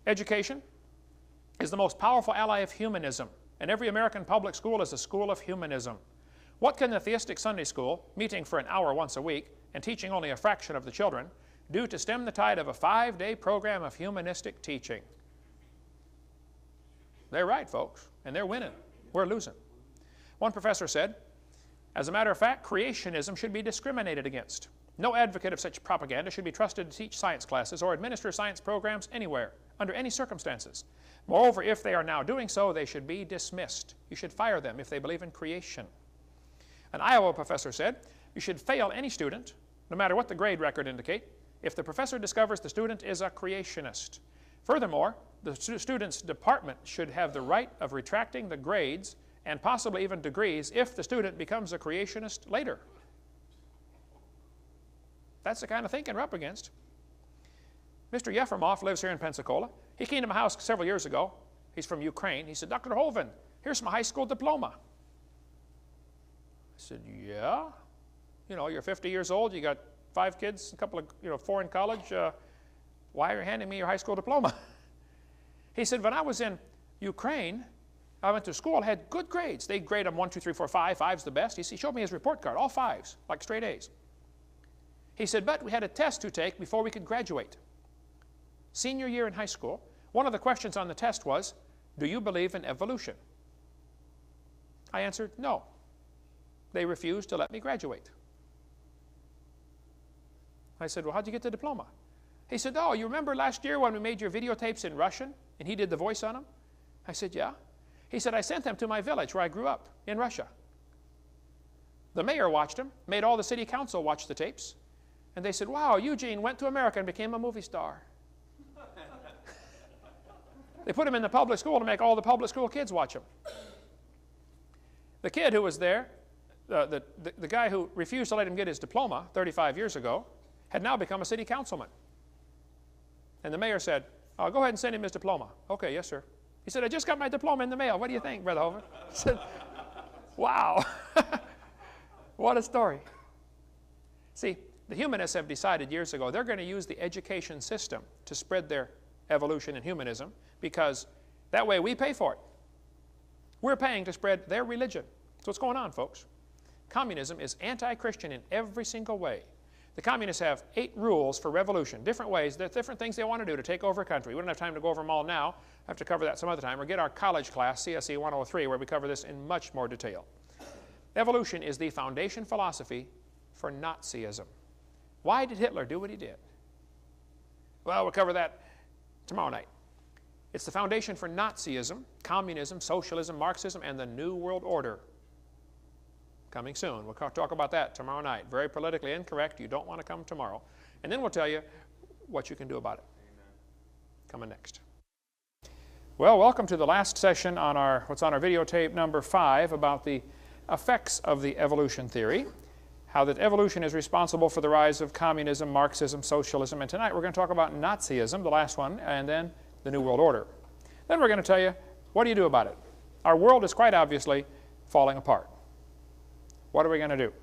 Education is the most powerful ally of humanism, and every American public school is a school of humanism. What can the theistic Sunday school, meeting for an hour once a week and teaching only a fraction of the children, do to stem the tide of a 5-day program of humanistic teaching? They're right, folks, and they're winning. We're losing. One professor said, as a matter of fact, creationism should be discriminated against. No advocate of such propaganda should be trusted to teach science classes or administer science programs anywhere, under any circumstances. Moreover, if they are now doing so, they should be dismissed. You should fire them if they believe in creation. An Iowa professor said, you should fail any student, no matter what the grade record indicate, if the professor discovers the student is a creationist. Furthermore, the student's department should have the right of retracting the grades and possibly even degrees if the student becomes a creationist later. That's the kind of thinking we're up against. Mr. Yefremov lives here in Pensacola. He came to my house several years ago. He's from Ukraine. He said, Dr. Hovind, here's my high school diploma. I said, yeah? You know, you're 50 years old, you got 5 kids, a couple of, 4 in college. Why are you handing me your high school diploma? He said, when I was in Ukraine, I went to school, had good grades. They grade them 1, 2, 3, 4, 5. 5's the best. He showed me his report card, all 5s, like straight A's. He said, but we had a test to take before we could graduate. Senior year in high school, one of the questions on the test was, do you believe in evolution? I answered, no. They refused to let me graduate. I said, well, how'd you get the diploma? He said, oh, you remember last year when we made your videotapes in Russian and he did the voice on them? I said, yeah. He said, I sent them to my village where I grew up in Russia. The mayor watched them, made all the city council watch the tapes, and they said, wow, Eugene went to America and became a movie star. They put him in the public school to make all the public school kids watch him. The kid who was there, the guy who refused to let him get his diploma 35 years ago, had now become a city councilman. And the mayor said, oh, go ahead and send him his diploma. Okay, yes, sir. He said, I just got my diploma in the mail. What do you think, Brother Hovind? I said, wow. What a story. See, the humanists have decided years ago they're going to use the education system to spread their evolution and humanism because that way we pay for it. We're paying to spread their religion. That's what's going on, folks. Communism is anti-Christian in every single way. The communists have 8 rules for revolution, different ways, different things they want to do to take over a country. We don't have time to go over them all now. I have to cover that some other time. Or get our college class, CSE 103, where we cover this in much more detail. Evolution is the foundation philosophy for Nazism. Why did Hitler do what he did? Well, we'll cover that tomorrow night. It's the foundation for Nazism, communism, socialism, Marxism, and the New World Order. Coming soon. We'll talk about that tomorrow night. Very politically incorrect. You don't want to come tomorrow. And then we'll tell you what you can do about it. Amen. Coming next. Well, welcome to the last session on what's on our videotape number 5 about the effects of the evolution theory, how that evolution is responsible for the rise of communism, Marxism, socialism, and tonight we're going to talk about Nazism, the last one, and then the New World Order. Then we're going to tell you, what do you do about it? Our world is quite obviously falling apart. What are we going to do?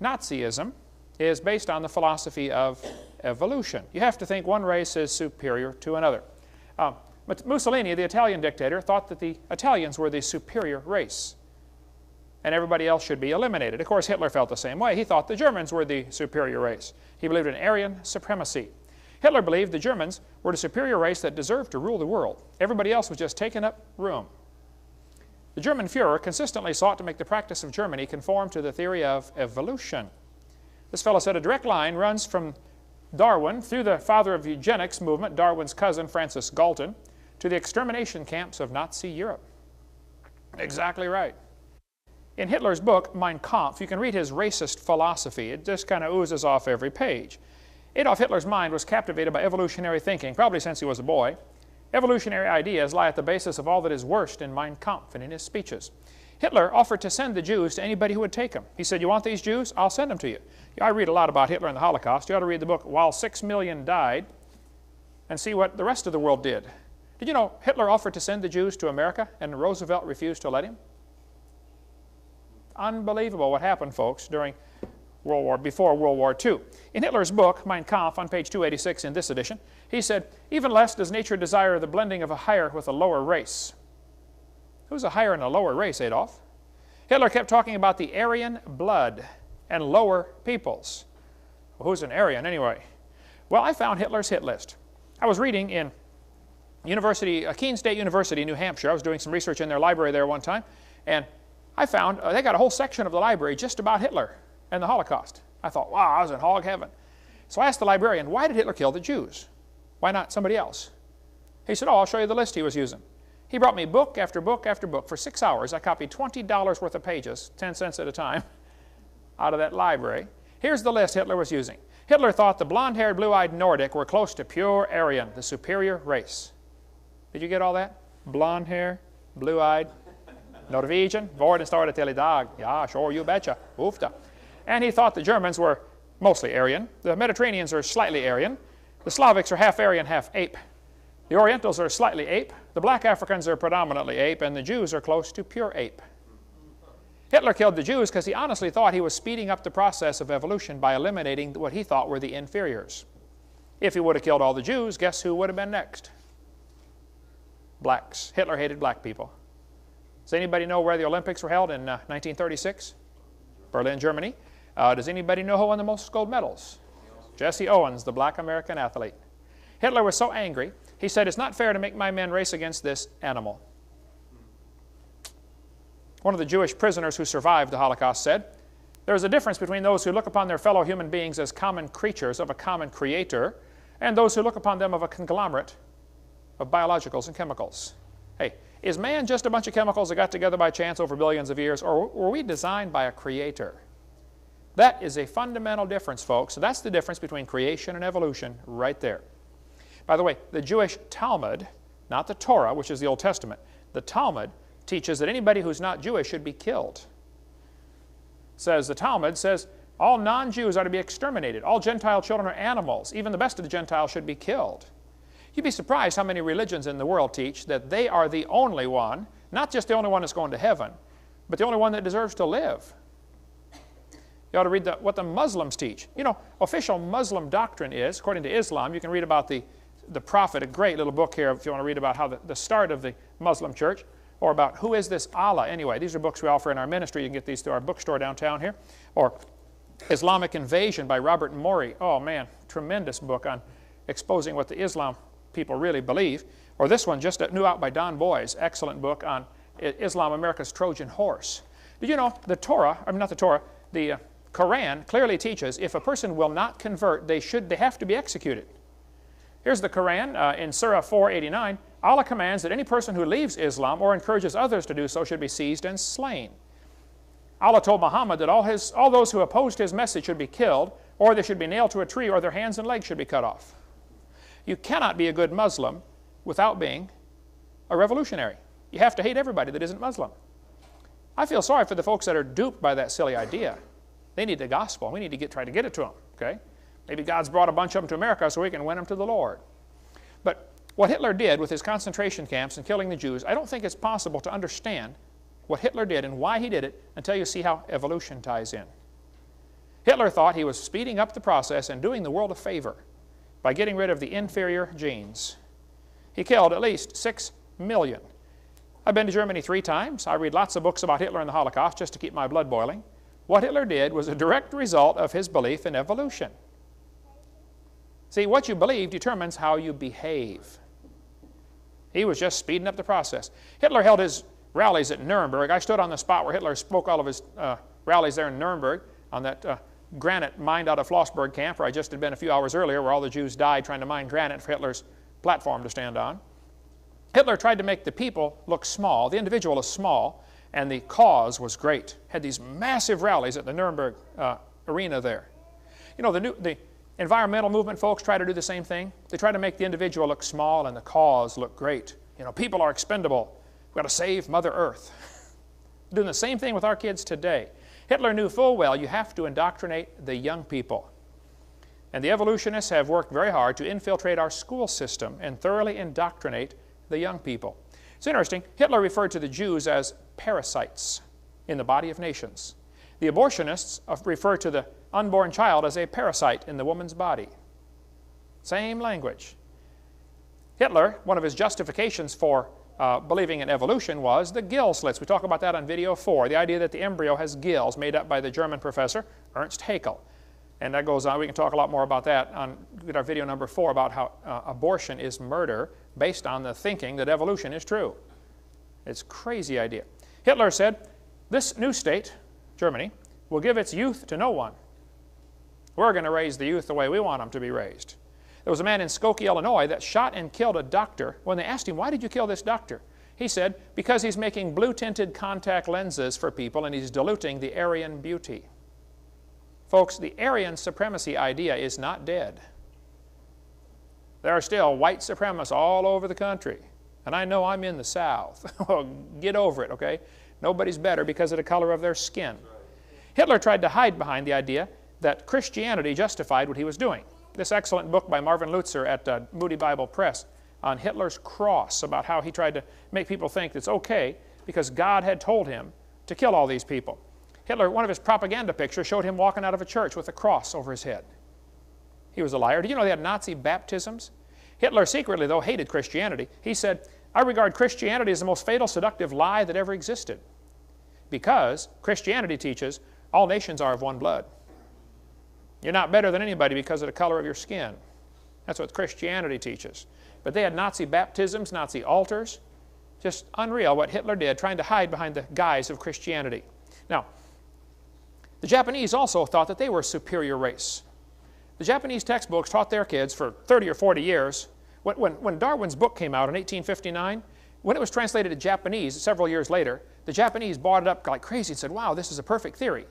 Nazism is based on the philosophy of evolution. You have to think one race is superior to another. Mussolini, the Italian dictator, thought that the Italians were the superior race and everybody else should be eliminated. Of course, Hitler felt the same way. He thought the Germans were the superior race. He believed in Aryan supremacy. Hitler believed the Germans were the superior race that deserved to rule the world. Everybody else was just taking up room. The German Führer consistently sought to make the practice of Germany conform to the theory of evolution. This fellow said a direct line runs from Darwin through the father of eugenics movement, Darwin's cousin Francis Galton, to the extermination camps of Nazi Europe. Exactly right. In Hitler's book, Mein Kampf, you can read his racist philosophy. It just kind of oozes off every page. Adolf Hitler's mind was captivated by evolutionary thinking, probably since he was a boy. Evolutionary ideas lie at the basis of all that is worst in Mein Kampf and in his speeches. Hitler offered to send the Jews to anybody who would take them. He said, you want these Jews? I'll send them to you. I read a lot about Hitler and the Holocaust. You ought to read the book While 6 Million Died and see what the rest of the world did. Did you know Hitler offered to send the Jews to America and Roosevelt refused to let him? Unbelievable what happened, folks, during before World War II. In Hitler's book, Mein Kampf, on page 286 in this edition, he said, even less does nature desire the blending of a higher with a lower race. Who's a higher and a lower race, Adolf? Hitler kept talking about the Aryan blood and lower peoples. Well, who's an Aryan anyway? Well, I found Hitler's hit list. I was reading in Keene State University, New Hampshire. I was doing some research in their library there one time, and I found they got a whole section of the library just about Hitler and the Holocaust. I thought, wow, I was in hog heaven. So I asked the librarian, why did Hitler kill the Jews? Why not somebody else? He said, oh, I'll show you the list he was using. He brought me book after book after book. For 6 hours, I copied $20 worth of pages, 10 cents at a time, out of that library. Here's the list Hitler was using. Hitler thought the blonde-haired, blue-eyed Nordic were close to pure Aryan, the superior race. Did you get all that? Blonde hair, blue-eyed, Norwegian, vorden står det till idag. Ja, sure, you betcha. Oofta. And he thought the Germans were mostly Aryan. The Mediterraneans are slightly Aryan. The Slavics are half Aryan, half ape. The Orientals are slightly ape. The black Africans are predominantly ape, and the Jews are close to pure ape. Hitler killed the Jews because he honestly thought he was speeding up the process of evolution by eliminating what he thought were the inferiors. If he would have killed all the Jews, guess who would have been next? Blacks. Hitler hated black people. Does anybody know where the Olympics were held in 1936? Berlin, Germany. Does anybody know who won the most gold medals? Jesse Owens, the black American athlete. Hitler was so angry, he said, it's not fair to make my men race against this animal. One of the Jewish prisoners who survived the Holocaust said, there is a difference between those who look upon their fellow human beings as common creatures of a common creator and those who look upon them of a conglomerate of biologicals and chemicals. Hey, is man just a bunch of chemicals that got together by chance over billions of years, or were we designed by a creator? That is a fundamental difference, folks. So that's the difference between creation and evolution right there. By the way, the Jewish Talmud, not the Torah, which is the Old Testament, the Talmud teaches that anybody who's not Jewish should be killed. The Talmud says all non-Jews are to be exterminated. All Gentile children are animals. Even the best of the Gentiles should be killed. You'd be surprised how many religions in the world teach that they are the only one, not just the only one that's going to heaven, but the only one that deserves to live. You ought to read what the Muslims teach. You know, official Muslim doctrine is, according to Islam, you can read about the Prophet, a great little book here if you want to read about how the start of the Muslim church, or about who is this Allah. Anyway, these are books we offer in our ministry. You can get these through our bookstore downtown here. Or Islamic Invasion by Robert Morey. Oh man, tremendous book on exposing what the Islam people really believe. Or this one just new out by Don Boys, excellent book on Islam, America's Trojan Horse. Did you know the Torah, I mean not the Torah, the Quran clearly teaches if a person will not convert, they have to be executed. Here's the Quran in Surah 489. Allah commands that any person who leaves Islam or encourages others to do so should be seized and slain. Allah told Muhammad that all those who opposed his message should be killed, or they should be nailed to a tree, or their hands and legs should be cut off. You cannot be a good Muslim without being a revolutionary. You have to hate everybody that isn't Muslim. I feel sorry for the folks that are duped by that silly idea. They need the gospel. We need to try to get it to them. Okay? Maybe God's brought a bunch of them to America so we can win them to the Lord. But what Hitler did with his concentration camps and killing the Jews, I don't think it's possible to understand what Hitler did and why he did it until you see how evolution ties in. Hitler thought he was speeding up the process and doing the world a favor by getting rid of the inferior genes. He killed at least 6 million. I've been to Germany 3 times. I read lots of books about Hitler and the Holocaust just to keep my blood boiling. What Hitler did was a direct result of his belief in evolution. See, what you believe determines how you behave. He was just speeding up the process. Hitler held his rallies at Nuremberg. I stood on the spot where Hitler spoke all of his rallies there in Nuremberg on that granite mined out of Flossburg camp where I just had been a few hours earlier, where all the Jews died trying to mine granite for Hitler's platform to stand on. Hitler tried to make the people look small, the individual is small, and the cause was great. Had these massive rallies at the Nuremberg arena there. You know, the environmental movement folks try to do the same thing. They try to make the individual look small and the cause look great. You know, people are expendable. We've got to save Mother Earth. Doing the same thing with our kids today. Hitler knew full well you have to indoctrinate the young people. And the evolutionists have worked very hard to infiltrate our school system and thoroughly indoctrinate the young people. It's interesting, Hitler referred to the Jews as parasites in the body of nations. The abortionists refer to the unborn child as a parasite in the woman's body. Same language. Hitler, one of his justifications for believing in evolution was the gill slits. We talk about that on video 4, the idea that the embryo has gills made up by the German professor Ernst Haeckel. And that goes on. We can talk a lot more about that on our video number 4 about how abortion is murder based on the thinking that evolution is true. It's a crazy idea. Hitler said, this new state, Germany, will give its youth to no one. We're going to raise the youth the way we want them to be raised. There was a man in Skokie, Illinois that shot and killed a doctor. When they asked him, why did you kill this doctor? He said, because he's making blue-tinted contact lenses for people and he's diluting the Aryan beauty. Folks, the Aryan supremacy idea is not dead. There are still white supremacists all over the country. And I know I'm in the South. Well, get over it, okay? Nobody's better because of the color of their skin. Hitler tried to hide behind the idea that Christianity justified what he was doing. This excellent book by Marvin Lutzer at Moody Bible Press on Hitler's cross, about how he tried to make people think it's okay because God had told him to kill all these people. Hitler, one of his propaganda pictures showed him walking out of a church with a cross over his head. He was a liar. Do you know they had Nazi baptisms? Hitler secretly, though, hated Christianity. He said, I regard Christianity as the most fatal, seductive lie that ever existed, because Christianity teaches all nations are of one blood. You're not better than anybody because of the color of your skin. That's what Christianity teaches. But they had Nazi baptisms, Nazi altars. Just unreal what Hitler did, trying to hide behind the guise of Christianity. Now, the Japanese also thought that they were a superior race. The Japanese textbooks taught their kids for 30 or 40 years. When Darwin's book came out in 1859, when it was translated to Japanese several years later, the Japanese bought it up like crazy and said, wow, this is a perfect theory.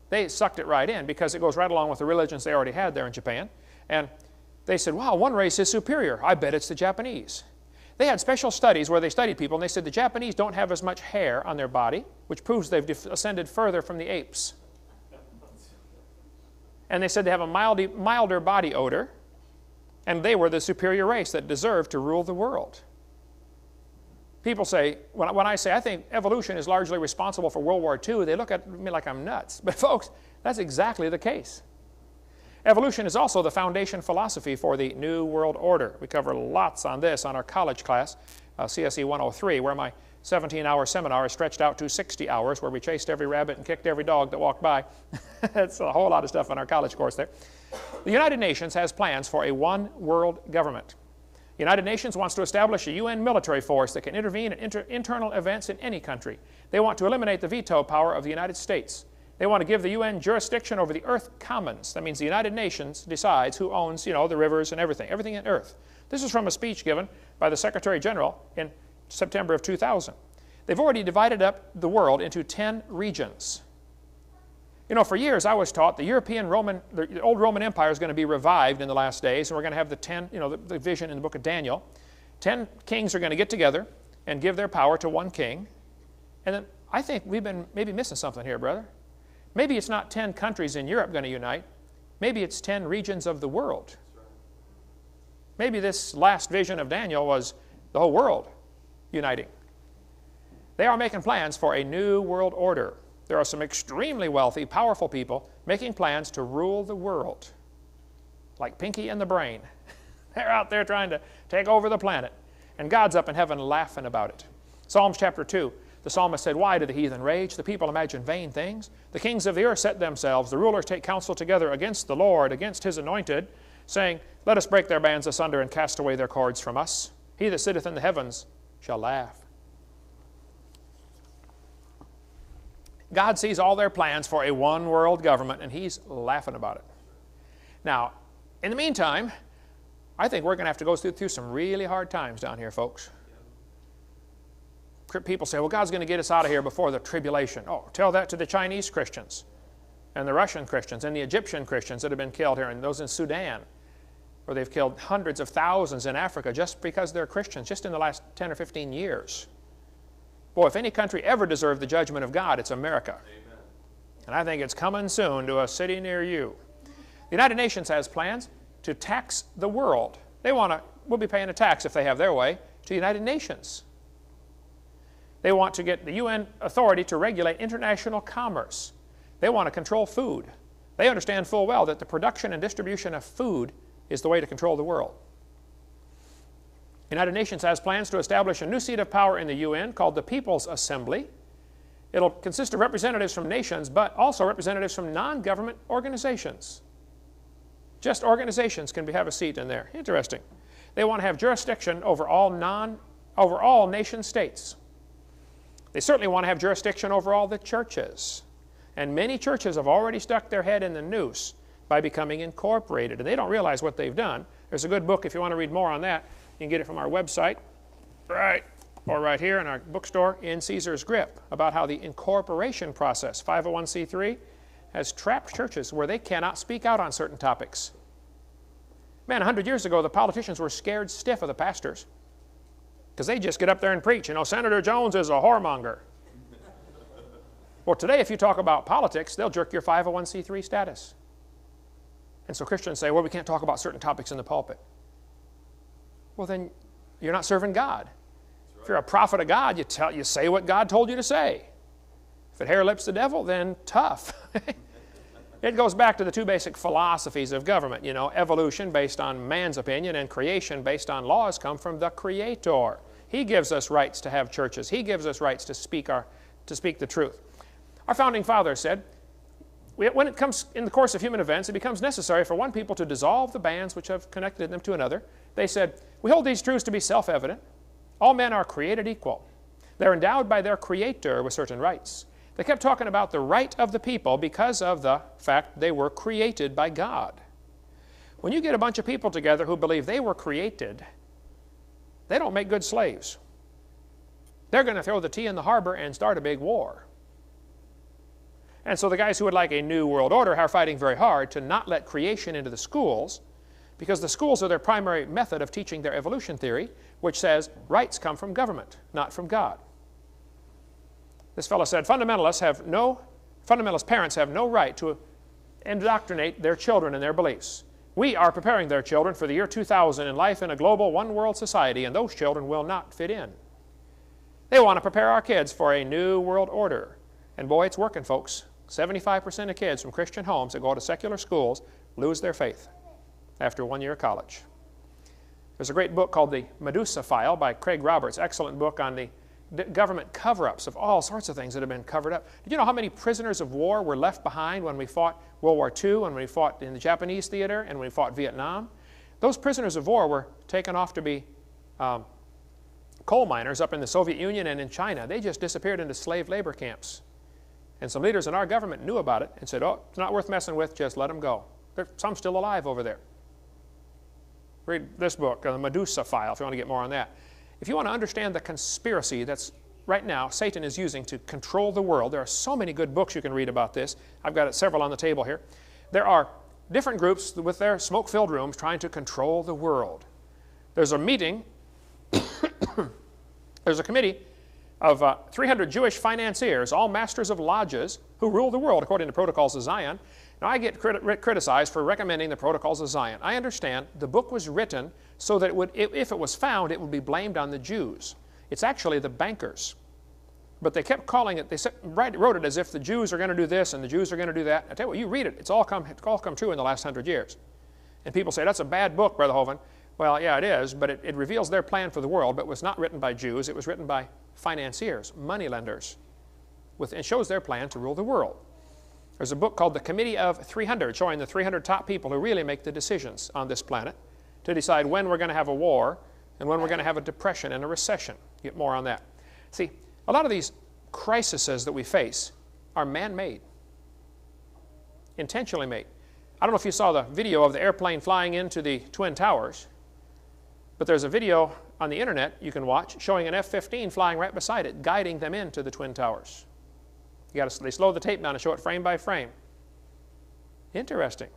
They sucked it right in because it goes right along with the religions they already had there in Japan. And they said, wow, one race is superior. I bet it's the Japanese. They had special studies where they studied people, and they said the Japanese don't have as much hair on their body, which proves they've ascended further from the apes. And they said they have a milder body odor, and they were the superior race that deserved to rule the world. People say, when I say I think evolution is largely responsible for World War II, they look at me like I'm nuts. But folks, that's exactly the case. Evolution is also the foundation philosophy for the New World Order. We cover lots on this on our college class, CSE 103, where my 17-hour seminar is stretched out to 60 hours, where we chased every rabbit and kicked every dog that walked by. That's a whole lot of stuff on our college course there. The United Nations has plans for a one-world government. The United Nations wants to establish a UN military force that can intervene in internal events in any country. They want to eliminate the veto power of the United States. They want to give the UN jurisdiction over the Earth Commons. That means the United Nations decides who owns, the rivers and everything in Earth. This is from a speech given by the Secretary General in September of 2000. They've already divided up the world into 10 regions. For years I was taught the old Roman Empire is going to be revived in the last days, and we're going to have the vision in the book of Daniel. 10 kings are going to get together and give their power to one king. And then I think we've been maybe missing something here, brother. Maybe it's not 10 countries in Europe going to unite. Maybe it's 10 regions of the world. Maybe this last vision of Daniel was the whole world uniting. They are making plans for a new world order. There are some extremely wealthy, powerful people making plans to rule the world, like Pinky and the Brain. They're out there trying to take over the planet, and God's up in heaven laughing about it. Psalms chapter 2, the psalmist said, why do the heathen rage? The people imagine vain things. The kings of the earth set themselves. The rulers take counsel together against the Lord, against his anointed, saying, let us break their bands asunder and cast away their cords from us. He that sitteth in the heavens shall laugh. God sees all their plans for a one-world government, and he's laughing about it. Now, in the meantime, I think we're going to have to go through some really hard times down here, folks. People say, well, God's going to get us out of here before the tribulation. Oh, tell that to the Chinese Christians and the Russian Christians and the Egyptian Christians that have been killed here, and those in Sudan, where they've killed hundreds of thousands in Africa just because they're Christians, just in the last 10 or 15 years. Boy, if any country ever deserved the judgment of God, it's America. Amen. And I think it's coming soon to a city near you. The United Nations has plans to tax the world. We'll be paying a tax if they have their way to the United Nations. They want to get the UN authority to regulate international commerce. They want to control food. They understand full well that the production and distribution of food is the way to control the world. The United Nations has plans to establish a new seat of power in the UN called the People's Assembly. It'll consist of representatives from nations, but also representatives from non-government organizations. Just organizations can have a seat in there. Interesting. They want to have jurisdiction over all nation states. They certainly want to have jurisdiction over all the churches. And many churches have already stuck their head in the noose by becoming incorporated, and they don't realize what they've done. There's a good book if you want to read more on that. You can get it from our website, or right here in our bookstore, In Caesar's Grip, about how the incorporation process, 501c3, has trapped churches where they cannot speak out on certain topics. Man, 100 years ago, the politicians were scared stiff of the pastors because they just get up there and preach. You know, Senator Jones is a whoremonger. Well, today, if you talk about politics, they'll jerk your 501c3 status. And so Christians say, well, we can't talk about certain topics in the pulpit. Well, then you're not serving God. Right. If you're a prophet of God, you say what God told you to say. If it hair lips the devil, then tough. It goes back to the two basic philosophies of government. You know, evolution based on man's opinion and creation based on laws come from the Creator. He gives us rights to have churches. He gives us rights to speak the truth. Our founding fathers said, when it comes in the course of human events, it becomes necessary for one people to dissolve the bands which have connected them to another. They said, we hold these truths to be self-evident. All men are created equal. They're endowed by their Creator with certain rights. They kept talking about the right of the people because of the fact they were created by God. When you get a bunch of people together who believe they were created, they don't make good slaves. They're going to throw the tea in the harbor and start a big war. And so the guys who would like a new world order are fighting very hard to not let creation into the schools, because the schools are their primary method of teaching their evolution theory, which says rights come from government, not from God. This fellow said, fundamentalist parents have no right to indoctrinate their children in their beliefs. We are preparing their children for the year 2000 in life in a global one-world society, and those children will not fit in. They want to prepare our kids for a new world order. And boy, it's working, folks. 75% of kids from Christian homes that go to secular schools lose their faith after 1 year of college. There's a great book called The Medusa File by Craig Roberts, excellent book on the government cover-ups of all sorts of things that have been covered up. Did you know how many prisoners of war were left behind when we fought World War II, when we fought in the Japanese theater, and when we fought Vietnam? Those prisoners of war were taken off to be coal miners up in the Soviet Union and in China. They just disappeared into slave labor camps. And some leaders in our government knew about it and said, oh, it's not worth messing with, just let them go. There's some still alive over there. Read this book, The Medusa File, if you want to get more on that. If you want to understand the conspiracy that's right now Satan is using to control the world, there are so many good books you can read about this. I've got several on the table here. There are different groups with their smoke-filled rooms trying to control the world. There's a meeting, there's a committee of 300 Jewish financiers, all masters of lodges, who rule the world according to Protocols of Zion. Now, I get criticized for recommending the Protocols of Zion. I understand the book was written so that if it was found, it would be blamed on the Jews. It's actually the bankers. But they kept calling it, wrote it as if the Jews are going to do this and the Jews are going to do that. I tell you what, you read it, it's all come true in the last 100 years. And people say, that's a bad book, Brother Hovind. Well, yeah, it is, but it reveals their plan for the world, but it was not written by Jews. It was written by financiers, moneylenders. It shows their plan to rule the world. There's a book called The Committee of 300, showing the 300 top people who really make the decisions on this planet to decide when we're going to have a war and when we're going to have a depression and a recession. Get more on that. See, a lot of these crises that we face are man-made, intentionally made. I don't know if you saw the video of the airplane flying into the Twin Towers, but there's a video on the internet you can watch showing an F-15 flying right beside it, guiding them into the Twin Towers. They slow the tape down and show it frame by frame. Interesting.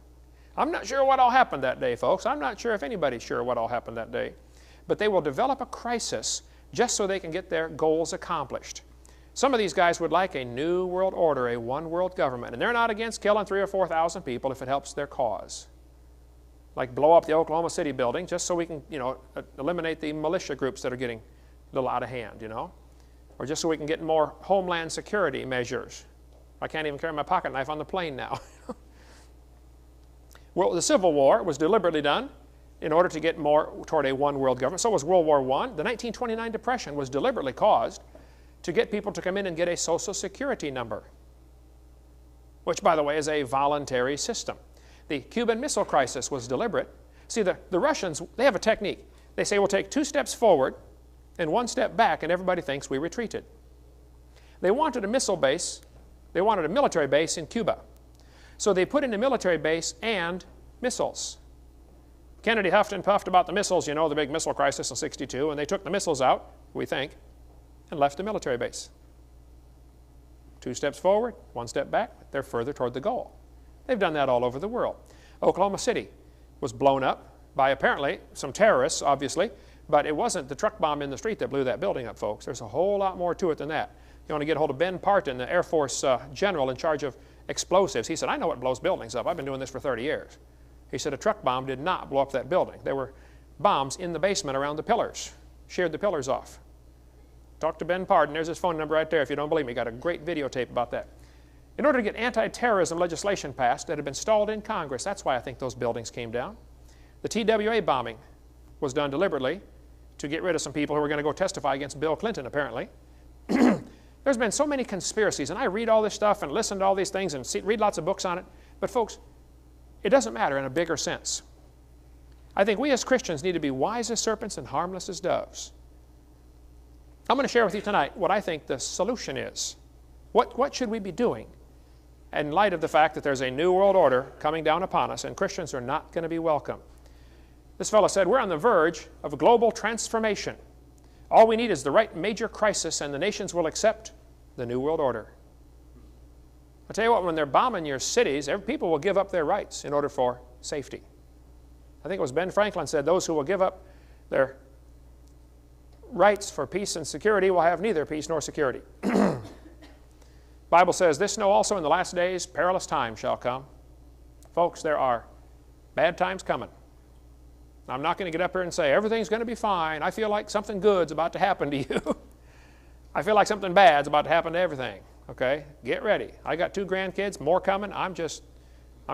I'm not sure what all happened that day, folks. I'm not sure if anybody's sure what all happened that day. But they will develop a crisis just so they can get their goals accomplished. Some of these guys would like a new world order, a one-world government, and they're not against killing 3,000 or 4,000 people if it helps their cause. Like blow up the Oklahoma City building just so we can, eliminate the militia groups that are getting a little out of hand, Or just so we can get more homeland security measures. I can't even carry my pocket knife on the plane now. Well, the Civil War was deliberately done in order to get more toward a one-world government. So was World War I. The 1929 Depression was deliberately caused to get people to come in and get a Social Security number, which, by the way, is a voluntary system. The Cuban Missile Crisis was deliberate. See, the Russians, they have a technique. They say, we'll take 2 steps forward and 1 step back, and everybody thinks we retreated. They wanted a missile base They wanted a military base in Cuba. So they put in a military base and missiles. Kennedy huffed and puffed about the missiles, you know, the big missile crisis in '62, and they took the missiles out, we think, and left the military base. 2 steps forward, 1 step back, they're further toward the goal. They've done that all over the world. Oklahoma City was blown up by apparently some terrorists, obviously, but it wasn't the truck bomb in the street that blew that building up, folks. There's a whole lot more to it than that. You want to get a hold of Ben Parton, the Air Force general in charge of explosives. He said, I know what blows buildings up. I've been doing this for 30 years. He said a truck bomb did not blow up that building. There were bombs in the basement around the pillars, sheared the pillars off. Talk to Ben Parton. There's his phone number right there if you don't believe me. Got a great videotape about that. In order to get anti-terrorism legislation passed that had been stalled in Congress, that's why I think those buildings came down. The TWA bombing was done deliberately to get rid of some people who were going to go testify against Bill Clinton, apparently. There's been so many conspiracies, and I read all this stuff and listen to all these things and read lots of books on it. But folks, it doesn't matter in a bigger sense. I think we as Christians need to be wise as serpents and harmless as doves. I'm going to share with you tonight what I think the solution is. What should we be doing in light of the fact that there's a new world order coming down upon us and Christians are not going to be welcome? This fellow said, we're on the verge of a global transformation. All we need is the right major crisis and the nations will accept the new world order. I'll tell you what, when they're bombing your cities, people will give up their rights in order for safety. I think it was Ben Franklin said, those who will give up their rights for peace and security will have neither peace nor security. Bible says, this know also in the last days perilous times shall come. Folks, there are bad times coming. I'm not going to get up here and say everything's going to be fine. I feel like something good's about to happen to you. I feel like something bad's about to happen to everything. Okay? Get ready. I got 2 grandkids, more coming. I'm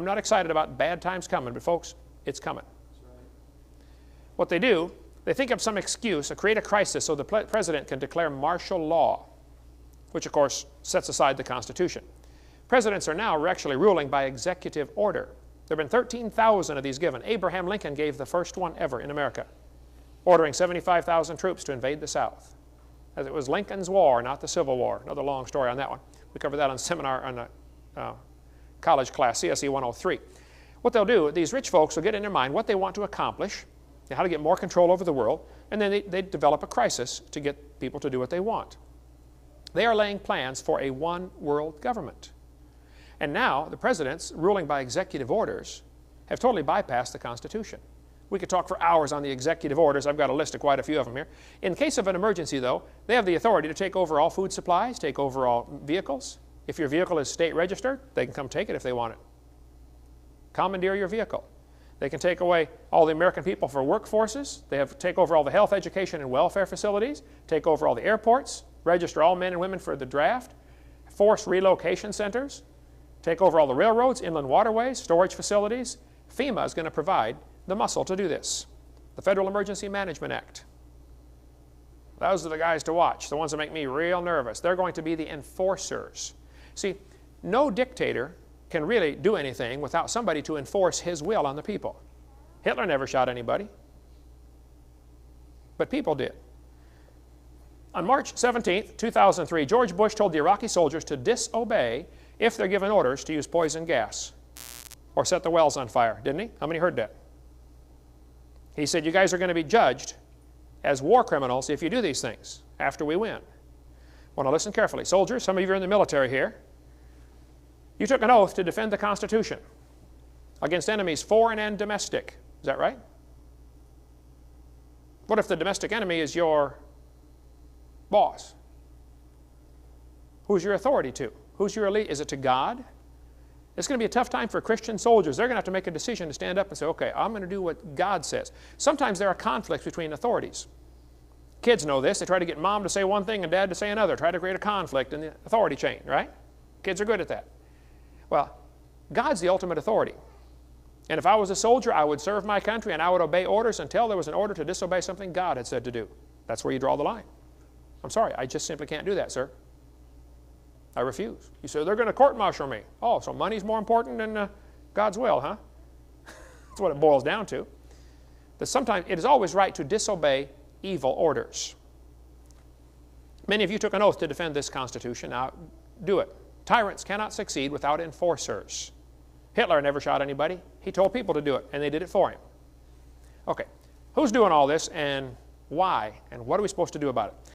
not excited about bad times coming, but folks, it's coming. What they do, they think of some excuse or create a crisis so the president can declare martial law, which of course sets aside the Constitution. Presidents are now actually ruling by executive order. There have been 13,000 of these given. Abraham Lincoln gave the first one ever in America, ordering 75,000 troops to invade the South. As it was Lincoln's War, not the Civil War. Another long story on that one. We covered that on seminar on a college class, CSE 103. What they'll do, these rich folks will get in their mind what they want to accomplish, how to get more control over the world, and then they develop a crisis to get people to do what they want. They are laying plans for a one-world government. And now the presidents, ruling by executive orders, have totally bypassed the Constitution. We could talk for hours on the executive orders. I've got a list of quite a few of them here. In case of an emergency, though, they have the authority to take over all food supplies, take over all vehicles. If your vehicle is state registered, they can come take it if they want it. Commandeer your vehicle. They can take away all the American people for workforces. They have to take over all the health, education, and welfare facilities, take over all the airports, register all men and women for the draft, force relocation centers, take over all the railroads, inland waterways, storage facilities. FEMA is going to provide the muscle to do this. The Federal Emergency Management Act. Those are the guys to watch, the ones that make me real nervous. They're going to be the enforcers. See, no dictator can really do anything without somebody to enforce his will on the people. Hitler never shot anybody, but people did. On March 17, 2003, George Bush told the Iraqi soldiers to disobey if they're given orders to use poison gas or set the wells on fire, didn't he? How many heard that? He said, you guys are going to be judged as war criminals if you do these things after we win. Well, now listen carefully. Soldiers, some of you are in the military here. You took an oath to defend the Constitution against enemies foreign and domestic. Is that right? What if the domestic enemy is your boss? Who's your authority to? Who's your elite? Is it to God? It's going to be a tough time for Christian soldiers. They're going to have to make a decision to stand up and say, okay, I'm going to do what God says. Sometimes there are conflicts between authorities. Kids know this. They try to get mom to say one thing and dad to say another. Try to create a conflict in the authority chain, right? Kids are good at that. Well, God's the ultimate authority. And if I was a soldier, I would serve my country and I would obey orders until there was an order to disobey something God had said to do. That's where you draw the line. I'm sorry, I just simply can't do that, sir. I refuse. You say, they're going to court-martial me. Oh, so money's more important than God's will, huh? That's what it boils down to. That sometimes it is always right to disobey evil orders. Many of you took an oath to defend this Constitution. Now, do it. Tyrants cannot succeed without enforcers. Hitler never shot anybody. He told people to do it, and they did it for him. Okay, who's doing all this, and why, and what are we supposed to do about it?